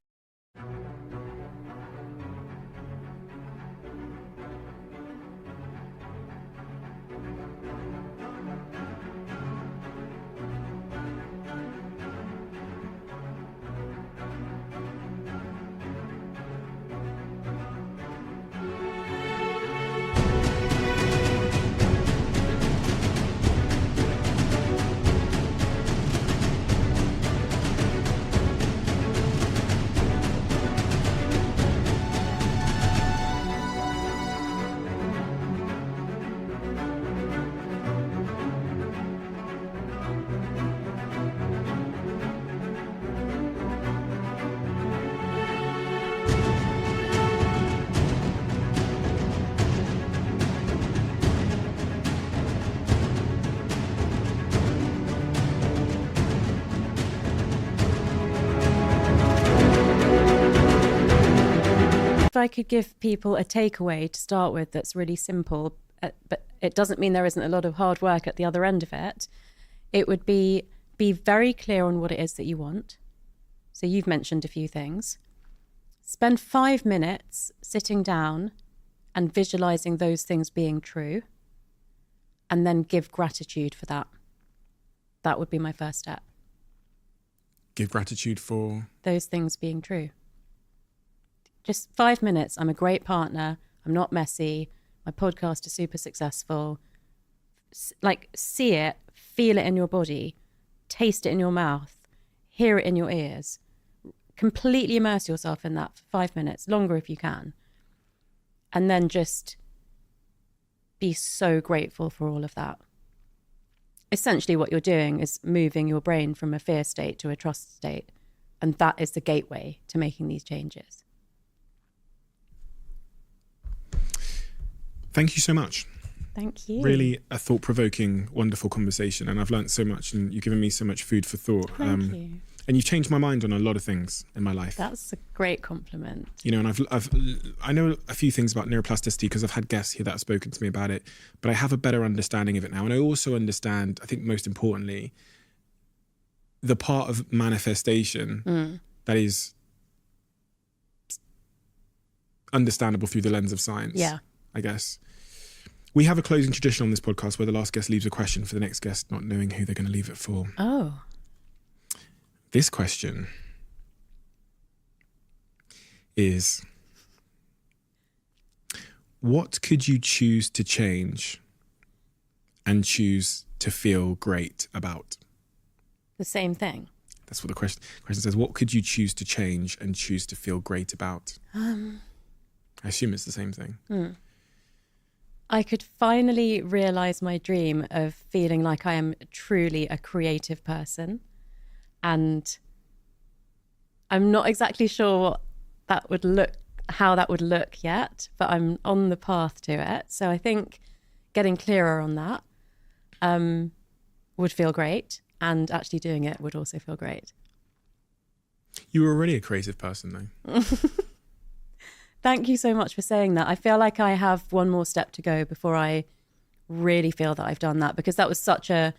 I could give people a takeaway to start with that's really simple, but it doesn't mean there isn't a lot of hard work at the other end of it. It would be very clear on what it is that you want. So you've mentioned a few things. Spend 5 minutes sitting down and visualizing those things being true, and then give gratitude for that. That would be my first step. Give gratitude for those things being true. Just 5 minutes. I'm a great partner. I'm not messy. My podcast is super successful. Like, see it, feel it in your body, taste it in your mouth, hear it in your ears. Completely immerse yourself in that for 5 minutes, longer if you can. And then just be so grateful for all of that. Essentially what you're doing is moving your brain from a fear state to a trust state. And that is the gateway to making these changes. Thank you so much. Thank you. Really a thought-provoking, wonderful conversation. And I've learned so much, and you've given me so much food for thought. Thank you. And you've changed my mind on a lot of things in my life. That's a great compliment. You know, and I know a few things about neuroplasticity because I've had guests here that have spoken to me about it, but I have a better understanding of it now. And I also understand, I think most importantly, the part of manifestation that is understandable through the lens of science. Yeah. I guess. We have a closing tradition on this podcast where the last guest leaves a question for the next guest, not knowing who they're going to leave it for. Oh. This question is, what could you choose to change and choose to feel great about? The same thing. That's what the question says. What could you choose to change and choose to feel great about? I assume it's the same thing. I could finally realize my dream of feeling like I am truly a creative person. And I'm not exactly sure how that would look yet, but I'm on the path to it. So I think getting clearer on that would feel great, and actually doing it would also feel great. You were already a creative person, though. Thank you so much for saying that. I feel like I have one more step to go before I really feel that I've done that, because that was such a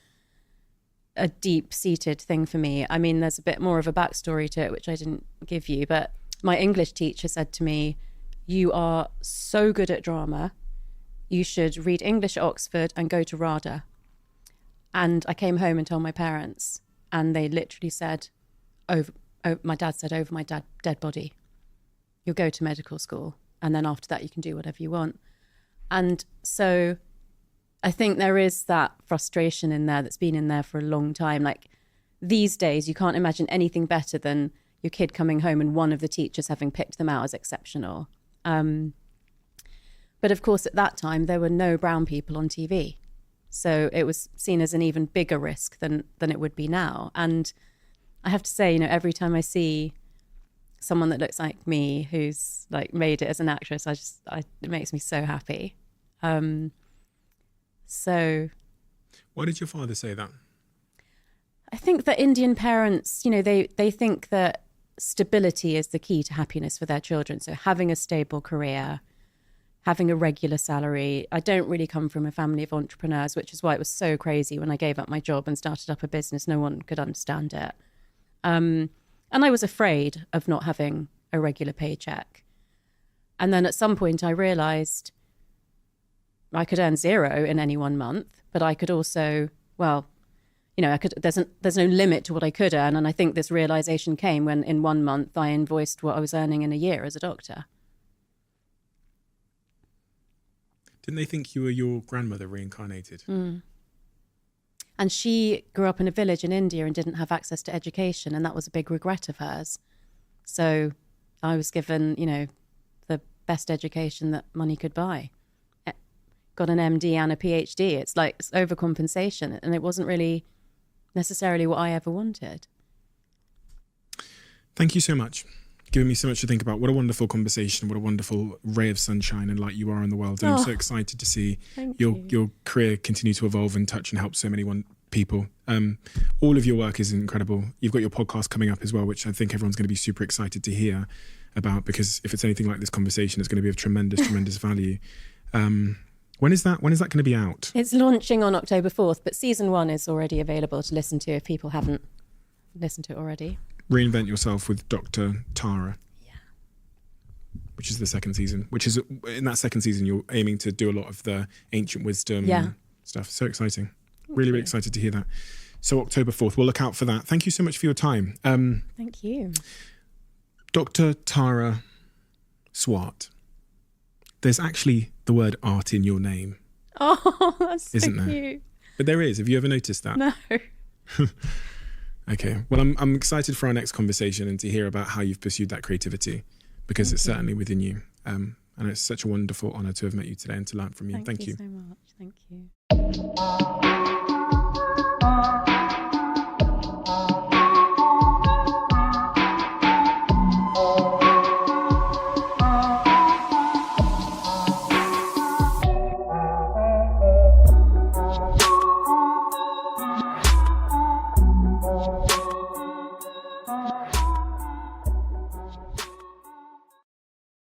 deep-seated thing for me. I mean, there's a bit more of a backstory to it, which I didn't give you, but my English teacher said to me, you are so good at drama, you should read English at Oxford and go to RADA. And I came home and told my parents, and they literally said, my dad said, over my dead body, you'll go to medical school, and then after that you can do whatever you want. And so I think there is that frustration in there that's been in there for a long time. Like, these days, you can't imagine anything better than your kid coming home and one of the teachers having picked them out as exceptional. But of course, at that time, there were no brown people on TV. So it was seen as an even bigger risk than it would be now. And I have to say, you know, every time I see someone that looks like me who's like made it as an actress, it makes me so happy. So why did your father say that? I think that Indian parents, you know, they think that stability is the key to happiness for their children. So having a stable career, having a regular salary. I don't really come from a family of entrepreneurs, which is why it was so crazy when I gave up my job and started up a business. No one could understand it. And I was afraid of not having a regular paycheck. And then at some point I realized I could earn zero in any 1 month, but I could also, well, you know, there's no limit to what I could earn. And I think this realization came when in 1 month I invoiced what I was earning in a year as a doctor. Didn't they think you were your grandmother reincarnated? Mm. And she grew up in a village in India and didn't have access to education. And that was a big regret of hers. So I was given, you know, the best education that money could buy. Got an MD and a PhD. It's like it's overcompensation. And it wasn't really necessarily what I ever wanted. Thank you so much. Giving me so much to think about. What a wonderful conversation. What a wonderful ray of sunshine and light you are in the world. And I'm so excited to see your career continue to evolve and touch and help so many people. All of your work is incredible. You've got your podcast coming up as well, which I think everyone's going to be super excited to hear about, because if it's anything like this conversation, it's going to be of tremendous value. When is that going to be out? It's launching on October 4th, but season 1 is already available to listen to if people haven't listened to it already. Reinvent Yourself with Dr. Tara. Yeah. Which is the second season. Which is, in that second season, you're aiming to do a lot of the ancient wisdom stuff. So exciting. Really, really excited to hear that. So October 4th, we'll look out for that. Thank you so much for your time. Thank you. Dr. Tara Swart. There's actually the word art in your name. Oh, that's so isn't there? cute. But there is. Have you ever noticed that? No. Okay. Well, I'm excited for our next conversation and to hear about how you've pursued that creativity, because it's certainly within you. And it's such a wonderful honour to have met you today and to learn from you. Thank you so much. Thank you.